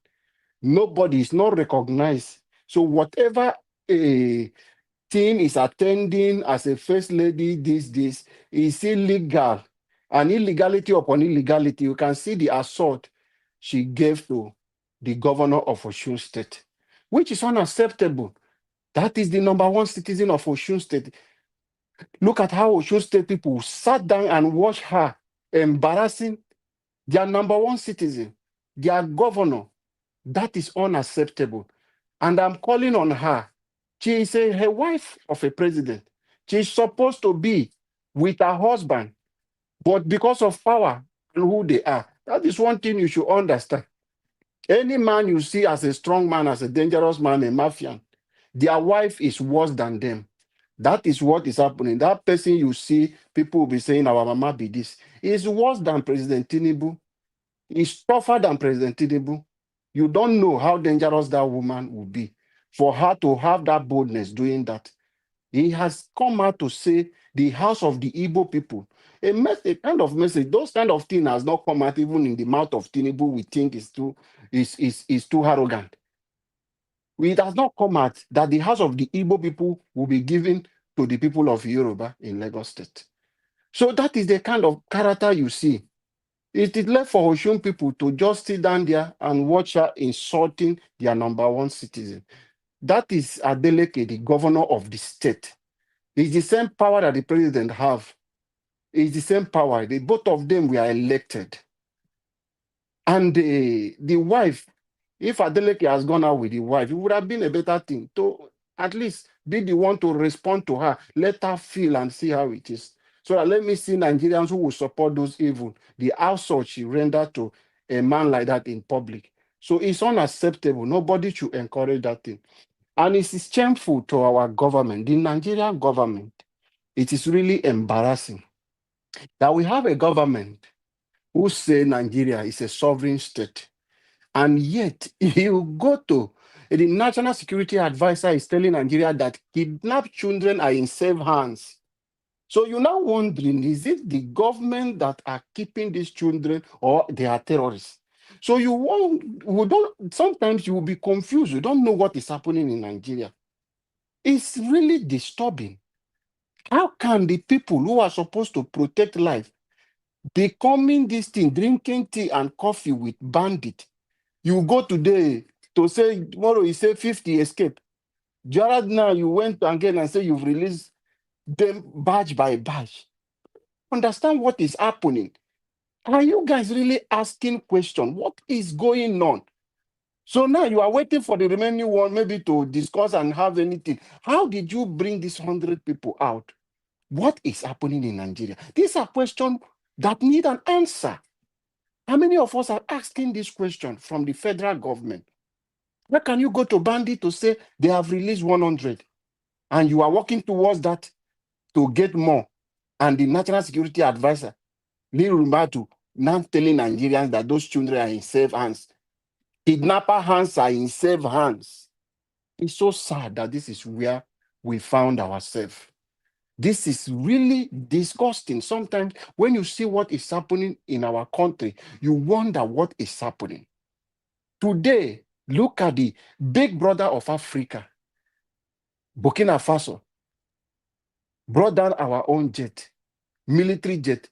Nobody is not recognized. So whatever a team is attending as a first lady this is illegal. And illegality upon illegality, you can see the assault she gave to the governor of Osun State, which is unacceptable. That is the number one citizen of Osun State. Look at how Osun State people sat down and watched her embarrassing their number one citizen, their governor. That is unacceptable. And I'm calling on her. She is a wife of a president. She's supposed to be with her husband, but because of power and who they are, that is one thing you should understand. Any man you see as a strong man, as a dangerous man, a mafian, their wife is worse than them. That is what is happening. That person you see, people will be saying, our mama be this, is worse than President Tinubu. Is tougher than President Tinubu. You don't know how dangerous that woman will be for her to have that boldness doing that. He has come out to say the house of the Igbo people. A kind of message, those kind of things has not come out even in the mouth of Tinubu. We think is too arrogant. It has not come out that the house of the Igbo people will be given to the people of Yoruba in Lagos State. So that is the kind of character you see. It is left for Osun people to just sit down there and watch her insulting their number one citizen. That is Adeleke, the governor of the state. It's the same power that the president have. It's the same power. Both of them were elected. And the wife, if Adeleke has gone out with the wife, it would have been a better thing to at least be the one to respond to her. Let her feel and see how it is. So that let me see Nigerians who will support those evil, the assault she rendered to a man like that in public. So it's unacceptable. Nobody should encourage that thing. And it is shameful to our government, the Nigerian government. It is really embarrassing that we have a government who say Nigeria is a sovereign state. And yet, you go to the National Security Advisor is telling Nigeria that kidnapped children are in safe hands. So you're now wondering, is it the government that are keeping these children or they are terrorists? So sometimes you will be confused. You don't know what is happening in Nigeria. It's really disturbing. How can the people who are supposed to protect life becoming this thing, drinking tea and coffee with bandit? You go today to say, tomorrow you say 50 escape. Jared now you went again and say you've released them batch by batch. understand what is happening. Are you guys really asking questions? What is going on? So now you are waiting for the remaining one maybe to discuss and have anything. How did you bring these 100 people out? What is happening in Nigeria? These are questions that need an answer. How many of us are asking this question from the federal government? How can you go to Bandit to say they have released 100 and you are working towards that to get more? And the National Security Advisor, Lee Rumatu, now telling Nigerians that those children are in safe hands. Kidnapper hands are in safe hands. It's so sad that this is where we found ourselves. This is really disgusting. Sometimes when you see what is happening in our country, you wonder what is happening. Today, look at the big brother of Africa, Burkina Faso, brought down our own jet, military jet.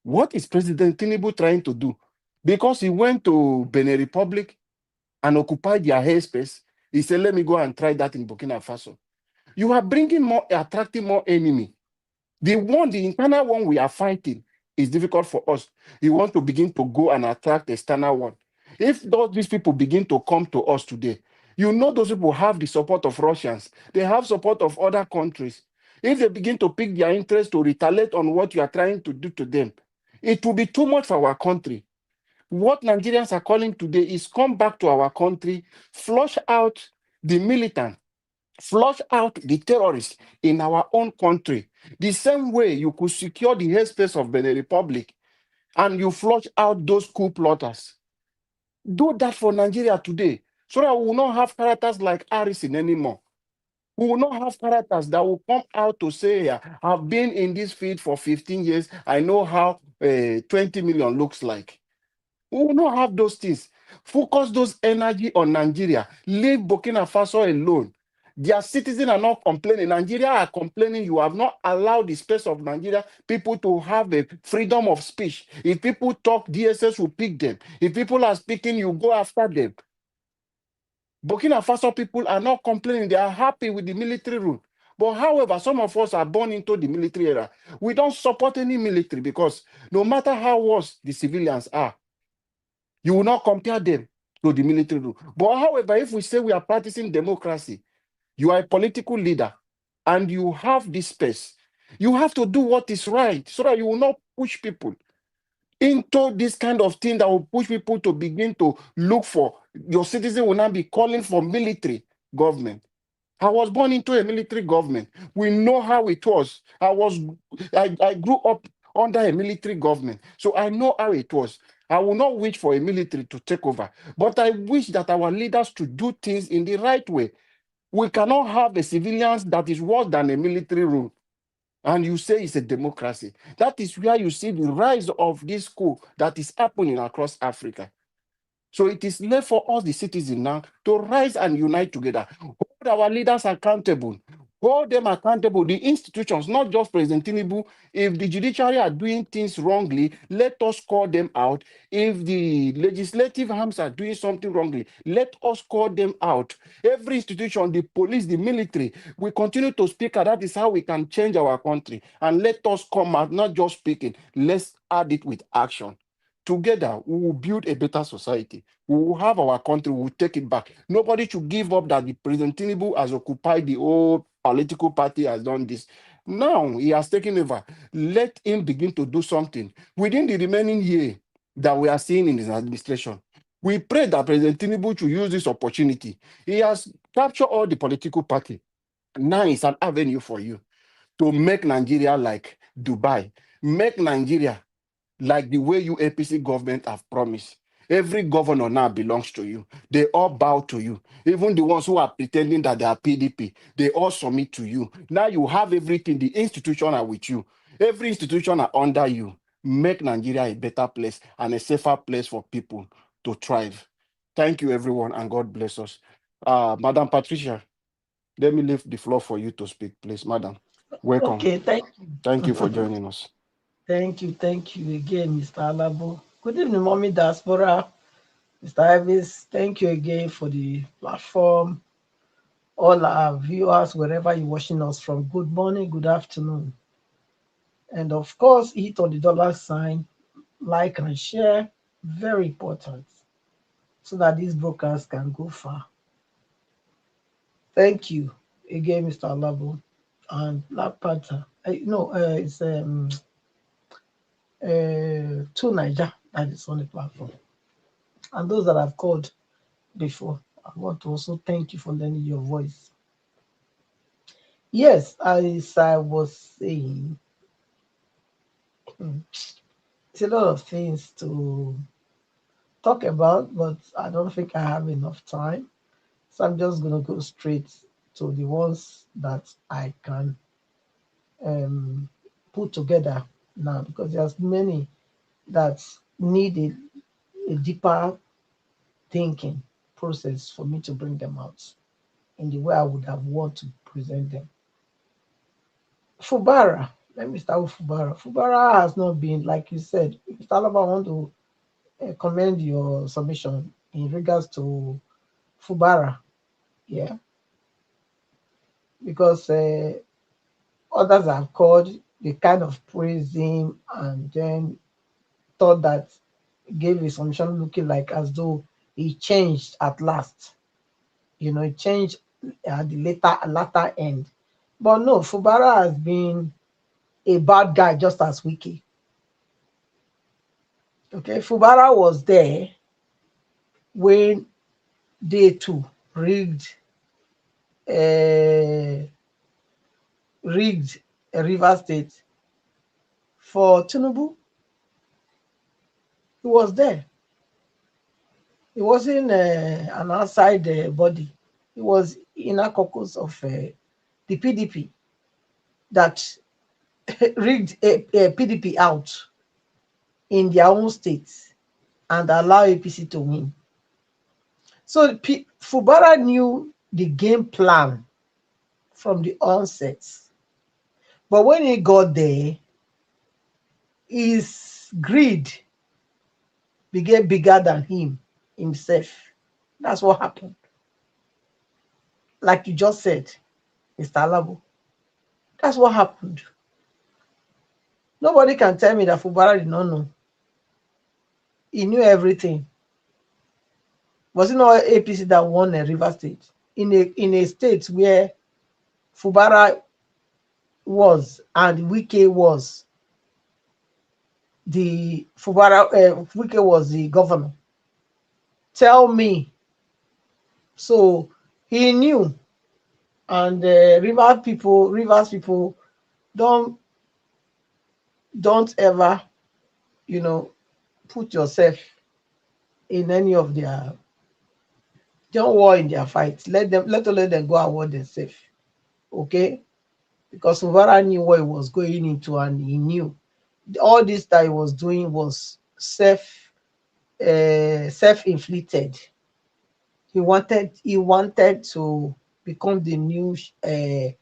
What is President Tinubu trying to do? Because he went to Benin Republic and occupied their airspace, he said, let me go and try that in Burkina Faso. You are bringing more, attracting more enemy. The internal one we are fighting is difficult for us. You want to begin to go and attract the external one. If these people begin to come to us today, you know those people have the support of Russians. They have support of other countries. If they begin to pick their interest to retaliate on what you are trying to do to them, it will be too much for our country. What Nigerians are calling today is come back to our country, flush out the militant, flush out the terrorists in our own country. The same way you could secure the airspace of Benin Republic and you flush out those coup plotters. Do that for Nigeria today so that we will not have characters like Harrison anymore. We will not have characters that will come out to say, I've been in this field for 15 years. I know how 20 million looks like. We will not have those things. Focus those energy on Nigeria. Leave Burkina Faso alone. Their citizens are not complaining. Nigeria are complaining. You have not allowed the space of Nigeria people to have a freedom of speech. If people talk, DSS will pick them. If people are speaking, you go after them. Burkina Faso people are not complaining. They are happy with the military rule. But however, some of us are born into the military era. We don't support any military because no matter how worse the civilians are, you will not compare them to the military rule. But however, if we say we are practicing democracy, you are a political leader and you have this space, you have to do what is right so that you will not push people into this kind of thing that will push people to begin to look for. Your citizen will not be calling for military government. I was born into a military government. We know how it was. I grew up under a military government. So I know how it was. I will not wish for a military to take over. But I wish that our leaders to do things in the right way. We cannot have a civilians that is worse than a military rule. And you say it's a democracy. That is where you see the rise of this coup that is happening across Africa. So it is left for us, the citizens now, to rise and unite together. Hold our leaders accountable. Hold them accountable. The institutions, not just President Tinubu. If the judiciary are doing things wrongly, let us call them out. If the legislative arms are doing something wrongly, let us call them out. Every institution, the police, the military, we continue to speak, and that is how we can change our country. And let us come out, not just speaking. Let's add it with action. Together, we will build a better society. We will have our country, we will take it back. Nobody should give up that the President Tinubu has occupied the whole political party, has done this. Now, he has taken over. Let him begin to do something. Within the remaining year that we are seeing in his administration, we pray that President Tinubu should use this opportunity. He has captured all the political party. Now it's an avenue for you to make Nigeria like Dubai. Make Nigeria like the way you APC government have promised. Every governor now belongs to you. They all bow to you. Even the ones who are pretending that they are PDP, they all submit to you. Now you have everything. The institution are with you. Every institution are under you. Make Nigeria a better place and a safer place for people to thrive. Thank you, everyone, and God bless us. Madam Patricia, let me leave the floor for you to speak, please. Madam, welcome. Okay, thank you. Thank you for joining us. Thank you again, Mr. Alabo. Good evening, Mommy Diaspora. Mr. Ivis, thank you again for the platform. All our viewers, wherever you're watching us from, good morning, good afternoon. And of course, hit on the dollar sign, like and share, very important, so that these brokers can go far. Thank you again, Mr. Alabo and Black Panther. No, it's to Niger that is on the platform. And those that I've called before, I want to also thank you for lending your voice. Yes, as I was saying, it's a lot of things to talk about, but I don't think I have enough time. So I'm just going to go straight to the ones that I can put together now, because there's many that need a deeper thinking process for me to bring them out in the way I would have want to present them. Fubara, let me start with Fubara. Fubara has not been, like you said, Mr. Alaba, I want to commend your submission in regards to Fubara, yeah, because others have called, they kind of praised him and then thought that gave a submission looking like as though he changed at last. You know, he changed at the latter end. But no, Fubara has been a bad guy just as Wiki. Okay, Fubara was there when they too rigged uh, rigged River State for Tinubu. He was there. He wasn't an outside body. He was inner caucus of the PDP that rigged a PDP out in their own states and allow APC to win. So Fubara knew the game plan from the onset. But when he got there, his greed became bigger than himself. That's what happened. Like you just said, Mr. Alabo. That's what happened. Nobody can tell me that Fubara did not know. He knew everything. Was it not APC that won a River State? In a state where Fubara was and Wike was the Wike was the governor. Tell me. So he knew, and Rivers people don't ever, put yourself in any of their, don't war in their fights. Let them go and war themselves. Okay? Because Uvara knew what he was going into, and he knew all this that he was doing was self-inflicted. He wanted to become the new I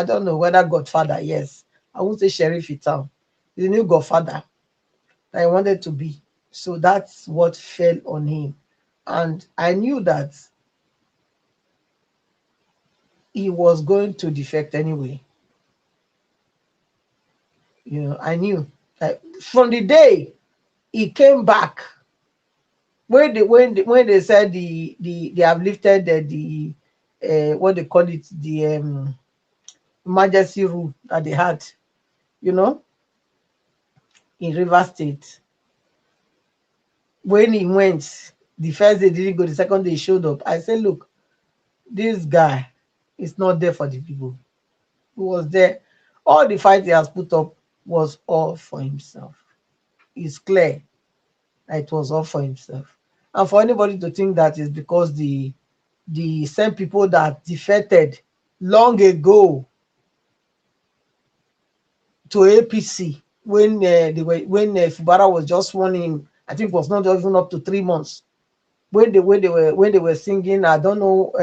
don't know whether Godfather, yes. I won't say Sheriff Itam. The new Godfather that he wanted to be. So that's what fell on him. And I knew that he was going to defect anyway. I knew that from the day he came back, when they said they have lifted the what they call it, the emergency rule that they had, in River State. When he went, the first day didn't go, the second day he showed up. I said, look, this guy is not there for the people. He was there. All the fight he has put up was all for himself. It's clear that it was all for himself. And for anybody to think that is because the same people that defected long ago to APC when Fubara was just sworn in, I think it was not even up to 3 months. When they were singing, I don't know,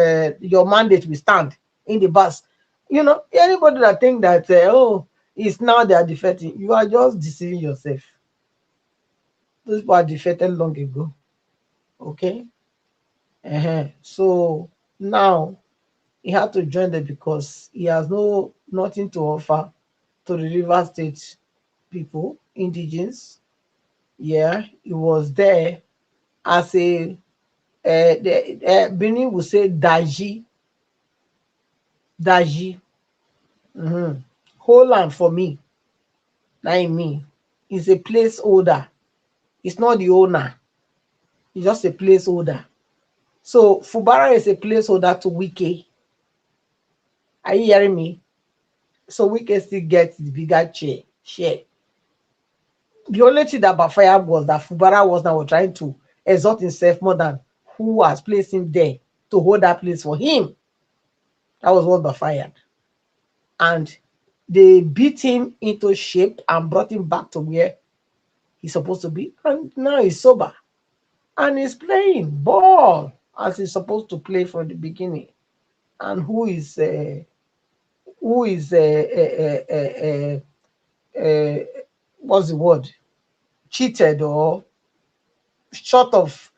your mandate will stand in the bus. Anybody that think that it's now they are defecting, you are just deceiving yourself. Those people are defected long ago. Okay. So now he had to join them because he has nothing to offer to the River State people, indigens. Yeah, he was there as a Benin would say Daji. Whole land for me. Not me. He's a placeholder. It's not the owner. He's just a placeholder. So Fubara is a placeholder to Wike. Are you hearing me? So Wike still gets the bigger share. The only thing that backfired was that Fubara was now trying to exalt himself more than who has placed him there to hold that place for him. That was what backfired. And they beat him into shape and brought him back to where he's supposed to be. And now he's sober. And he's playing ball as he's supposed to play from the beginning. And who is what's the word? Cheated or short of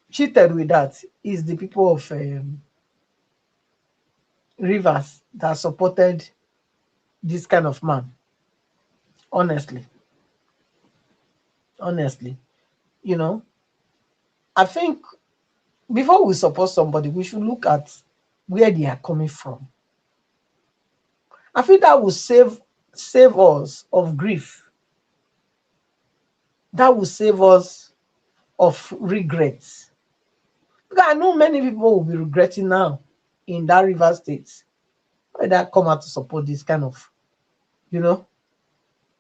cheated with that is the people of Rivers that supported this kind of man. Honestly, you know, I think before we support somebody, we should look at where they are coming from. I think that will save us of grief. That will save us of regrets. Because I know many people will be regretting now in that River State when they come out to support this kind of,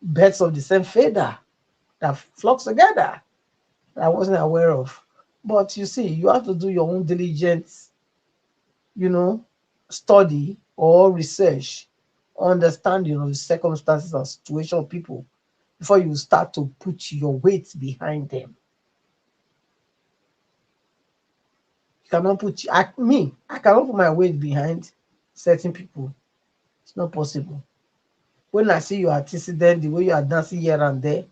birds of the same feather that flocks together that I wasn't aware of. But you see, you have to do your own diligence, study or research, understanding of the circumstances and situation of people before you start to put your weight behind them. You cannot put I cannot put my weight behind certain people. It's not possible. When I see your antecedent, the way you are dancing here and there,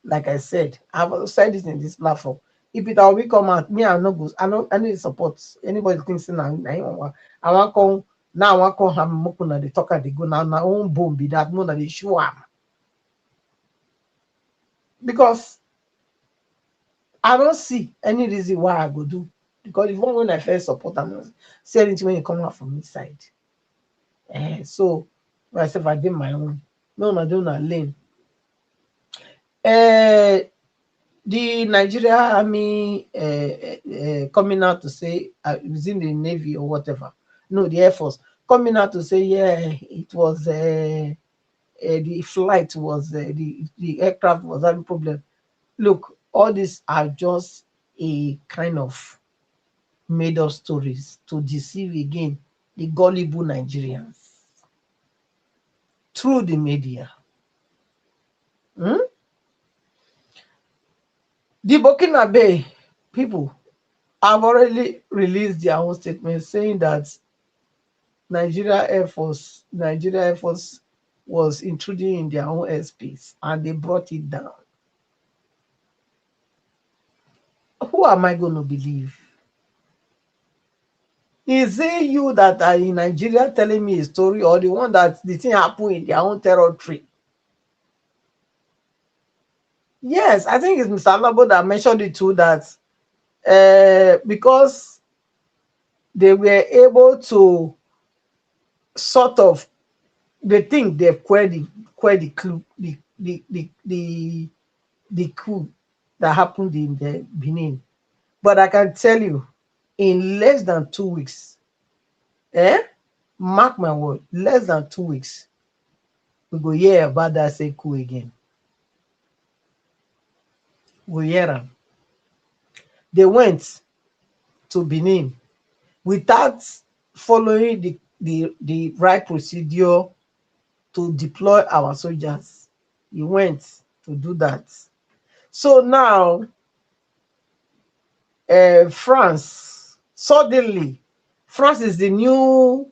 like I said, I've said it in this platform. If it will come out, me, I know I need support. Anybody thinks now, I want come now. I want come have mokuna the talker they go now. Now own boom be that more than they show up. Because I don't see any reason why I go do. Because even when I first support, I'm not see anything when you come out from inside. So myself, I did my own. No, I don't lane. The Nigeria Army coming out to say within the Navy or whatever. No, the Air Force coming out to say, yeah, it was the flight was the aircraft was having problem. Look, all these are just a kind of made up stories to deceive again the gullible Nigerians through the media. The Burkina people have already released their own statement saying that Nigeria Air Force was intruding in their own airspace and they brought it down. Who am I going to believe? Is it you that are in Nigeria telling me a story, or the one that the thing happened in their own territory? Yes, I think it's Mr. Alabo that mentioned it too, that because they were able to sort of, they think they've quered the coup that happened in the Benin. But I can tell you, in less than 2 weeks, mark my word, less than 2 weeks, we go hear about that same coup again. We hear them. They went to Benin without following the right procedure to deploy our soldiers. He went to do that. So now, France is the new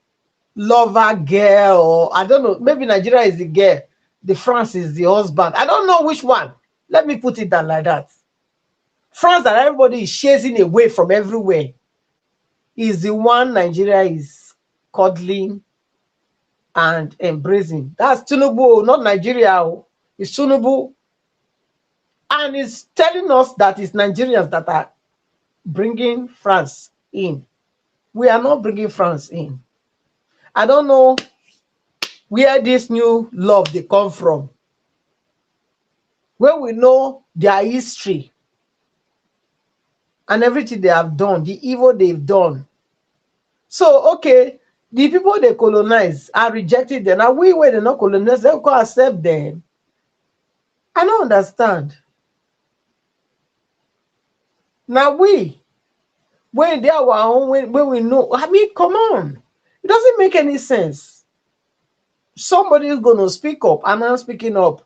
lover girl, or I don't know, maybe Nigeria is the girl, the France is the husband. I don't know which one. Let me put it down like that. France that everybody is chasing away from everywhere is the one Nigeria is cuddling and embracing. That's Tinubu, not Nigeria. It's Tinubu, and it's telling us that it's Nigerians that are bringing France in. We are not bringing France in. I don't know where this new love they come from. When we know their history and everything they have done, the evil they've done. So, okay, the people they colonize are rejected them. Now we, where they not colonize, they can accept them. I don't understand. Now we, when they are our own, when we know, I mean, come on. It doesn't make any sense. Somebody is going to speak up, and I'm speaking up.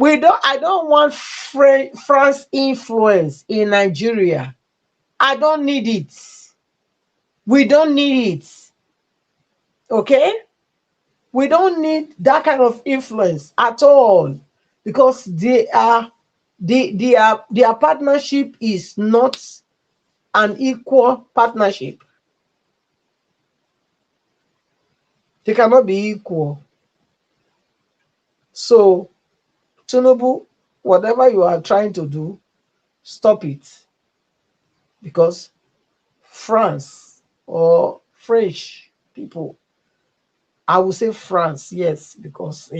I don't want France influence in Nigeria. I don't need it. We don't need it. Okay? We don't need that kind of influence at all, because their partnership is not an equal partnership. They cannot be equal. So, Tinubu, whatever you are trying to do, stop it. Because France or French people, I will say France, yes, because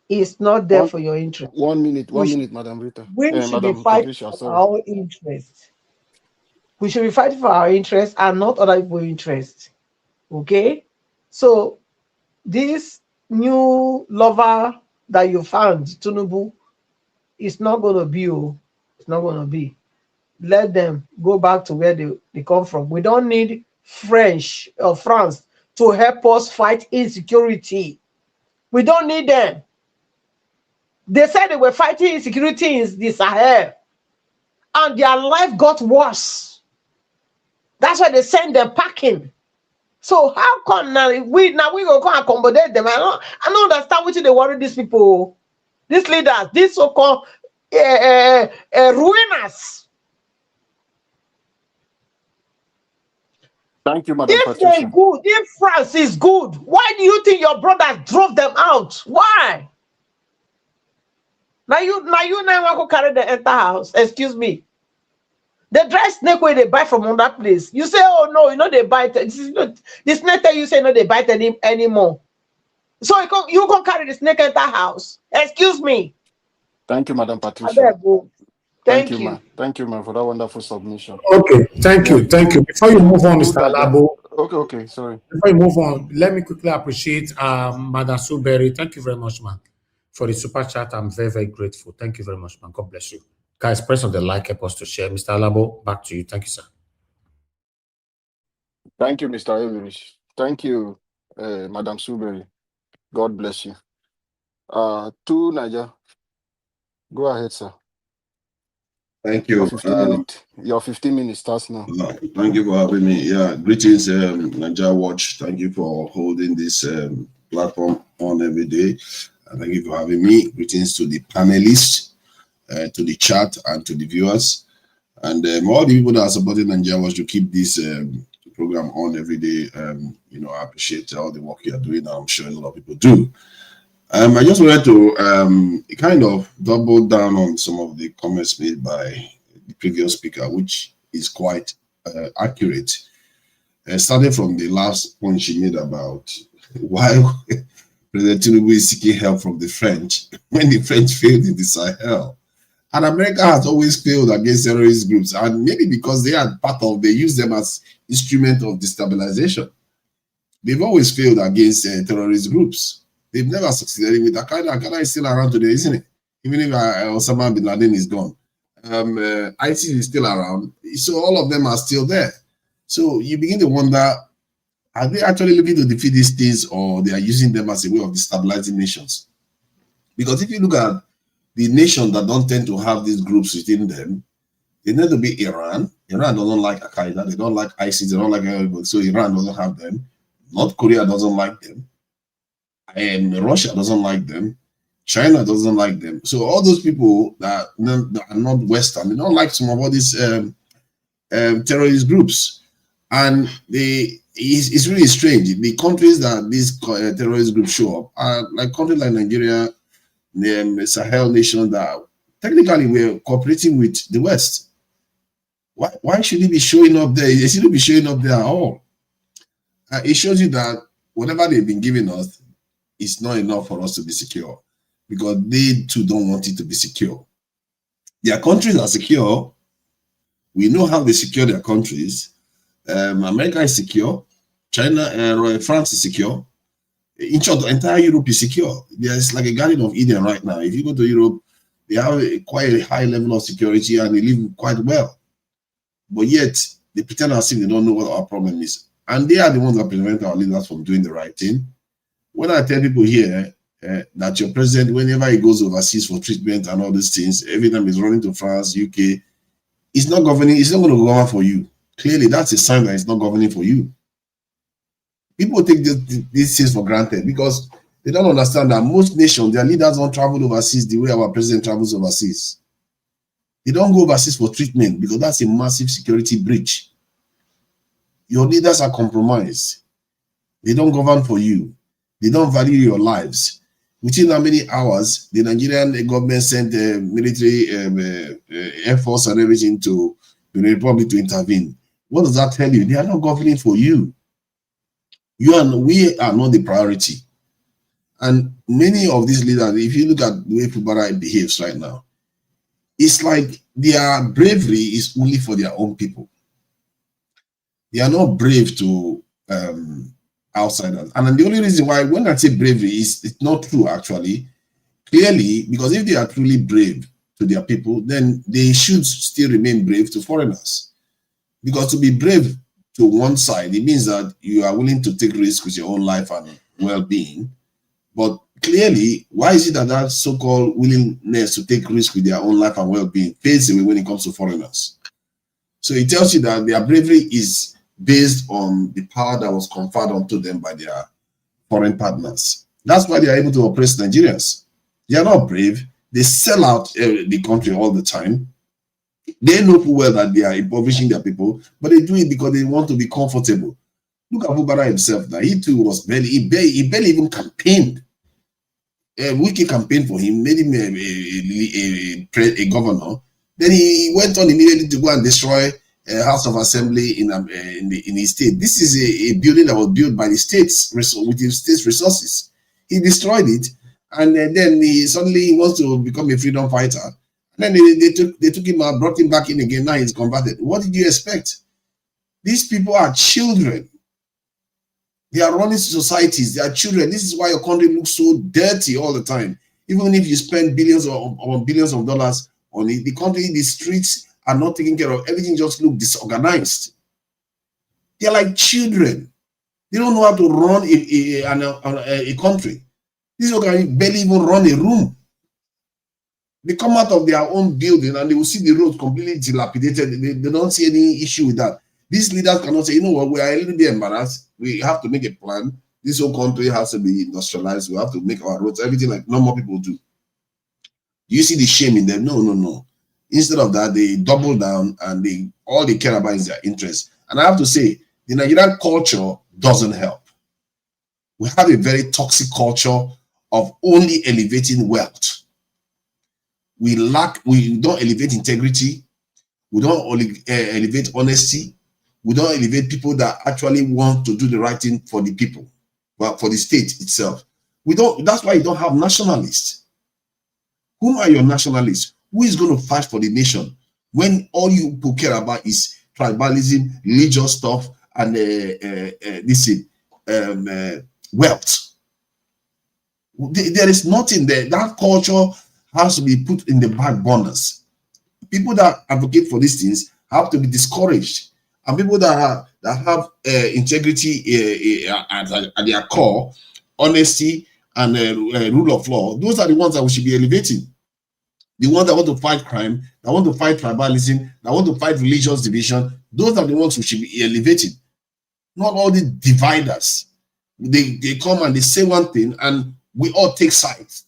it's not there for your interest. 1 minute, Madam Rita. We should be Madam fighting Patricia, for sorry. our own interest. We should be fighting for our interest and not other people's interest. Okay? So this new lover that you found, Tinubu, is not going to be. It's not going to be. Let them go back to where they come from. We don't need French or France to help us fight insecurity. We don't need them. They said they were fighting insecurity in the Sahel, and their life got worse. That's why they send them packing. So how come now we go come accommodate them? I don't understand what they worry these people, these leaders, these so-called ruiners. Thank you, Madam If Patricia. they're good, if France is good, why do you think your brother drove them out? Why? Now you want to carry the entire house. Excuse me. The dry snake where they buy from that place. You say, oh no, they buy it. This snake that you say no, they buy it anymore. So you can carry the snake enter house. Excuse me. Thank you, Madam Patricia. Thank you. Thank you, man, for that wonderful submission. Okay, thank you. Before you move on, Mr. Alabo. Okay, sorry. Before you move on, let me quickly appreciate Madam Suberry. Thank you very much, man, for the super chat. I'm very, very grateful. Thank you very much, man. God bless you. Guys, press on the like, help us to share. Mr. Alabo, back to you. Thank you, sir. Thank you, Mr. Everich. Thank you, Madam Suberry. God bless you. To Niger. Go ahead, sir. Thank you. Your 15 minutes starts now. Thank you for having me. Yeah, greetings, Niger Watch. Thank you for holding this platform on every day. And thank you for having me. Greetings to the panelists, to the chat, and to the viewers. And all the people that are supporting Niger Watch to keep this program on every day. I appreciate all the work you are doing. I'm sure a lot of people do. I just wanted to kind of double down on some of the comments made by the previous speaker, which is quite accurate. Starting from the last point she made about why President Tinubu is seeking help from the French when the French failed in the Sahel. And America has always failed against terrorist groups, and maybe because they use them as instrument of destabilization. They've always failed against terrorist groups. They've never succeeded with Al-Qaeda. Al-Qaeda is still around today, isn't it? Even if Osama bin Laden is gone. ISIS is still around. So all of them are still there. So you begin to wonder, are they actually looking to defeat these things, or they are using them as a way of destabilizing nations? Because if you look at the nations that don't tend to have these groups within them, they tend to be Iran. Iran doesn't like Al-Qaeda. They don't like ISIS. They don't like everybody. So Iran doesn't have them. North Korea doesn't like them. And Russia doesn't like them. China doesn't like them. So all those people that are not Western, they don't like some of all these terrorist groups. And it's really strange. The countries that these terrorist groups show up are like countries like Nigeria, Sahel nations that technically we're cooperating with the West. Why should he be showing up there? He shouldn't be showing up there at all. It shows you that whatever they've been giving us is not enough for us to be secure, because they too don't want it to be secure. Their countries are secure. We know how they secure their countries. America is secure. China, France is secure. In short, the entire Europe is secure. There's like a Garden of Eden right now. If you go to Europe, they have quite a high level of security and they live quite well. But yet, they pretend as if they don't know what our problem is. And they are the ones that prevent our leaders from doing the right thing. When I tell people here that your president, whenever he goes overseas for treatment and all these things, every time he's running to France, UK, he's not governing, he's not going to govern for you. Clearly, that's a sign that he's not governing for you. People take these things for granted because they don't understand that most nations, their leaders don't travel overseas the way our president travels overseas. They don't go overseas for treatment because that's a massive security breach. Your leaders are compromised. They don't govern for you. They don't value your lives. Within how many hours, the Nigerian government sent military air force and everything to the Republic to intervene. What does that tell you? They are not governing for you. We are not the priority. And many of these leaders, if you look at the way Fubara behaves right now, it's like their bravery is only for their own people. They are not brave to outsiders. And the only reason why, when I say bravery, it's not true actually. Clearly, because if they are truly brave to their people, then they should still remain brave to foreigners. Because to be brave to one side, it means that you are willing to take risks with your own life and well-being. But clearly, why is it that that so-called willingness to take risks with their own life and well-being fades away when it comes to foreigners? So it tells you that their bravery is based on the power that was conferred onto them by their foreign partners. That's why they are able to oppress Nigerians. They are not brave. They sell out the country all the time. They know well that they are impoverishing their people, but they do it because they want to be comfortable. Look at Fubara himself. Now he too was he barely even campaigned. Wiki campaigned for him, made him a governor. Then he went on immediately to go and destroy House of Assembly in his state. This is a building that was built by the states with the state's resources. He destroyed it, and then he suddenly wants to become a freedom fighter. And then they took him out, brought him back in again. Now he's converted. What did you expect? These people are children. They are running societies. They are children. This is why your country looks so dirty all the time. Even if you spend billions or billions of dollars on it, the country, the streets are not taken care of. Everything just looks disorganized. They are like children. They don't know how to run a country. These guys barely even run a room. They come out of their own building and they will see the road completely dilapidated. They don't see any issue with that. These leaders cannot say, you know what, we are a little bit embarrassed. We have to make a plan. This whole country has to be industrialized. We have to make our roads, everything like normal people do. You see the shame in them? No. Instead of that, they double down and all they care about is their interest. And I have to say, the Nigerian culture doesn't help. We have a very toxic culture of only elevating wealth. We don't elevate integrity. We don't elevate honesty. We don't elevate people that actually want to do the right thing for the people, but for the state itself. That's why you don't have nationalists. Whom are your nationalists? Who is going to fight for the nation when all you people care about is tribalism, religious stuff, and wealth? There is nothing there. That culture has to be put in the back burners. People that advocate for these things have to be discouraged, and people that have integrity at their core, honesty and rule of law, those are the ones that we should be elevating. The ones that want to fight crime, that want to fight tribalism, that want to fight religious division, those are the ones we should be elevating. Not all the dividers. They come and they say one thing and we all take sides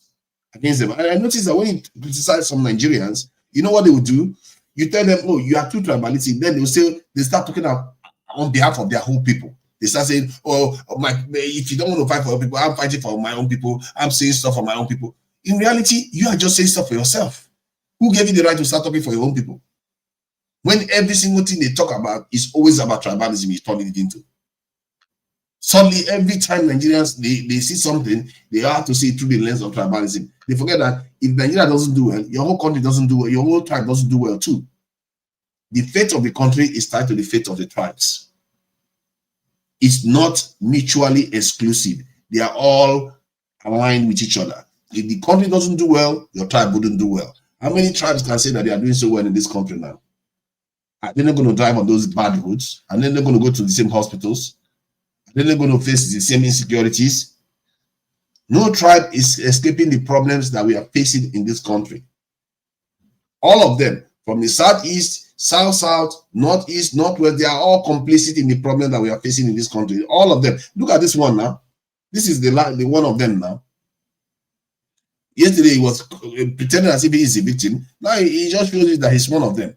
against them. And I noticed that when you criticize some Nigerians, you know what they will do? You tell them, oh, you are too tribalistic. Then they start talking on behalf of their whole people. They start saying, oh, if you don't want to fight for your people, I'm fighting for my own people. I'm saying stuff for my own people. In reality, you are just saying stuff for yourself. Who gave you the right to start talking for your own people? When every single thing they talk about is always about tribalism, you turn it into. Suddenly, every time Nigerians they see something, they have to see it through the lens of tribalism. They forget that if Nigeria doesn't do well, your whole country doesn't do well, your whole tribe doesn't do well too. The fate of the country is tied to the fate of the tribes. It's not mutually exclusive. They are all aligned with each other. If the country doesn't do well, your tribe wouldn't do well. How many tribes can say that they are doing so well in this country now? Are they not going to drive on those bad roads? And then they're going to go to the same hospitals? Then they're going to face the same insecurities. No tribe is escaping the problems that we are facing in this country. All of them, from the southeast, south, northeast, northwest, they are all complicit in the problem that we are facing in this country. All of them. Look at this one now. This is the one of them now. Yesterday he was pretending as if he is a victim. Now he just shows you that he's one of them.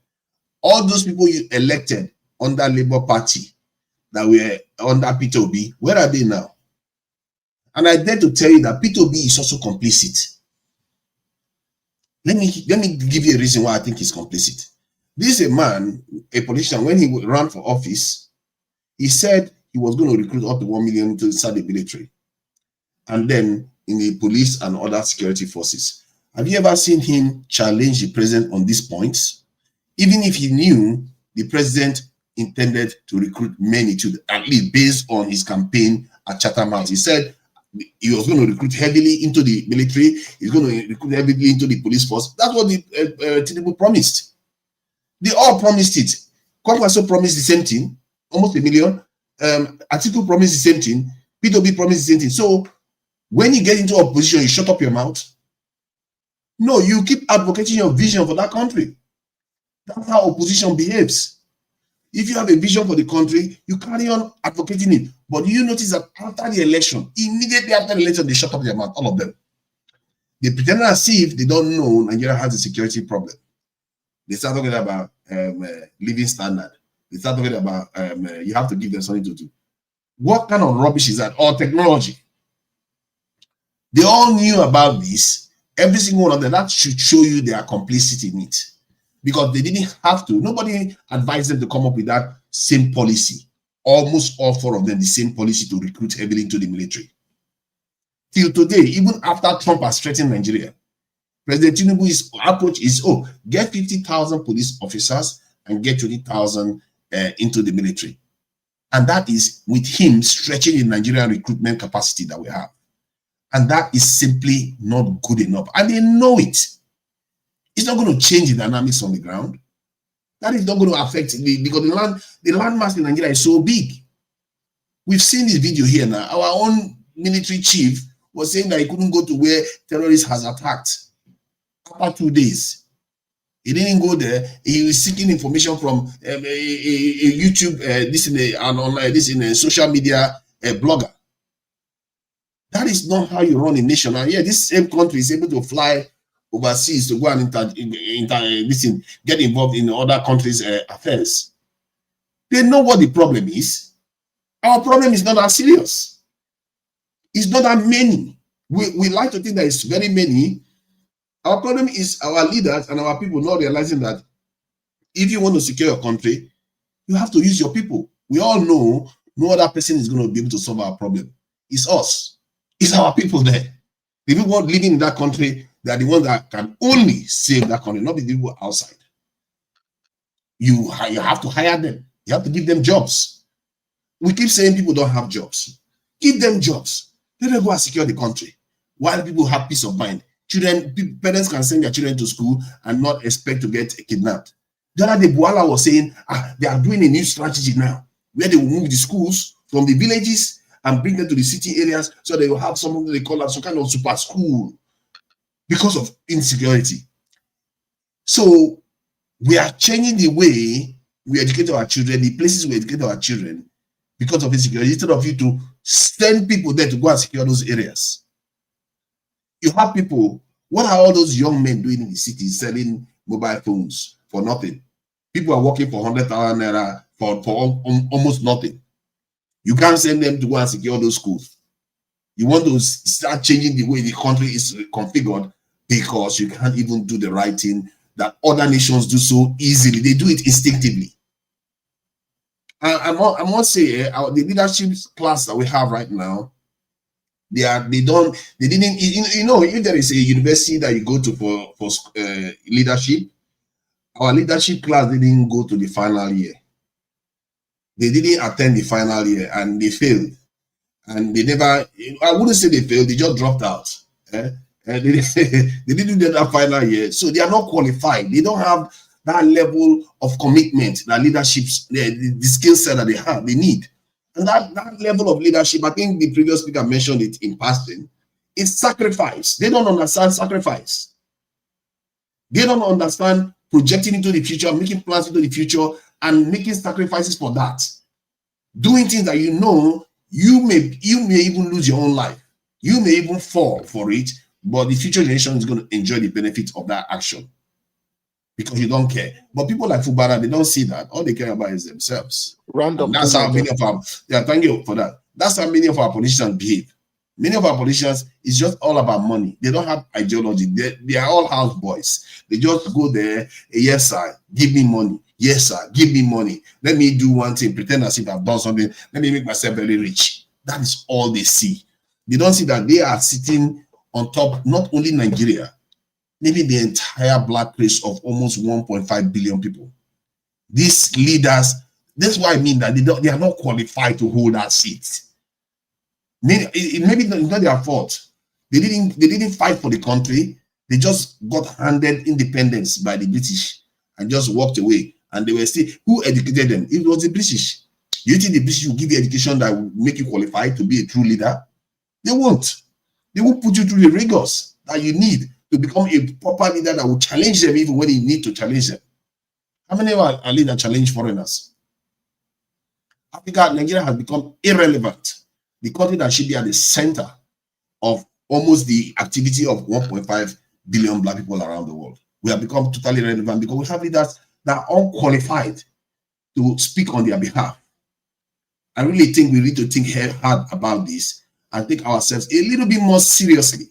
All those people you elected under Labour Party that were under P2B, where are they now? And I dare to tell you that P2B is also complicit. Let me give you a reason why I think he's complicit. This is a man, a politician, when he ran for office, he said he was going to recruit up to 1 million to start the military. And then in the police and other security forces. Have you ever seen him challenge the president on these points? Even if he knew the president intended to recruit many, to at least based on his campaign at Chatham House. He said he was going to recruit heavily into the military. He's going to recruit heavily into the police force. That's what the Tinubu promised. They all promised it. Kwankwaso promised the same thing, almost 1 million. Atiku promised the same thing. P2B promised the same thing. So when you get into opposition, you shut up your mouth. No, you keep advocating your vision for that country. That's how opposition behaves. If you have a vision for the country, you carry on advocating it. But you notice that after the election, immediately after the election, they shut up their mouth, all of them. They pretend as if they don't know Nigeria has a security problem. They start talking about living standard. They start talking about you have to give them something to do. What kind of rubbish is that? Or technology. They all knew about this. Every single one of them. That should show you their complicity in it. Because they didn't have to. Nobody advised them to come up with that same policy. Almost all 4 of them, the same policy to recruit heavily into the military. Till today, even after Trump has threatened Nigeria, President Tinubu's approach is, get 50,000 police officers and get 20,000 into the military. And that is with him stretching the Nigerian recruitment capacity that we have. And that is simply not good enough. And they know it. It's not going to change the dynamics on the ground. That is not going to affect because the landmass in Nigeria is so big. We've seen this video here now. Our own military chief was saying that he couldn't go to where terrorists has attacked after 2 days. He didn't go there. He was seeking information from a YouTube, this in a social media blogger. That is not how you run a nation. And yeah, this same country is able to fly overseas to go and get involved in other countries' affairs. They know what the problem is. Our problem is not that serious. It's not that many. We like to think that it's very many. Our problem is our leaders and our people not realizing that if you want to secure your country, you have to use your people. We all know no other person is going to be able to solve our problem. It's us. It's our people there. The people living in that country, they are the ones that can only save that country, not the people outside. You have to hire them. You have to give them jobs. We keep saying people don't have jobs. Give them jobs. Let them go and secure the country. While people have peace of mind. Parents can send their children to school and not expect to get kidnapped. The other day, Buala was saying they are doing a new strategy now where they will move the schools from the villages and bring them to the city areas so they will have something they call some kind of super school because of insecurity. So we are changing the way we educate our children, the places we educate our children because of insecurity, instead of you to send people there to go and secure those areas. You have people, what are all those young men doing in the city selling mobile phones for nothing? People are working for 100,000 naira for almost nothing. You can't send them to go and secure those schools. You want to start changing the way the country is configured because you can't even do the right thing that other nations do so easily. They do it instinctively. I must say, the leadership class that we have right now, if there is a university that you go to for leadership, our leadership class didn't go to the final year. They didn't attend the final year and they failed. And they never, I wouldn't say they failed, they just dropped out. And they didn't do that final year. So they are not qualified. They don't have that level of commitment, that leadership, the skill set that they need. And that level of leadership, I think the previous speaker mentioned it in passing, is sacrifice. They don't understand sacrifice. They don't understand projecting into the future, making plans into the future, and making sacrifices for that. Doing things that you know you may even lose your own life. You may even fall for it, but the future generation is going to enjoy the benefits of that action because you don't care. But people like Fubara, they don't see that. All they care about is themselves. Random. That's how many of our, thank you for that. That's how many of our politicians behave. Many of our politicians, it's just all about money. They don't have ideology. They are all house boys. They just go there, yes, sir, give me money. Yes, sir, give me money. Let me do one thing, pretend as if I've done something. Let me make myself very rich. That is all they see. They don't see that they are sitting on top, not only Nigeria, maybe the entire black race of almost 1.5 billion people. These leaders, that's why I mean that they are not qualified to hold that seat. Maybe it's not their fault. They didn't fight for the country. They just got handed independence by the British and just walked away. And they were still, who educated them? It was the British. You think the British will give you education that will make you qualified to be a true leader? They won't. They will put you through the rigors that you need to become a proper leader that will challenge them even when you need to challenge them. How many are leaders that challenge foreigners? Africa, Nigeria has become irrelevant. The country that should be at the center of almost the activity of 1.5 billion black people around the world. We have become totally irrelevant because we have leaders that are unqualified to speak on their behalf. I really think we need to think hard about this and take ourselves a little bit more seriously,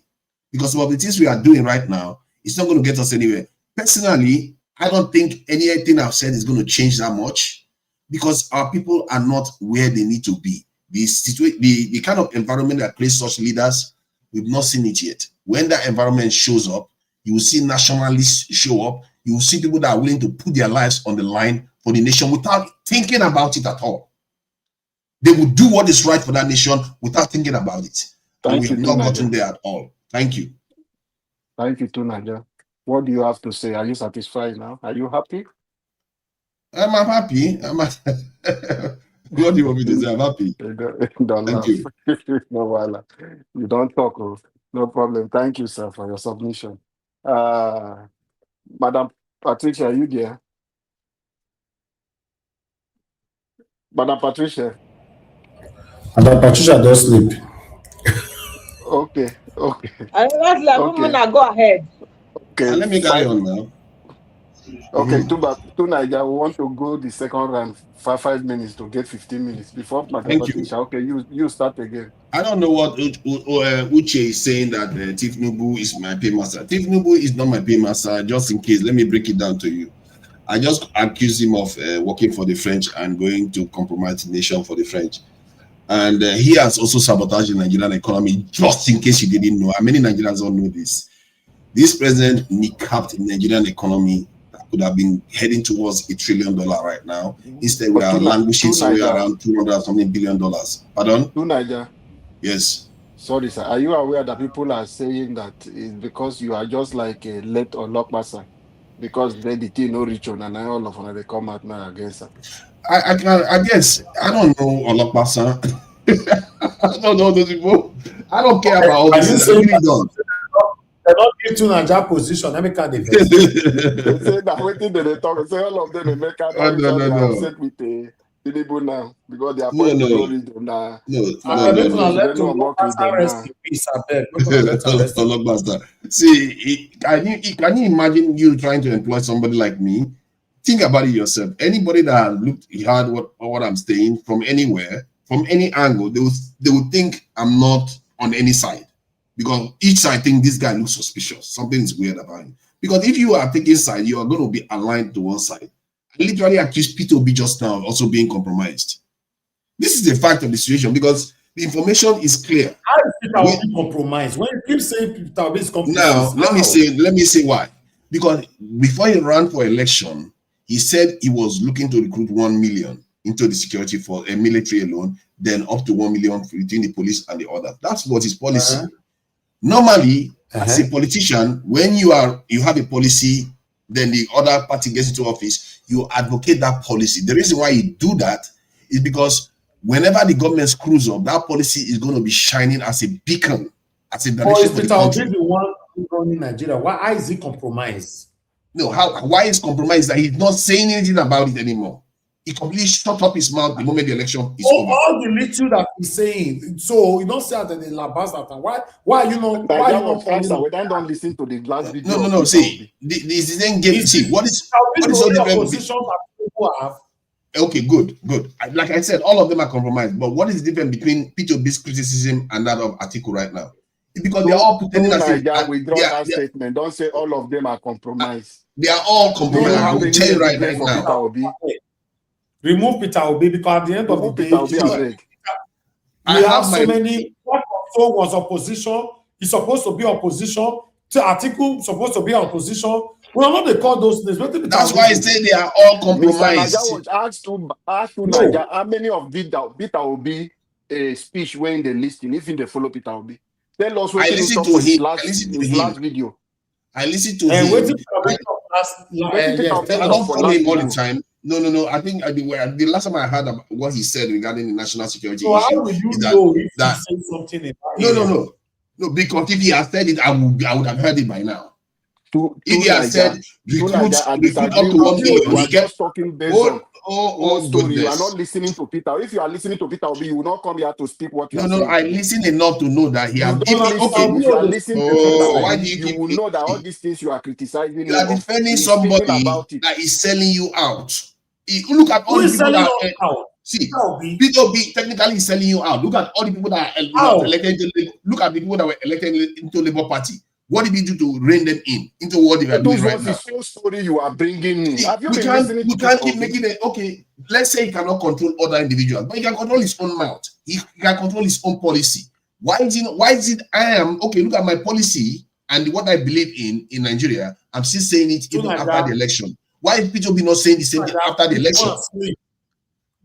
because some of the things we are doing right now, it's not going to get us anywhere. Personally, I don't think anything I've said is going to change that much because our people are not where they need to be. The kind of environment that creates such leaders, we've not seen it yet. When that environment shows up, you will see nationalists show up. You will see people that are willing to put their lives on the line for the nation without thinking about it at all. They will do what is right for that nation without thinking about it. And we have not gotten there at all. Thank you. Thank you, Naja. What do you have to say? Are you satisfied now? Are you happy? I'm happy. What do you want me to say? I'm happy. Don't Thank laugh. you. No, you don't talk. No problem. Thank you, sir, for your submission. Madam Patricia, are you there? Madam Patricia. Madam Patricia don't sleep. Okay. Let's let women go ahead. Okay. Let me carry on now. Okay, Naija, we want to go the second round, 5 minutes to get 15 minutes before Madam Patricia. Okay, you start again. I don't know what Uche is saying that Tinubu is my paymaster. Tinubu is not my paymaster. Just in case, let me break it down to you. I just accuse him of working for the French and going to compromise the nation for the French. And he has also sabotaged the Nigerian economy, just in case you didn't know. And many Nigerians don't know this. This president kneecapped the Nigerian economy that could have been heading towards $1 trillion right now. Instead, we are languishing somewhere around $200 billion. Pardon? Naija. Yes. Sorry, sir. Are you aware that people are saying that it's because you are just like a late or lock person? Because then the thing no reach on and all of them they come out now against her. I guess I don't know Olokpasa. I don't know those people. I don't care about all this. I really don't. They don't give to Naija position. Let me count the They say that waiting they talk. Say all of them they make out. No. Upset with the Tinubu now because they are No. See, can you imagine you trying to employ somebody like me? Think about it yourself. Anybody that looked hard what I'm saying from anywhere, from any angle, they would think I'm not on any side. because each side think this guy looks suspicious. Something is weird about him. Because if you are taking side, you are going to be aligned to one side. I literally accused P2B just now of also being compromised. This is the fact of the situation because the information is clear. How is Peter Obi compromised? When you keep saying Peter Obi is compromised, now let me say why. Because before he ran for election, he said he was looking to recruit 1 million into the security for a military alone, then up to 1 million between the police and the others. That's what his policy. Normally, as a politician, when you have a policy, then the other party gets into office, you advocate that policy. The reason why you do that is because whenever the government screws up, that policy is going to be shining as a beacon, as a direction for the country. Peter Obi the one running Nigeria? Why is he compromised? No, why is compromised? That he's not saying anything about it anymore. He completely shut up his mouth the moment the election is over. All the little that he's saying, so you don't say that in the labas that why you know why you not answer? We don't listen to the last video. No. See, this is then game. See, what is all the position that people have? Okay, good. Like I said, all of them are compromised. But what is the difference between P2B's criticism and that of Atiku right now? It's because they're all pretending that withdraw that statement. Don't say all of them are compromised. They are all compromised. I will tell you right now. Remove Peter Obi because at the end of the day, we have so many. So was opposition. He's supposed to be opposition. Atiku supposed to be opposition. We are not they call those names. That's why I say they are all compromised. Ask Naija how many of Peter Obi speech were in the listing, if they follow Peter Obi. Tell us what I listened to his last video. I listened to him. I don't follow him all the time. No. I think the last time I heard about what he said regarding the national security issue. How will you know if he said something about No, because if he had said it, I would have heard it by now. If he had said recruit up to 1 million, we are just talking based on story. You are not listening to Peter. If you are listening to Peter Obi, you will not come here to speak what you are saying. No, I listen enough to know that he has. If you are listening to Peter, you will know that all these things you are criticizing. You are defending somebody that is selling you out. Look at all the people that are. See, P2B technically is selling you out. Look at all the people that are elected. Look at the people that were elected into Labour Party. What did he do to rein them into what they are doing right now? Those the story you are bringing in. We can't keep making it. Okay, let's say he cannot control other individuals, but he can control his own mouth. He can control his own policy. Why is it I am okay? Look at my policy and what I believe in Nigeria. I'm still saying it even after the election. Why is P2B not saying the same thing after the election?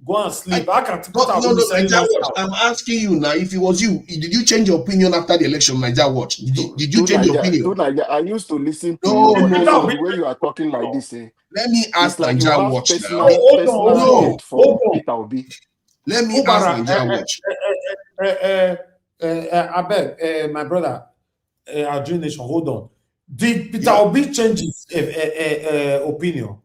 Go and sleep. I'm asking you now. If it was you, did you change your opinion after the election, Niger Watch? Did you change your opinion? I used to listen to the way you are talking like this. Let me ask Niger Watch now. Let me ask Niger Watch. I beg, my brother, our nation. Hold on. Did Peter Obi change his opinion?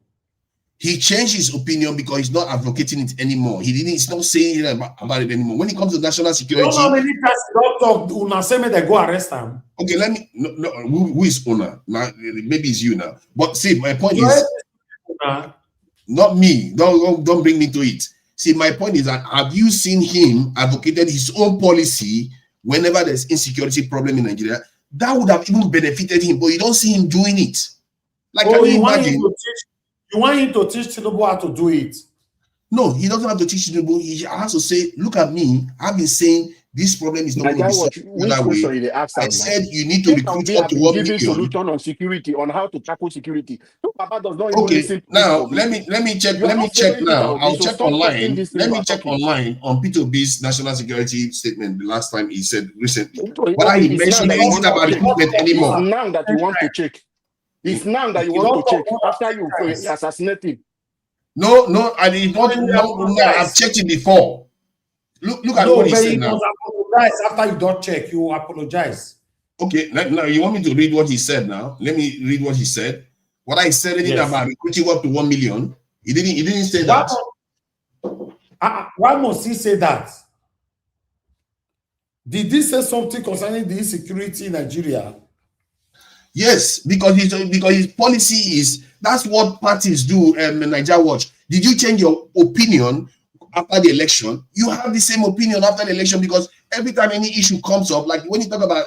He changed his opinion because he's not advocating it anymore. He's not saying about it anymore. When it comes to national security, how many times Una say me they go arrest him? Okay, let me. No, who is Una? Now, maybe it's you now. But see, my point is, not me. Don't bring me to it. See, my point is that have you seen him advocated his own policy whenever there's insecurity problem in Nigeria? That would have even benefited him, but you don't see him doing it. Like, can you imagine? You want him to teach Tinubu how to do it? No, he doesn't have to teach Tinubu. He has to say, look at me. I've been saying this problem is not going to be solved that way. I said you need to recruit up to 1 million. Solution on security, on how to tackle security. So Papa does not okay, now let me check now. I'll check online. Let me check online on P2B's national security statement the last time he said recently. Whether he mentioned anything about recruitment anymore. Now that you want to check. It's now that you want to check after you assassinate him. No, I did not. No, I've checked it before. Look at what he said now. Apologize after you don't check. You apologize. Okay, now you want me to read what he said now? Let me read what he said. What I said about recruiting up to 1 million. He didn't say that. Why must he say that? Did he say something concerning the insecurity in Nigeria? Yes, because his policy is that's what parties do. Niger Watch. Did you change your opinion after the election, you have the same opinion after the election, because every time any issue comes up, like when you talk about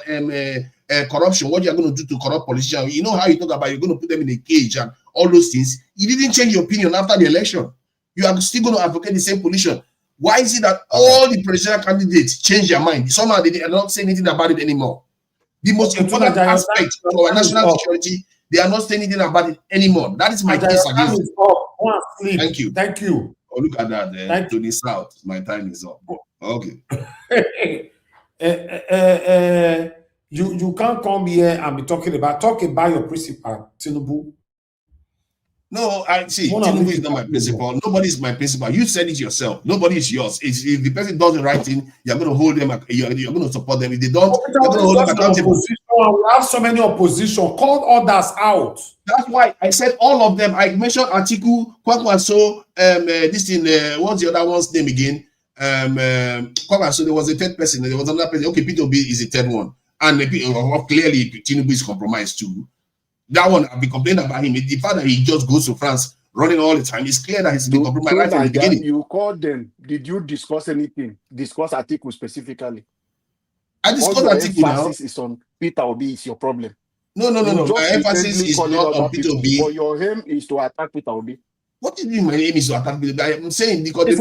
corruption, what you're going to do to corrupt politicians, you know how you talk about you're going to put them in a cage and all those things. You didn't change your opinion after the election. You are still going to advocate the same position. Why is it that all the presidential candidates change their mind? Somehow they are not saying anything about it anymore. The most important aspect to our national security, they are not saying anything about it anymore. That is my case against it. Thank you. Thank you. Oh, look at that. To the south, my time is up. Okay. You can't come here and be talk about your principal, Tinubu. No, I see. Tinubu is not my principal. Nobody is my principal. You said it yourself. Nobody is yours. If the person does the right thing, you're going to hold them. You're going to support them. If they don't, you're going to hold them accountable. We have so many opposition. Call others out. That's why I said all of them. I mentioned Atiku, Kwakwaso, this thing. What's the other one's name again? Kwakwaso. There was a third person. There was another person. Okay, Peter Obi is the third one, and clearly Tinubu is compromised too. That one, I've been complaining about him. The fact that he just goes to France running all the time, it's clear that he's been compromised right from the beginning. You called them. Did you discuss anything? Discuss Atiku specifically? I discussed Atiku now. Emphasis is on Peter Obi is your problem. No. My emphasis is not on Peter Obi. But your aim is to attack Peter Obi. What do you mean my aim is to attack Peter Obi? I'm saying because the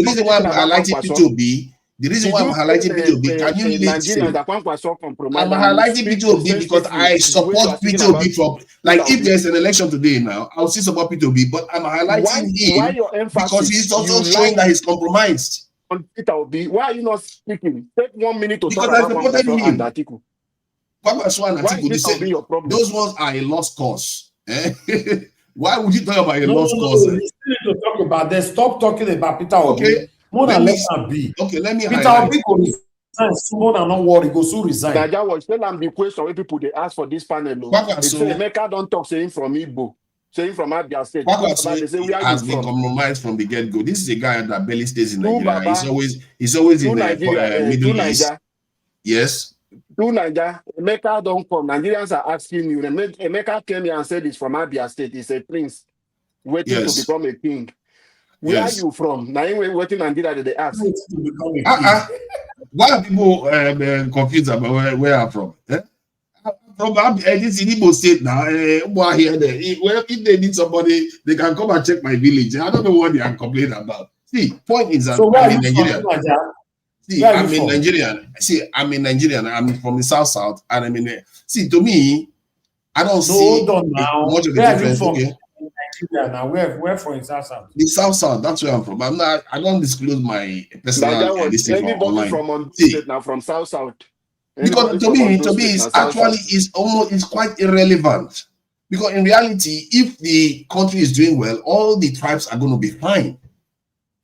reason why I'm highlighting Peter Obi. The reason why I'm highlighting Peter Obi, can you listen? I'm highlighting Peter Obi because I support Peter Obi from, like, if there's an election today now, I'll still support Peter Obi, but I'm highlighting him because he's also showing that he's compromised. On Peter Obi, why are you not speaking? Take 1 minute to talk about Kwakwaso and Atiku. Kwakwaso and Atiku, those ones are a lost cause. Why would you talk about a lost cause? We still need to talk about that. Stop talking about Peter Obi. Okay. More than let him be. Okay, let me Peter Obi go resign. Someone are not worried. Go so resign. Naija was tell am the question when people they ask for this panel. They say Emeka don't talk saying from Igbo, saying from Abia State. Kwakwaso has been compromised from the get-go. This is a guy that barely stays in Nigeria. He's always in the Middle East. Yes. To Naija, Emeka don't come. Nigerians are asking you. Emeka came here and said he's from Abia State. He's a prince waiting to become a king. Where are you from? Now you're waiting Nigeria, they ask. Why are people confused about where I'm from? From this Igbo state now. If they need somebody, they can come and check my village. I don't know what they are complaining about. See, point is that I'm in Nigeria. I'm in Nigerian. See, I'm in Nigerian. I'm from the south, and I'm in there. See, to me, I don't see much of a difference. Okay. Now where from south? The south, that's where I'm from. I don't disclose my personal anybody online. From state now from south. Because to me, it's quite irrelevant. Because in reality, if the country is doing well, all the tribes are going to be fine.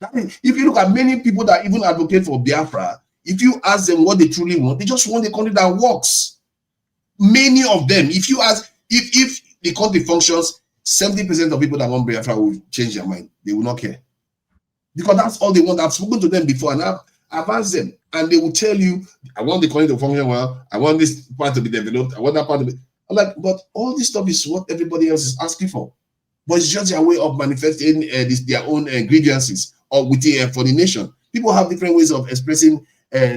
That means, if you look at many people that even advocate for Biafra, if you ask them what they truly want, they just want a country that works. Many of them, if you ask, if the country functions, 70% of people that want Biafra will change their mind. They will not care. Because that's all they want. I've spoken to them before and I've asked them. And they will tell you, I want the country to function well. I want this part to be developed. I want that part to be... I'm like, but all this stuff is what everybody else is asking for. But it's just their way of manifesting their own grievances or with for the nation. People have different ways of expressing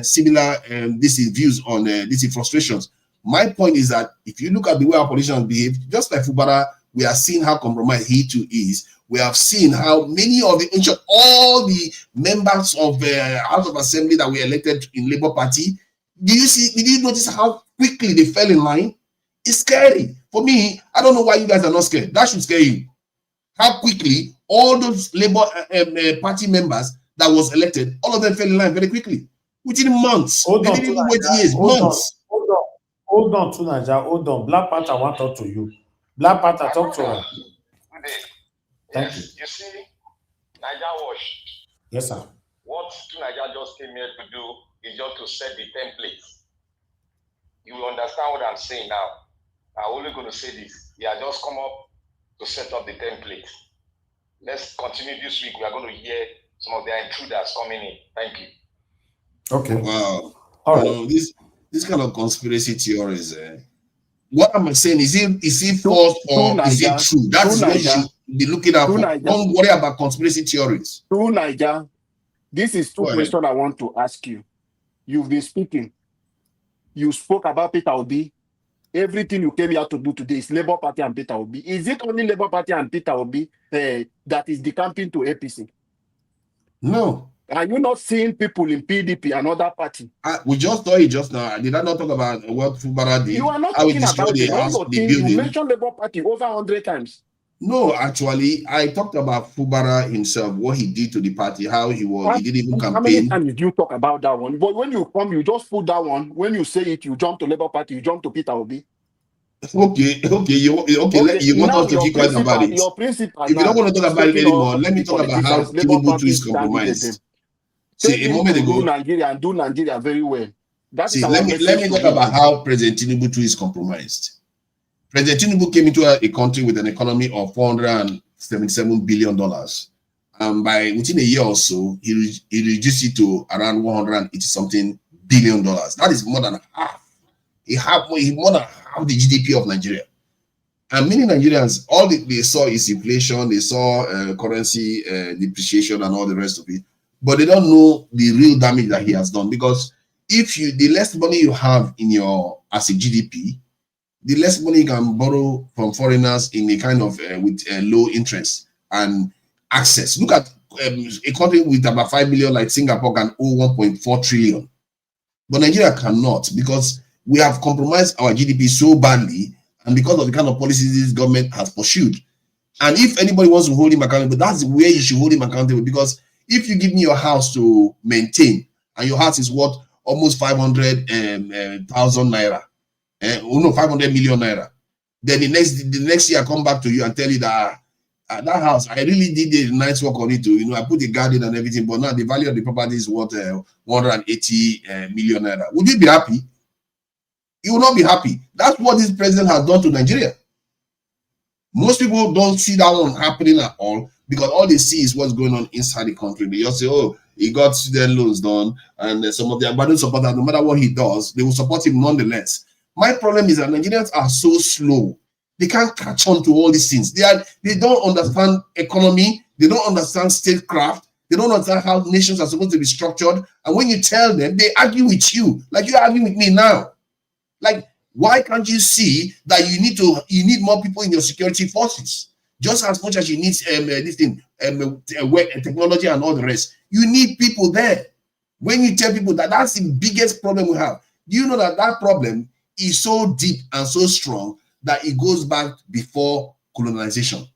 similar views on these frustrations. My point is that if you look at the way our politicians behave, just like Fubara, we are seeing how compromised he too is. We have seen how many of all the members of the House of Assembly that were elected in Labour Party, did you notice how quickly they fell in line? It's scary. For me, I don't know why you guys are not scared. That should scare you. How quickly all those Labour Party members that was elected, all of them fell in line very quickly. Within months. They didn't even wait years, months. Hold on, Tunaja. Hold on. Black Panther want to talk to you. Black Panther, talk to her. Thank you. You see, Naija Wash. Yes, sir. What Naija just came here to do is just to set the template. You will understand what I'm saying now. I'm only going to say this. He has just come up to set up the template. Let's continue this week. We are going to hear some of their intruders coming in. Thank you. Okay. Wow. All right. This kind of conspiracy theories. What am I saying? Is it false or is it true? That's be looking out for. Don't worry about conspiracy theories. Through Niger, this is two Go ahead. questions I want to ask you. You've been speaking. You spoke about Peter Obi. Everything you came here to do today is Labour Party and Peter Obi. Is it only Labour Party and Peter Obi that is decamping to APC? No. Are you not seeing people in PDP and other party? We just saw it just now. Did I not talk about what Fubara did? You are not talking about the it. house, When the you building. mentioned Labour Party over 100 times. No, actually, I talked about Fubara himself, what he did to the party, how he didn't even campaign. How many times did you talk about that one? But when you come, you just put that one. When you say it, you jump to Labour Party, you jump to Peter Obi. Okay, you want us to keep quiet about it. Your principal. If you don't want to talk about it anymore, let me talk about how Tinubu too is compromised. See, a moment ago, Nigeria and do Nigeria very well. Let me talk about how President Tinubu too is compromised. President Tinubu came into a country with an economy of $477 billion. Within a year or so, he reduced it to around $180-something billion. That is more than half. He more than half the GDP of Nigeria. And many Nigerians, all they saw is inflation, they saw currency depreciation and all the rest of it. But they don't know the real damage that he has done. Because the less money you have in as a GDP, the less money you can borrow from foreigners in a kind of with low interest and access. Look at a country with about 5 million like Singapore can owe 1.4 trillion. But Nigeria cannot, because we have compromised our GDP so badly, and because of the kind of policies this government has pursued. And if anybody wants to hold him accountable, that's where you should hold him accountable. Because if you give me your house to maintain, and your house is worth almost 500,000 naira, 500 million naira, then the next year I come back to you and tell you that that house, I really did a nice work on it too. I put a garden and everything, but now the value of the property is worth 180 million naira. Would you be happy? You will not be happy. That's what this president has done to Nigeria. Most people don't see that one happening at all, because all they see is what's going on inside the country. They just say, oh, he got student loans done, and some of the Agbado supporters, no matter what he does, they will support him nonetheless. My problem is that Nigerians are so slow. They can't catch on to all these things. They don't understand economy. They don't understand statecraft. They don't understand how nations are supposed to be structured. And when you tell them, they argue with you, like you're arguing with me now. Like, why can't you see that you need more people in your security forces? Just as much as you need technology and all the rest. You need people there. When you tell people that that's the biggest problem we have, do you know that problem is so deep and so strong that it goes back before colonization?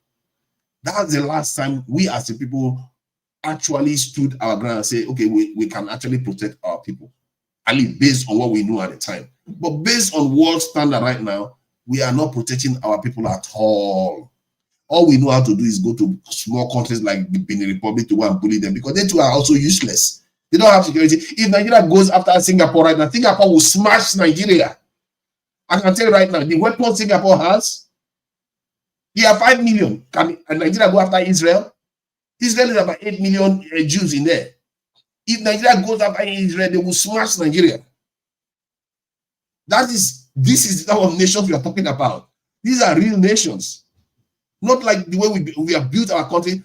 That's the last time we as the people actually stood our ground and say, okay, we can actually protect our people. At least based on what we knew at the time. But based on world standard right now, we are not protecting our people at all. All we know how to do is go to small countries like the Benin Republic to go and bully them, because they too are also useless. They don't have security. If Nigeria goes after Singapore right now, Singapore will smash Nigeria. I can tell you right now, the weapons Singapore has, they are 5 million. Can Nigeria go after Israel? Israel is about 8 million Jews in there. If Nigeria goes after Israel, they will smash Nigeria. This is the type of nations we are talking about. These are real nations. Not like the way we have built our country.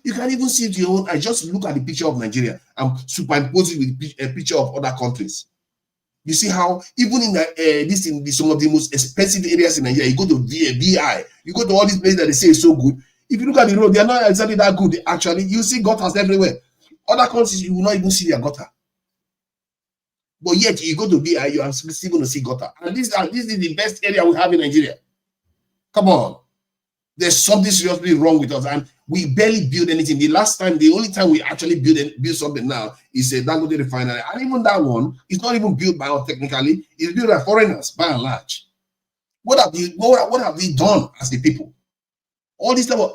You can even see it your own. I just look at the picture of Nigeria and superimpose it with a picture of other countries. You see how even in some of the most expensive areas in Nigeria, you go to VI, you go to all these places that they say is so good. If you look at the road, they are not exactly that good. Actually, you see gutters everywhere. Other countries, you will not even see their gutter. But yet, you go to VI, you are still going to see gutter. And this is the best area we have in Nigeria. Come on. There's something seriously wrong with us, and we barely build anything. The only time we actually build something now is a Dangote refinery, and even that one is not even built by us technically. It's built by foreigners by and large. What have we done as the people? All this stuff.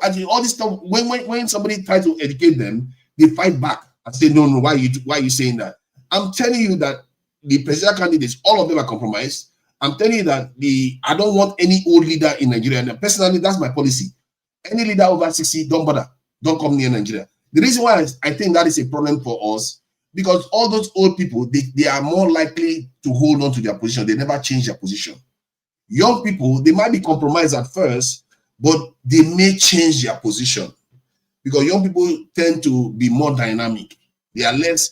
When somebody tries to educate them, they fight back and say, no, why are you saying that? I'm telling you that the presidential candidates, all of them are compromised. I'm telling you that I don't want any old leader in Nigeria. And personally, that's my policy. Any leader over 60, don't bother. Don't come near Nigeria. The reason why I think that is a problem for us, because all those old people, they are more likely to hold on to their position. They never change their position. Young people, they might be compromised at first, but they may change their position because young people tend to be more dynamic. They are less.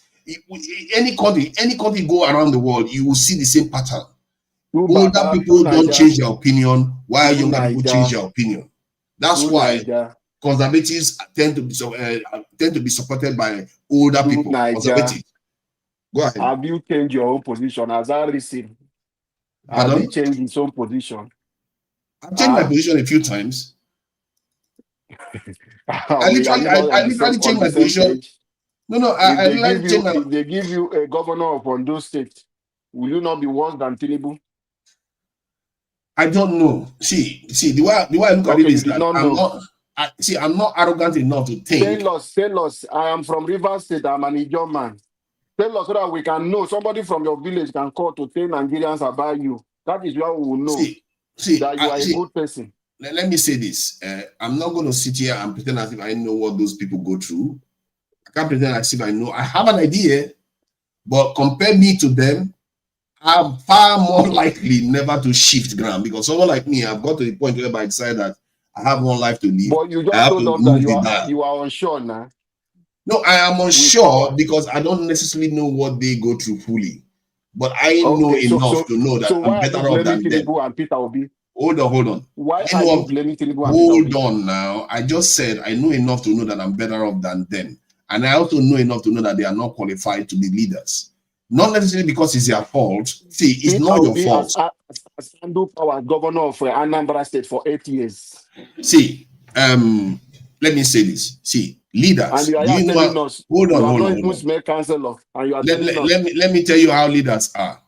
Any country go around the world, you will see the same pattern. Older people don't change their opinion, while younger people change their opinion. That's why conservatives tend to be supported by older people. Conservatives. Go ahead. Have you changed your own position? Has that received? Has he changed his own position? I've changed my position a few times. I literally changed my position. No, I literally changed my. If they give you a governor of Ondo State, will you not be worse than Tinubu? I don't know. See, the way I look at it is that I'm not arrogant enough to think. Tell us. I am from Rivers State. I'm an Ijaw man. Tell us so that we can know. Somebody from your village can call to tell Nigerians about you. That is where we will know that you are a good person. Let me say this. I'm not going to sit here and pretend as if I know what those people go through. I can't pretend as if I know. I have an idea, but compare me to them, I'm far more likely never to shift ground because someone like me, I've got to the point where I decide that I have one life to live. But you just told us that you are unsure now. No, I am unsure because I don't necessarily know what they go through fully. But I know enough to know that I'm better off than them. And Peter Obi? Hold on. Why are you blaming Tinubu and Peter Obi? Hold on now. I just said I know enough to know that I'm better off than them. And I also know enough to know that they are not qualified to be leaders. Not necessarily because it's their fault. See, it's Peter not Obi your fault. As handled power governor of Anambra State for 8 years. See, let me say this. See, leaders. And you are telling us. Hold on. Let me tell you how leaders are.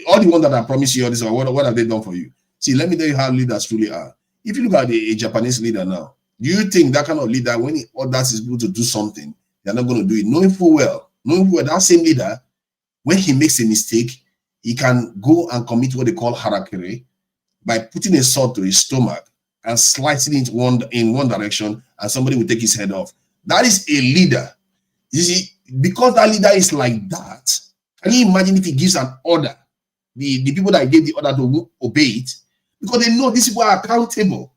All the ones that I promise you all this, what have they done for you? See, let me tell you how leaders truly are. If you look at a Japanese leader now, do you think that kind of leader, when he orders his people to do something, they're not going to do it? Knowing full well, that same leader, when he makes a mistake, he can go and commit what they call harakiri by putting a sword to his stomach and slicing it in one direction, and somebody will take his head off. That is a leader. You see, because that leader is like that, can you imagine if he gives an order? The people that gave the order to obey it, because they know these people are accountable.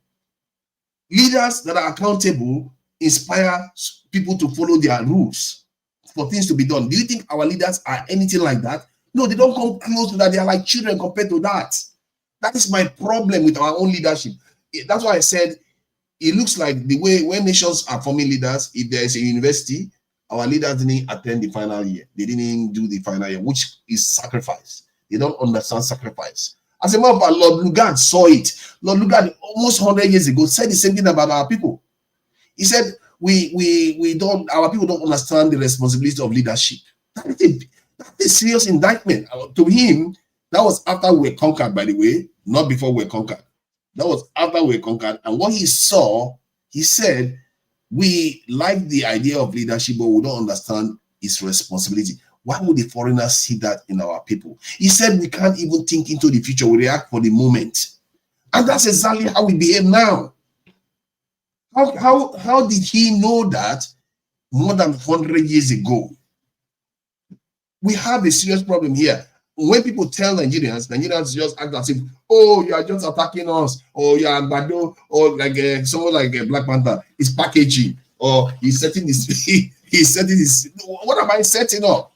Leaders that are accountable inspire people to follow their rules for things to be done. Do you think our leaders are anything like that? No, they don't come close to that. They are like children compared to that. That is my problem with our own leadership. That's why I said it looks like the way when nations are forming leaders, if there is a university, our leaders didn't attend the final year. They didn't do the final year, which is sacrifice. They don't understand sacrifice. As a matter of fact, Lord Lugard saw it. Lord Lugard, almost 100 years ago, said the same thing about our people. He said, our people don't understand the responsibility of leadership. That's a serious indictment. To him, that was after we were conquered, by the way, not before we were conquered. That was after we were conquered. And what he saw, he said, we like the idea of leadership, but we don't understand its responsibility. Why would the foreigners see that in our people? He said we can't even think into the future. We react for the moment. And that's exactly how we behave now. How did he know that more than 100 years ago? We have a serious problem here. When people tell Nigerians just act as if, oh, you are just attacking us, or you are Bado, or like someone like a Black Panther is packaging, or he's setting this. He's setting this. What am I setting up?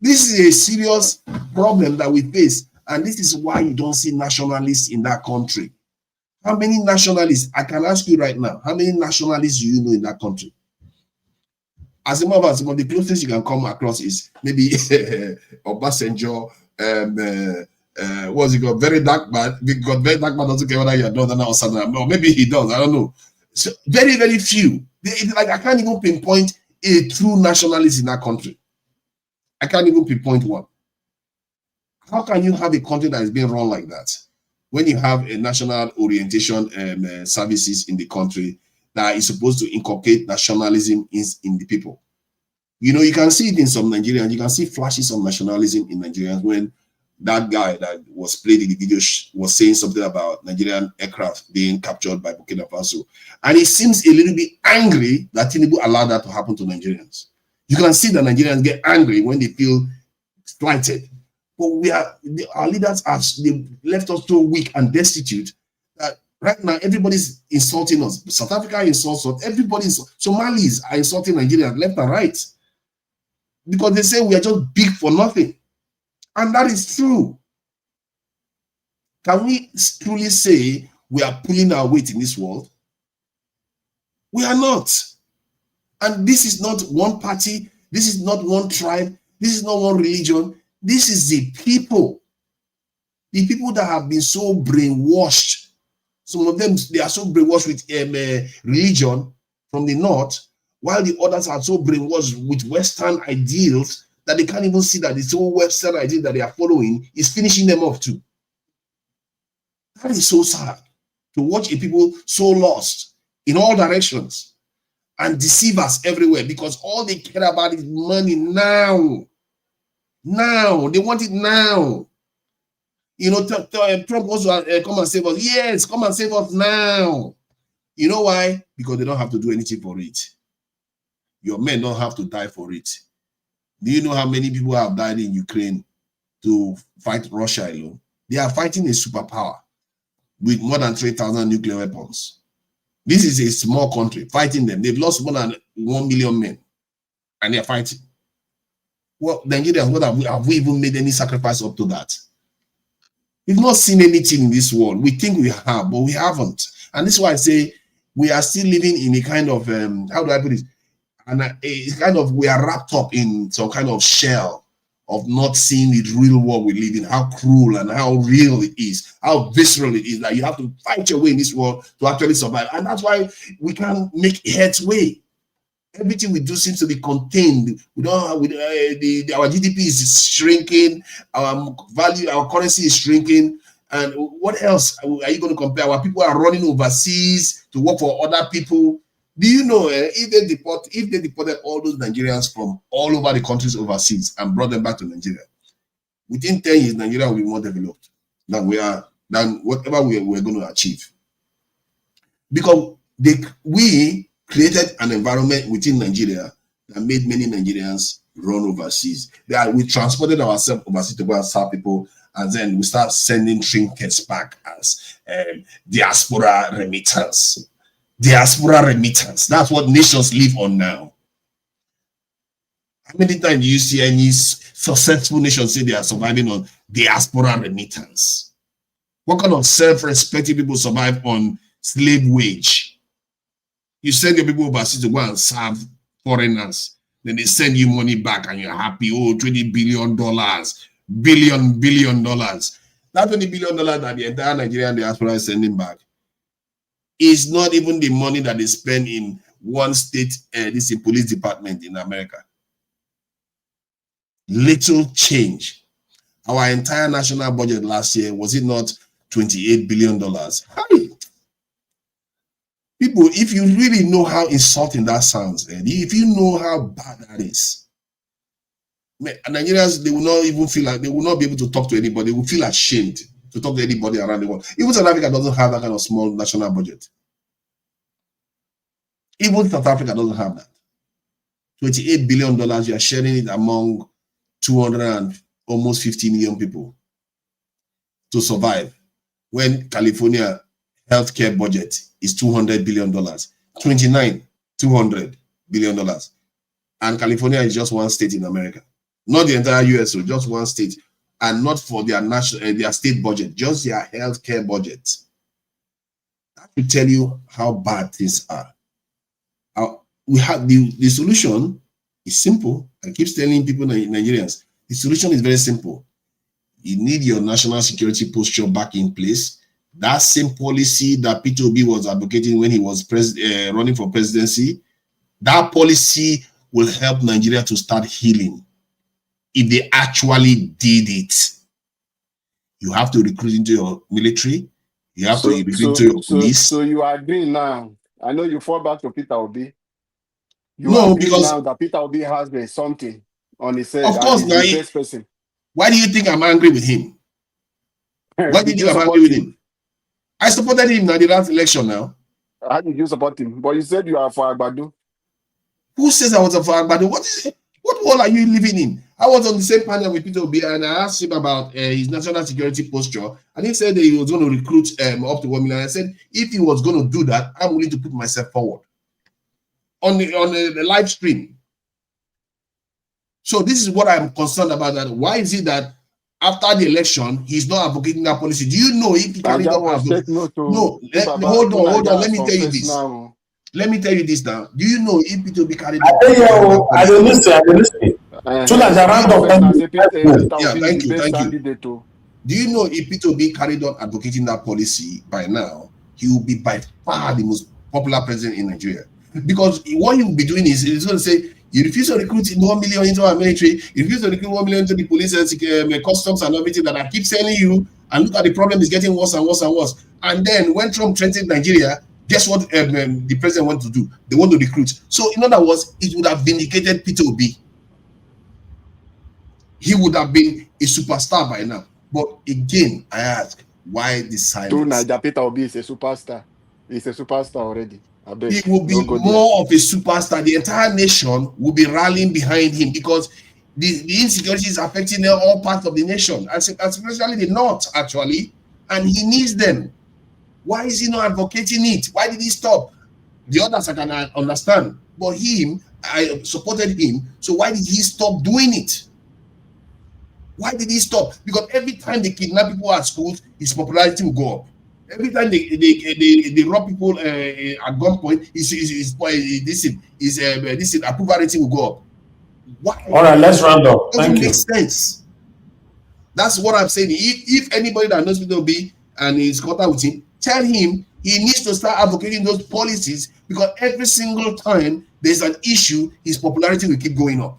This is a serious problem that we face, and this is why you don't see nationalists in that country. How many nationalists? I can ask you right now. How many nationalists do you know in that country? As a matter of fact, the closest you can come across is maybe Obasanjo. What's he got? Very dark man. Because very dark man doesn't care whether you're Northern or Southern. Or maybe he does. I don't know. So very, very few. Like I can't even pinpoint a true nationalist in that country. I can't even pinpoint one. How can you have a country that is being run like that when you have a national orientation services in the country that is supposed to inculcate nationalism in the people? You know, you can see it in some Nigerians. You can see flashes of nationalism in Nigerians when that guy that was played in the video was saying something about Nigerian aircraft being captured by Burkina Faso. And he seems a little bit angry that Tinubu allowed that to happen to Nigerians. You can see that Nigerians get angry when they feel slighted. But our leaders they left us so weak and destitute that Right now, everybody's insulting us. South Africa insults us. Somalis are insulting Nigeria left and right. Because they say we are just big for nothing. And that is true. Can we truly say we are pulling our weight in this world? We are not. And this is not one party. This is not one tribe. This is not one religion. This is the people. The people that have been so brainwashed. Some of them, they are so brainwashed with religion from the north, while the others are so brainwashed with Western ideals that they can't even see that this whole Western ideal that they are following is finishing them off too. That is so sad, to watch a people so lost in all directions and deceive us everywhere, because all they care about is money now. Now, they want it now. You know, Trump wants to come and save us. Yes, come and save us now. You know why? Because they don't have to do anything for it. Your men don't have to die for it. Do you know how many people have died in Ukraine to fight Russia alone? They are fighting a superpower with more than 3,000 nuclear weapons. This is a small country fighting them. They've lost more than 1 million men, and they're fighting. Well, Nigerians, what have we even made any sacrifice up to that? We've not seen anything in this world. We think we have, but we haven't. And this is why I say we are still living in a kind of, how do I put it? And it's kind of, we are wrapped up in some kind of shell of not seeing the real world we live in, how cruel and how real it is, how visceral it is, that you have to fight your way in this world to actually survive. And that's why we can't make headway. Everything we do seems to be contained. We don't have, our GDP is shrinking, our value, our currency is shrinking. And what else are you going to compare? Our people are running overseas to work for other people. Do you know if they deported all those Nigerians from all over the countries overseas and brought them back to Nigeria, within 10 years, Nigeria will be more developed than whatever we're going to achieve. Because we created an environment within Nigeria that made many Nigerians run overseas. We transported ourselves overseas to go and serve people, and then we start sending trinkets back as diaspora remittance. Diaspora remittance. That's what nations live on now. How many times do you see any successful nation say they are surviving on diaspora remittance? What kind of self-respecting people survive on slave wage? You send your people overseas to go and serve foreigners. Then they send you money back and you're happy. Oh, $20 billion. Billion dollars. That $20 billion that the entire Nigerian diaspora is sending back is not even the money that they spend in one state, this police department in America. Little change. Our entire national budget last year, was it not $28 billion? Hi. People, if you really know how insulting that sounds, if you know how bad that is, Nigerians, they will not even feel like, they will not be able to talk to anybody. They will feel ashamed to talk to anybody around the world. Even South Africa doesn't have that kind of small national budget. Even South Africa doesn't have that. $28 billion, you are sharing it among 200 and almost 50 million people to survive. When California healthcare budget is $200 billion, $200 billion. And California is just one state in America. Not the entire US, so just one state. And not for their national, their state budget, just their healthcare budget. That will tell you how bad things are. We have the solution is simple. I keep telling people, Nigerians, the solution is very simple. You need your national security posture back in place. That same policy that Peter Obi was advocating when he was running for presidency, that policy will help Nigeria to start healing. If they actually did it, you have to recruit into your military. You have to recruit into your police. So you agree now? I know you fall back to Peter Obi. No, because now that Peter Obi has something on his head. Of course, now. The best person. Why do you think I'm angry with him? Why did you think I'm angry with him? I supported him in the last election now. How did you support him? But you said you are for Agbado. Who says I was for Agbado? What world are you living in? I was on the same panel with Peter Obi, and I asked him about his national security posture, and he said that he was going to recruit up to 1 million. I said, if he was going to do that, I'm willing to put myself forward on the live stream. So this is what I'm concerned about. That why is it that after the election he's not advocating that policy? Do you know if he carried Naija on? was take note to No, Baba hold on. Let me tell you confess this. now. Let me tell you this now. Do you know if Peter Obi carried I on? tell you, I don't listen. So that the round Confess now, say Peter Yeah, Obi is thank the you, best thank you. candidate to. Do you know if Peter Obi carried on advocating that policy by now, he will be by far the most popular president in Nigeria? Because what he will be doing is he's going to say, you refuse to recruit 1 million into our military, you refuse to recruit 1 million into the police and customs and everything that I keep telling you, and look at the problem is getting worse and worse and worse. And then when Trump threatened Nigeria, guess what the president wants to do? They want to recruit. So in other words, it would have vindicated Peter Obi. He would have been a superstar by now. But again, I ask, why the To silence? Naija, Peter Obi is a superstar. He's a superstar already. I beg. He will be more of a superstar. The entire nation will be rallying behind him because the insecurity is affecting all parts of the nation, especially the north, actually, and he needs them. Why is he not advocating it? Why did he stop? The others I can understand, but him, I supported him. So why did he stop doing it? Why did he stop? Because every time they kidnap people at schools, his popularity will go up. Every time they rob people at gunpoint, his approval rating will go up. Why? All right, let's round up. It doesn't Thank make you. sense. That's what I'm saying. If anybody that knows Peter Obi and is in contact with him, tell him he needs to start advocating those policies because every single time there's an issue, his popularity will keep going up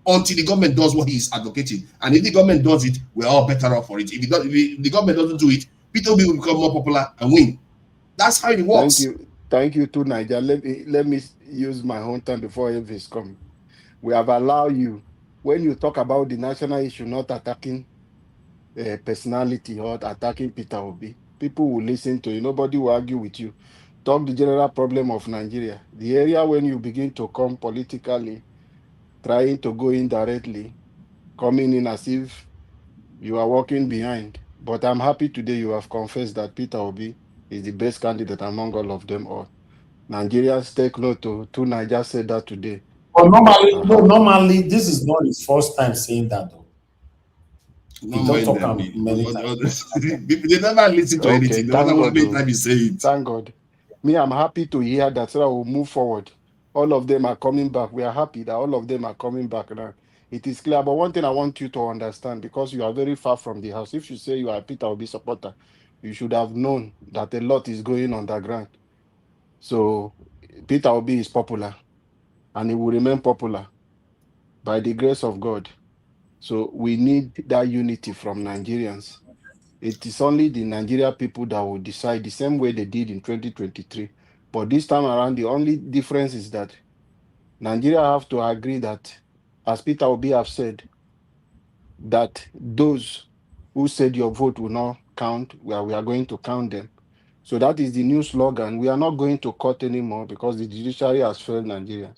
until the government does what he's advocating. And if the government does it, we're all better off for it. If the government doesn't do it, Peter Obi will become more popular and win. That's how it works. Thank you to Naija. Let me use my own time before Elvis comes. We have allowed you, when you talk about the national issue, not attacking personality or attacking Peter Obi, people will listen to you. Nobody will argue with you. Talk the general problem of Nigeria. The area when you begin to come politically, trying to go indirectly, coming in as if you are walking behind. But I'm happy today you have confessed that Peter Obi is the best candidate among all of them all. Nigerians take note to Naija said that today. But normally, this is not his first time saying that, though. Not mind them. Many times. They never listen to anything, no matter how many times you say it. Thank God. Me, I'm happy to hear that, so that we'll move forward. All of them are coming back. We are happy that all of them are coming back now. It is clear. But one thing I want you to understand, because you are very far from the house, if you say you are a Peter Obi supporter, you should have known that a lot is going on the ground. So Peter Obi is popular, and he will remain popular by the grace of God. So we need that unity from Nigerians. It is only the Nigeria people that will decide the same way they did in 2023. But this time around, the only difference is that Nigeria have to agree that, as Peter Obi have said, that those who said your vote will not count, we are going to count them. So that is the new slogan. We are not going to court anymore because the judiciary has failed Nigeria.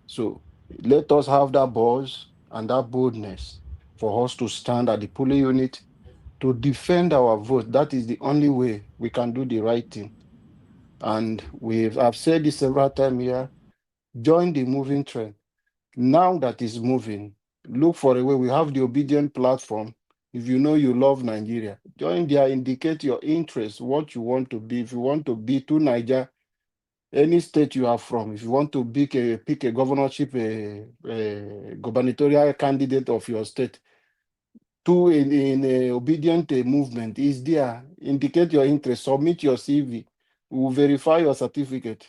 So let us have that balls and that boldness for us to stand at the polling unit to defend our vote. That is the only way we can do the right thing. And I've said this several times here, join the moving trend. Now that is moving, look for a way. We have the obedient platform. If you know you love Nigeria, join there, indicate your interest, what you want to be. If you want to be to Niger, any state you are from, if you want to pick a governorship, a gubernatorial candidate of your state, in a obedient movement is there. Indicate your interest, submit your CV. We will verify your certificate.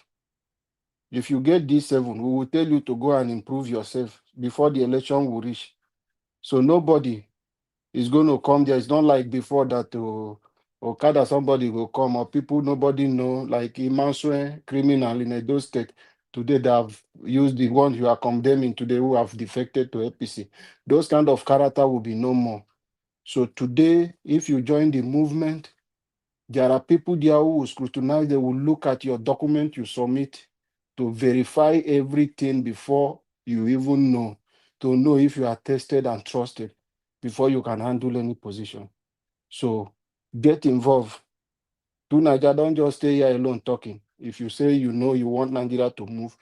If you get D7, we will tell you to go and improve yourself before the election will reach. So nobody is going to come there. It's not like before that Okada somebody will come, or people nobody know, like Imansue criminal in Edo State. Today they have used the ones you are condemning today who have defected to APC. Those kind of character will be no more. So today, if you join the movement, there are people there who will scrutinize, they will look at your document you submit to verify everything before you even know to know if you are tested and trusted before you can handle any position. So get involved. Do Nigeria, don't just stay here alone talking. If you say you know you want Nigeria to move,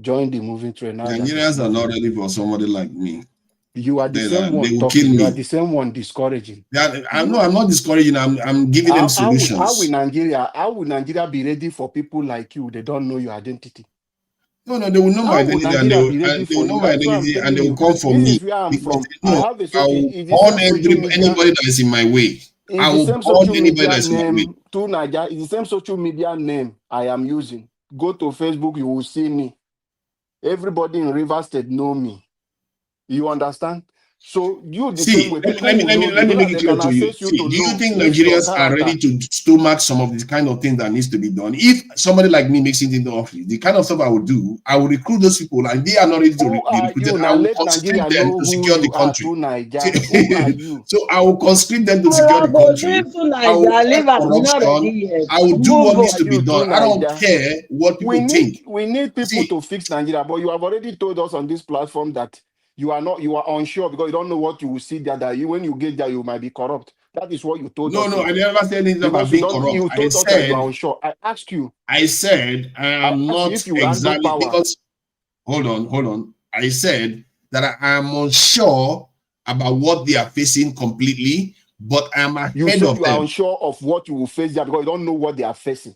join the moving train. Nigerians are not ready for somebody like me. You are the same They one will kill talking. You are me. the same one discouraging. I'm not discouraging. I'm giving them solutions. How will Nigeria be ready for people like you? They don't know your identity. No, they will know my identity, and they will know my identity, and they will come for me. This is where I'm from. I have a I will social burn anybody that is in my way. I will burn anybody that is in my way. To Nigeria, it's the same social media name I am using. Go to Facebook, you will see me. Everybody in Rivers State know me. You understand? So you the same way. Let me make it clear to you. Do you think Nigerians are ready to stomach some of the kind of things that needs to be done? If somebody like me makes it into office, the kind of stuff I would do, I will recruit those people, and they are not ready to be recruited. I will conscript them to secure the country. Who are you? So I will conscript them to secure the country. I will fight corruption. I will do what needs to be done. I don't care what people think. We need people to fix Nigeria, but you have already told us on this platform that you are unsure because you don't know what you will see there, that when you get there, you might be corrupt. That is what you told us. No, I never said anything about being corrupt. You told us that you are unsure. I asked you. I said I am not exactly because hold on. I said that I am unsure about what they are facing completely, but I am ahead of them. You said you are unsure of what you will face there because you don't know what they are facing.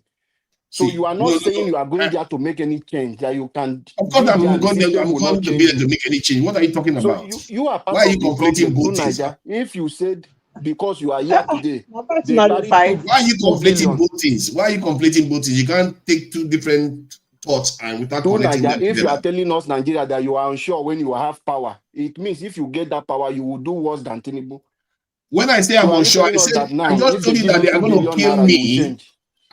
So you are not saying you are going there to make any change that you can. Of course, I'm going there to be there to make any change. What are you talking about? So you are part Why are you of the conflating problem, both things? If you said because you are here today, why are you conflating both things? Why are you conflating both things? You can't take two different thoughts and without connecting them together. If you are telling us Nigeria that you are unsure when you have power, it means if you get that power, you will do worse than Tinubu. When I say I'm unsure, I just told you that they are going to kill me.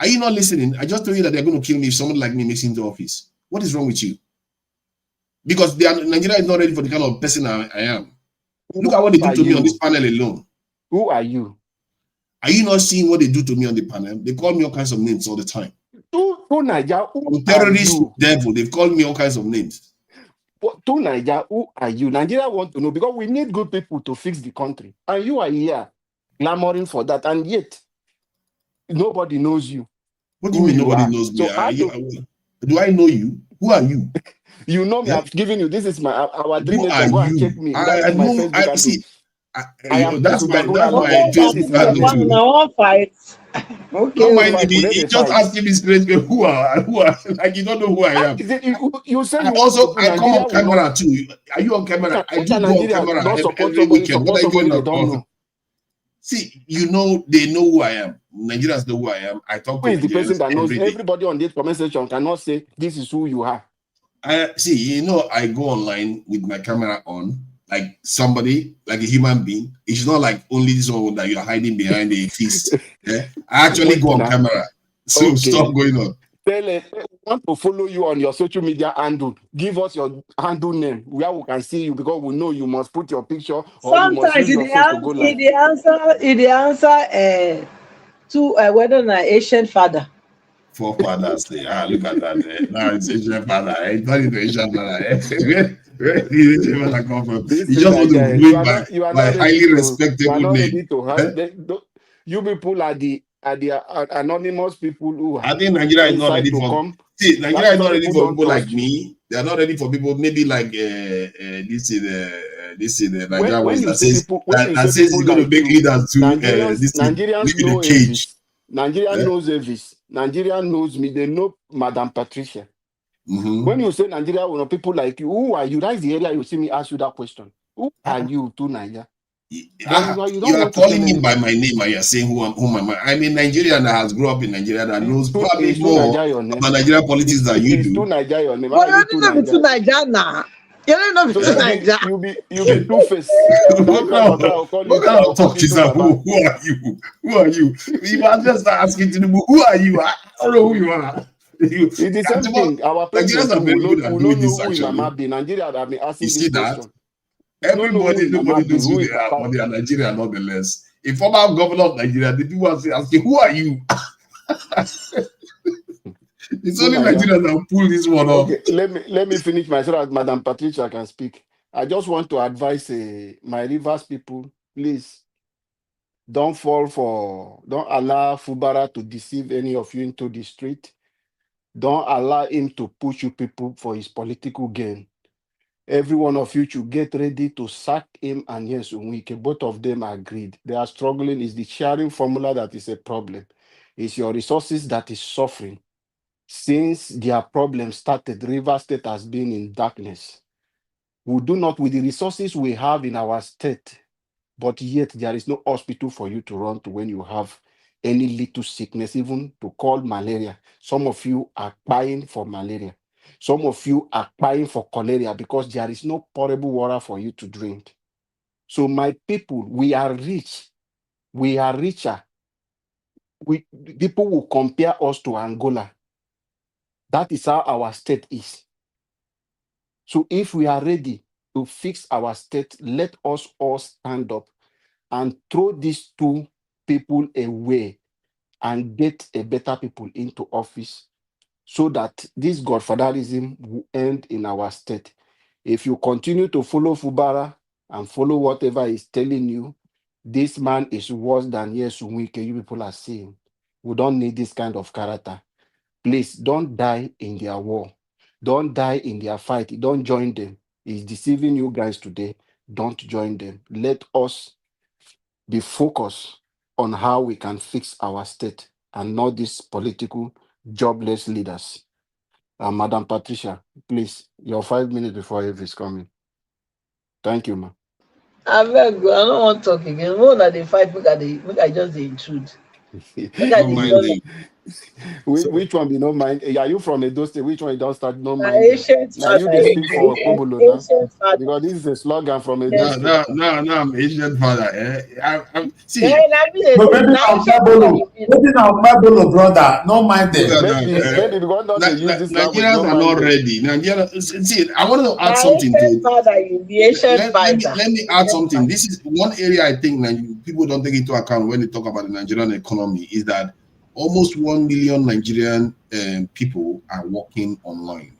Are you not listening? I just told you that they're going to kill me if someone like me makes it into office. What is wrong with you? Because Nigeria is not ready for the kind of person I am. Look at what they do to me on this panel alone. Who are you? Are you not seeing what they do to me on the panel? They call me all kinds of names all the time. Who terrorist, devil. They've called me all kinds of names. But to Nigeria, who are you? Nigeria want to know because we need good people to fix the country. And you are here clamoring for that. And yet, nobody knows you. What do you mean nobody knows me? Do I know you? Who are you? You know me. I've given you. This is our dream. Who are go you? And check me. I know. I see. That's my Facebook. Now fight. Okay. Don't mind me. He just asking me straight. Who are? Like you don't know who I am. You say I come on camera too. Are you on camera? I do go on camera every weekend. What are you going on? See, you know, they know who I am. Nigerians know who I am. I talk to Nigerians. Who is the person that knows? Everybody on this comment section cannot say this is who you are. See, you know, I go online with my camera on, like somebody, like a human being. It's not like only this one that you're hiding behind a fist. Yeah? I actually go on camera. So stop going on. We want to follow you on your social media handle. Give us your handle name where we can see you because we know you must put your picture or sometimes you must use your face to go live. The answer to whether an Asian father. Forefathers, look at that. Now it's Asian father. It's not even Asian father. Where did Asian father come from? You just want to blame my highly respectable name. You people are the anonymous people who I think Nigeria is not ready for. See, Nigeria is not ready for people like me. They are not ready for people maybe like this is the Nigerian ones that says it's going to make leaders to Nigerians know cage. Nigeria knows Elvis. Nigeria knows me. They know Madam Patricia. When you say Nigeria, people like you, who are you? That's the area you see me ask you that question. Who are you to Nigeria? You are calling me by my name and you're saying who am I? I'm a Nigerian that has grown up in Nigeria that knows probably more about Nigerian politics than you do. Well, you don't know to Nigeria now. You don't know to Nigeria. You be two-faced. What kind of talk is that? Who are you? Who are you? You are just asking Tinubu, who are you? I don't know who you are. It's the same thing. Our president will not know who is Mama be. Nigeria have been asking this question. Everybody knows who they are, but they are Nigerian nonetheless. A former governor of Nigeria, the people are asking, who are you? It's only Nigeria that pull this one off. Okay, let me finish my so that Madam Patricia can speak. I just want to advise my Rivers people, please don't allow Fubara to deceive any of you into the street. Don't allow him to push you people for his political gain. Every one of you should get ready to sack him and yes, Nwike. Both of them agreed. They are struggling. It's the sharing formula that is a problem. It's your resources that is suffering. Since their problem started, River State has been in darkness. We do not, with the resources we have in our state, but yet there is no hospital for you to run to when you have any little sickness, even to call malaria. Some of you are buying for malaria. Some of you are buying for cholera because there is no potable water for you to drink. So my people, we are rich. We are richer. People will compare us to Angola. That is how our state is. So if we are ready to fix our state, let us all stand up and throw these two people away and get a better people into office so that this godfatherism will end in our state. If you continue to follow Fubara and follow whatever he's telling you, this man is worse than Yesu Nwike you people are saying. We don't need this kind of character. Please don't die in their war. Don't die in their fight. Don't join them. He's deceiving you guys today. Don't join them. Let us be focused on how we can fix our state and not these political jobless leaders. Madam Patricia, please, your 5 minutes before Eve is coming. Thank you, ma. I beg you, I don't want to talk again. More than they fight, make I just dey intrude. Make I Don't dey mind just them. Which one be no mind? Are you from Edo State? Which one you don't start no na minding? ancient Now you they father, speak for Okpobolo now. ancient father. Because this is a slogan from Edo Yes. State. Now, I'm Asian father. See, Hey, na me dey No, say maybe na now ancient father you be. brother. No mind look them. at Maybe because not they use this language, Nigerians no are not mind them. ready. See, I want to add Na something to ancient it. father you be, ancient fighter. Let me add something. This is one area I think people don't take into account when they talk about the Nigerian economy is that almost 1 million Nigerian people are working online.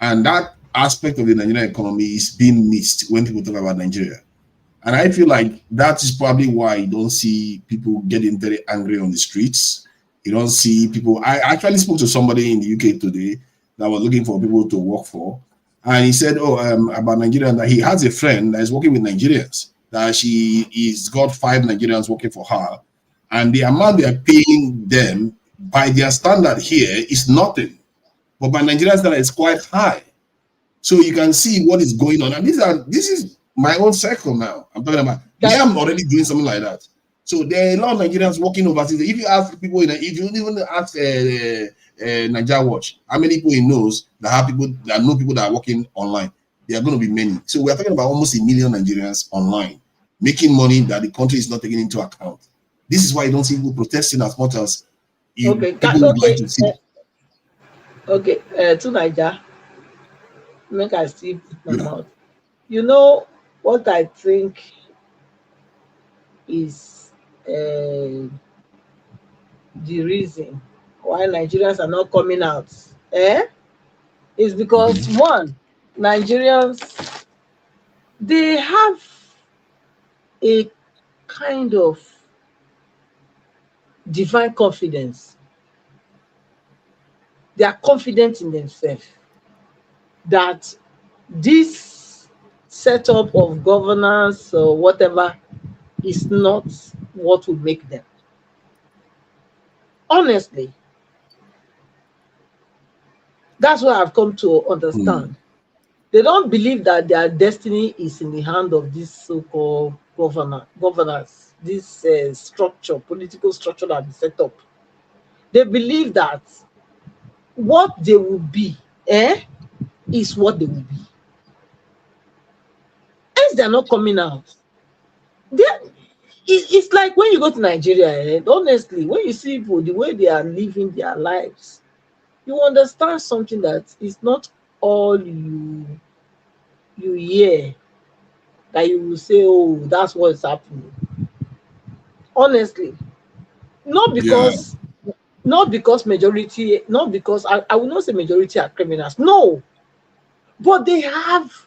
And that aspect of the Nigerian economy is being missed when people talk about Nigeria. And I feel like that is probably why you don't see people getting very angry on the streets. You don't see people. I actually spoke to somebody in the UK today that was looking for people to work for. And he said, about Nigerians, that he has a friend that is working with Nigerians, that he's got 5 Nigerians working for her. And the amount they are paying them by their standard here is nothing. But by Nigerian standard, it's quite high. So you can see what is going on. And this is my own circle now. I'm talking about. I'm already doing something like that. So there are a lot of Nigerians working overseas. If you ask people, if you even ask Nigeria Watch, how many people he knows that know people that are working online, there are going to be many. So we are talking about almost 1 million Nigerians online making money that the country is not taking into account. This is why you don't see people protesting as much as people would like to see. To Naija, make I still put my mouth. You know what I think is the reason why Nigerians are not coming out? Is because one, Nigerians, they have a kind of divine confidence. They are confident in themselves that this setup of governance or whatever is not what will make them. Honestly, that's what I've come to understand. They don't believe that their destiny is in the hand of this so-called governance, this structure, political structure that is set up. They believe that what they will be is what they will be. Hence, they're not coming out. It's like when you go to Nigeria, honestly, when you see people, the way they are living their lives, you understand something that is not all you hear that you will say, oh, that's what's happening. Honestly, not because majority, I will not say majority are criminals. No, but they have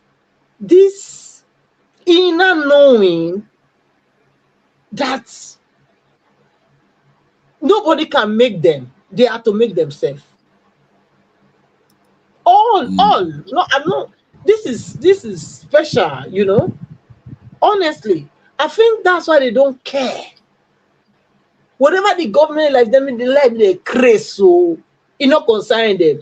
this inner knowing that nobody can make them, they have to make themselves. All, no, I'm not. This is special, you know. Honestly, I think that's why they don't care. Whatever the government like them, they like they crazy, so it not concerning them.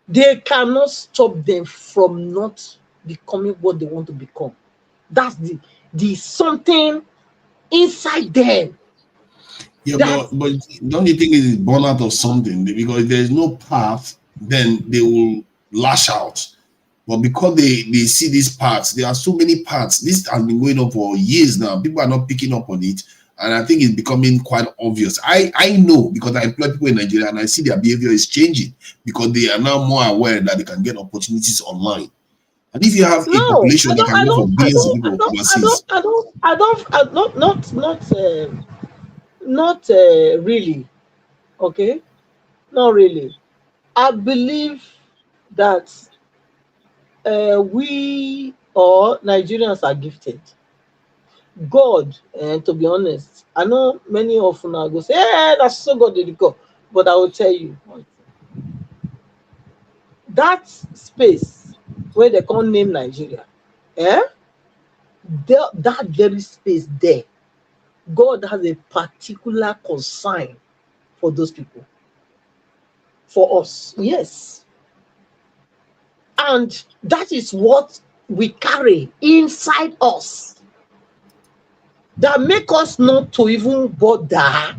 They cannot stop them from not becoming what they want to become. That's the something inside them. Yeah, but don't you think it's born out of something? Because if there's no path, then they will lash out. But because they see these paths, there are so many paths. This has been going on for years now. People are not picking up on it. And I think it's becoming quite obvious. I know because I employ people in Nigeria and I see their behavior is changing because they are now more aware that they can get opportunities online. And if you have a population that can go for billions of people overseas, not really, okay, not really. I believe that we or Nigerians are gifted. God, and to be honest, I know many of them go say, "Hey, that's so God did go," but I will tell you, that space where they can't name Nigeria, that very space there, God has a particular concern for those people, for us, yes, and that is what we carry inside us that make us not to even bother.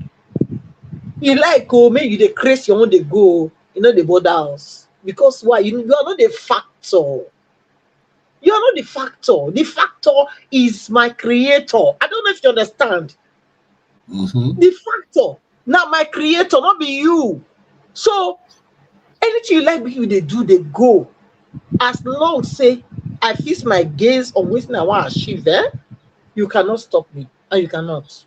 You like, oh, maybe you dey craze your own dey go, you know, the bother us because why? You are not the factor. You are not the factor. The factor is my creator. I don't know if you understand. The factor now, my creator, not be you. So anything you like, you they do, they go. As long say I fix my gaze on which I want to achieve, you cannot stop me, and you cannot.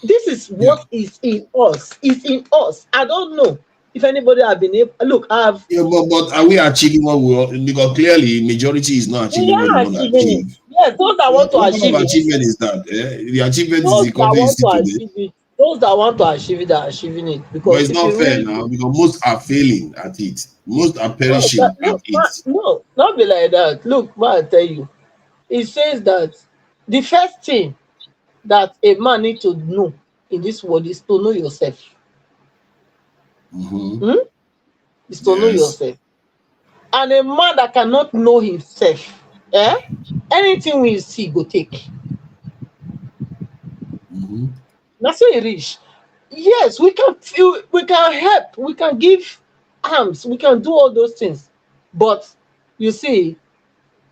This is what is in us. It's in us. I don't know if anybody have been able. Look, I've. Yeah, but are we achieving what we want? Because clearly, majority is not achieving what they want to achieve. Yes, those that want to achieve What it. achievement is that? The achievement Those is the country is still today. it. Those that want to achieve it are achieving it. Because But it's not fair now because most are failing at it. Most are perishing at it. No, not be like that. Look, what I tell you, it says that the first thing that a man need to know in this world is to know yourself. Is to know yourself. And a man that cannot know himself, anything we see go take. That's why it is. Yes, we can feel, we can help, we can give arms, we can do all those things. But you see,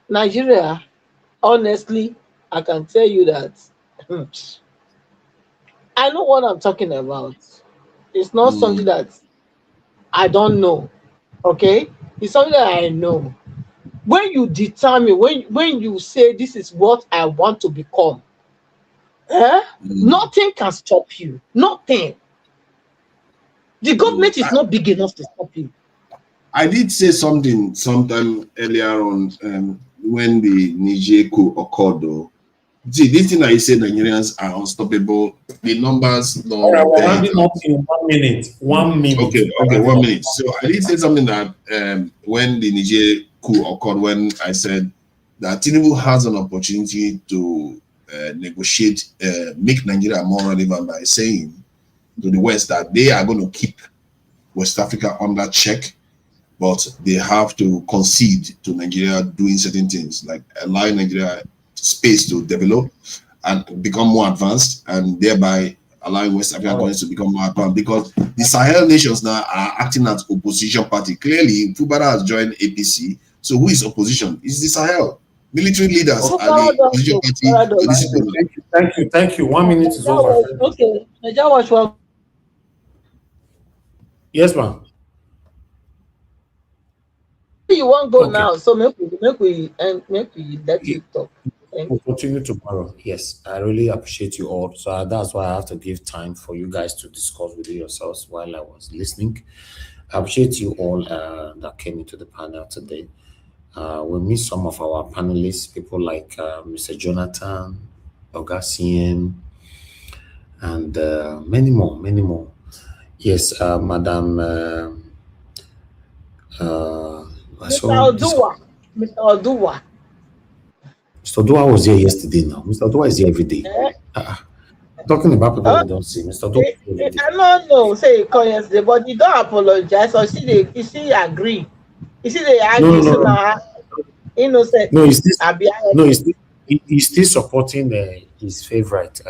Nigeria, honestly, I can tell you that I know what I'm talking about. It's not something that I don't know. Okay? It's something that I know. When you determine, when you say this is what I want to become, nothing can stop you. Nothing. The government is not big enough to stop you. I did say something sometime earlier on when the Niger coup occurred, though. See, this thing that you said Nigerians are unstoppable. The numbers don't. All right, we're rounding up in 1 minute. 1 minute. Okay, 1 minute. So I did say something that when the Niger coup occurred, when I said that Tinubu has an opportunity to negotiate, make Nigeria more relevant by saying to the West that they are going to keep West Africa under check, but they have to concede to Nigeria doing certain things, like allow Nigeria space to develop and become more advanced, and thereby allowing West African countries to become more advanced. Because the Sahel nations now are acting as opposition party. Clearly, Fubara has joined APC. So who is opposition? It's the Sahel. Military leaders are the opposition party. Thank you. 1 minute is over. Okay, Nigeria watch one. Yes, ma'am. You won't go now, so make we let you talk. We'll continue tomorrow. Yes, I really appreciate you all. So that's why I have to give time for you guys to discuss with yourselves while I was listening. I appreciate you all that came into the panel today. We meet some of our panelists, people like Mr. Jonathan, Oga CM, and many more, many more. Yes, Madam. Mr. Odua. Mr. Odua. Mr. Odua was here yesterday now. Mr. Odua is here every day. Talking about people that don't see. Mr. Odua is here every day. I don't know, say he call yesterday, but he don't apologize. Or he still agree. He still they argue, so now innocent. No, he's still supporting his favorite,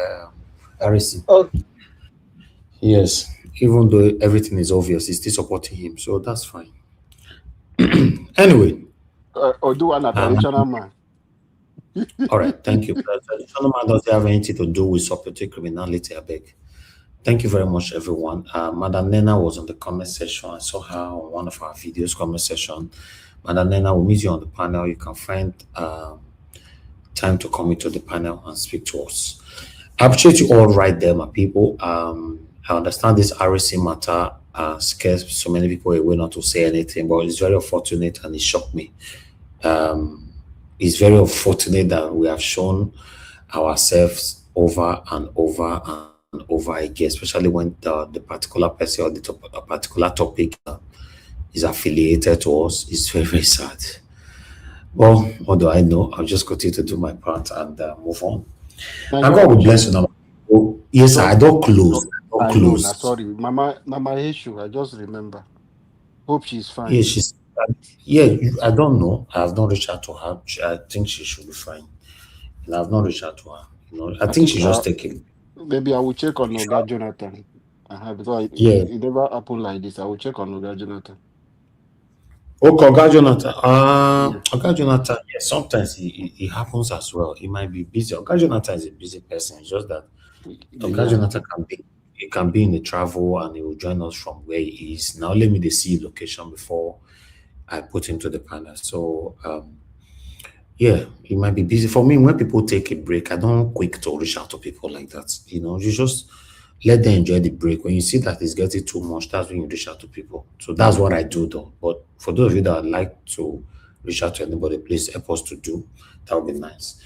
Harrison. Okay. Yes, even though everything is obvious, he's still supporting him, so that's fine. Anyway. Odua, a traditional man. All right, thank you. The traditional man doesn't have anything to do with supporting criminality, I beg. Thank you very much, everyone. Madam Nena was on the comment section. I saw her on one of our videos comment section. Madam Nena, we'll meet you on the panel. You can find time to come into the panel and speak to us. I appreciate you all right there, my people. I understand this RSC matter scares so many people away not to say anything, but it's very unfortunate and it shocked me. It's very unfortunate that we have shown ourselves over and over and over again, especially when the particular person or the particular topic is affiliated to us. It's very, very sad. Well, what do I know? I'll just continue to do my part and move on. And God will bless you now. Oh, yes, I don't close. I don't close. Sorry, Mama issue. I just remember. Hope she's fine. Yeah, she's. Yeah, I don't know. I have not reached out to her. I think she should be fine. And I have not reached out to her. I think she's just taking. Maybe I will check on Oga Jonathan. Because it never happened like this. I will check on Oga Jonathan. Okay, Oga Jonathan. Oga Jonathan, yeah, sometimes it happens as well. He might be busy. Oga Jonathan is a busy person. It's just that Oga Jonathan can be in the travel and he will join us from where he is. Now let me see location before I put him to the panel. So yeah, he might be busy. For me, when people take a break, I don't quick to reach out to people like that. You just let them enjoy the break. When you see that it's getting too much, that's when you reach out to people. So that's what I do though. But for those of you that would like to reach out to anybody, please help us to do. That would be nice.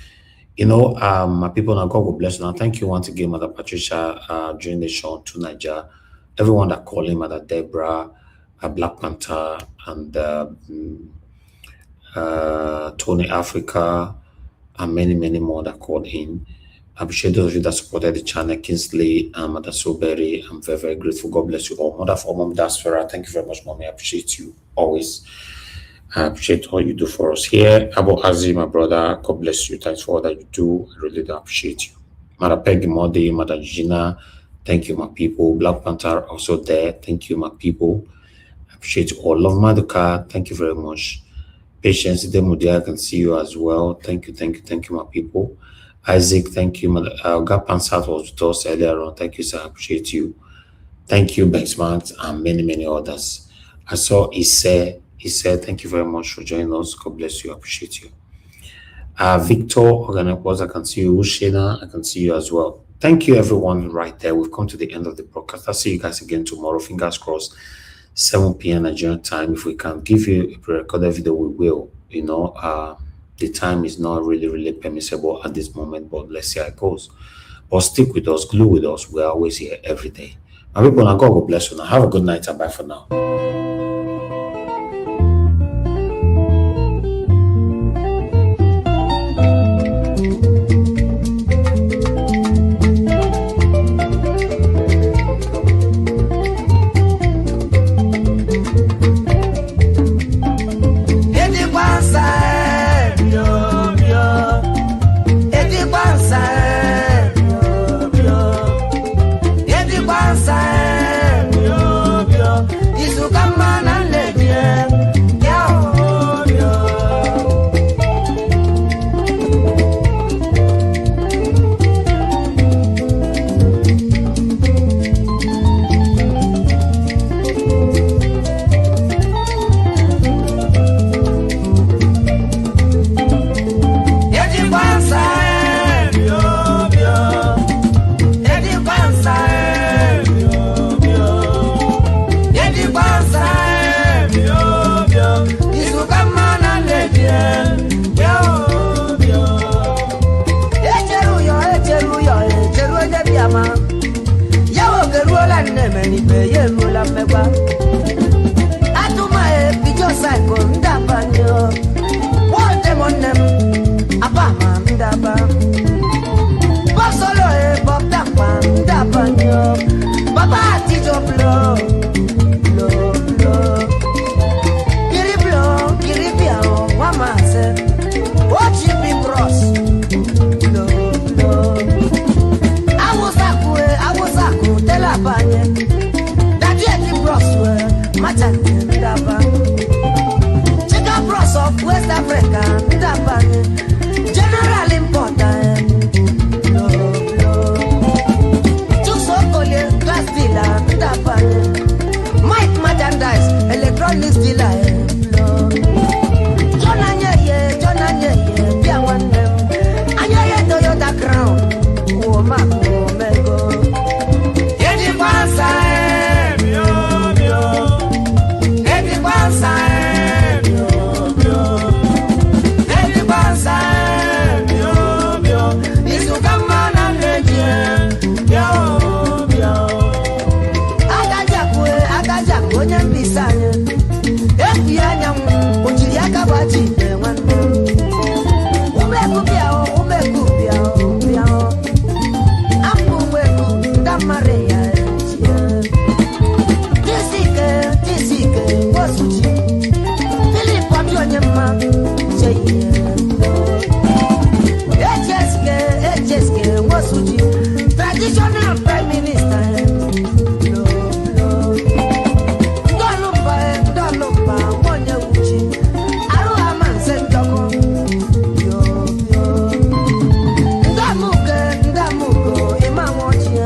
My people, now God will bless you. Now, thank you once again, Mother Patricia, during the show to Niger. Everyone that called in, Mother Deborah, Black Panther, and Tony Africa, and many, many more that called in. I appreciate those of you that supported the channel, Kingsley, Mother Soberry. I'm very, very grateful. God bless you all. Mother for Mom Dasfera, thank you very much, Mommy. I appreciate you always. I appreciate all you do for us here. Abu Azi, my brother, God bless you. Thanks for all that you do. I really do appreciate you. Mother Peggy Modi, Mother Gina, thank you, my people. Black Panther also there. Thank you, my people. I appreciate you all. Love Maduka, thank you very much. Patience Demudia, I can see you as well. Thank you, my people. Isaac, thank you. Gap Pansat was with us earlier on. Thank you, sir. I appreciate you. Thank you, Benchmarks, and many, many others. I saw he said, thank you very much for joining us. God bless you. I appreciate you. Victor, I can see you. Ushina, I can see you as well. Thank you, everyone, right there. We've come to the end of the broadcast. I'll see you guys again tomorrow. Fingers crossed, 7 p.m. Nigerian time. If we can give you a pre-recorded video, we will. The time is not really permissible at this moment, but let's see how it goes. But stick with us, glue with us. We're always here every day. My people, now God will bless you. Now have a good night and bye for now. Come on. ndaba. Bob solo Bob Dakpa ndaba nyo. Baba atijo blow. Kiri biao wamase. Watch him be cross. Awosaku tela banye. That yet the cross we machante ndaba. Chicken bros of West Africa ndaba. General important. Chusokole glass dealer ndaba. Mike merchandise electronics dealer. Toyota Crown, Mego. Edi Bansa, Edi Bansa, Edi Bansa, Isu Kamana Neje, Agajakwe, Nyambisanya, Efianya, Uchiriaka Bachi, Maria, Tisike, Wasuchi, Philip Pamyama, HSK, Wasuchi, traditional prime minister. Dolumba, Monya Uchi, Aruaman Sentoko, Damuko, Imamochi.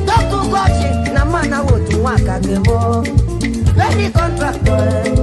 Dr. Gochi, na mana wotu waka gemo. Very contractor.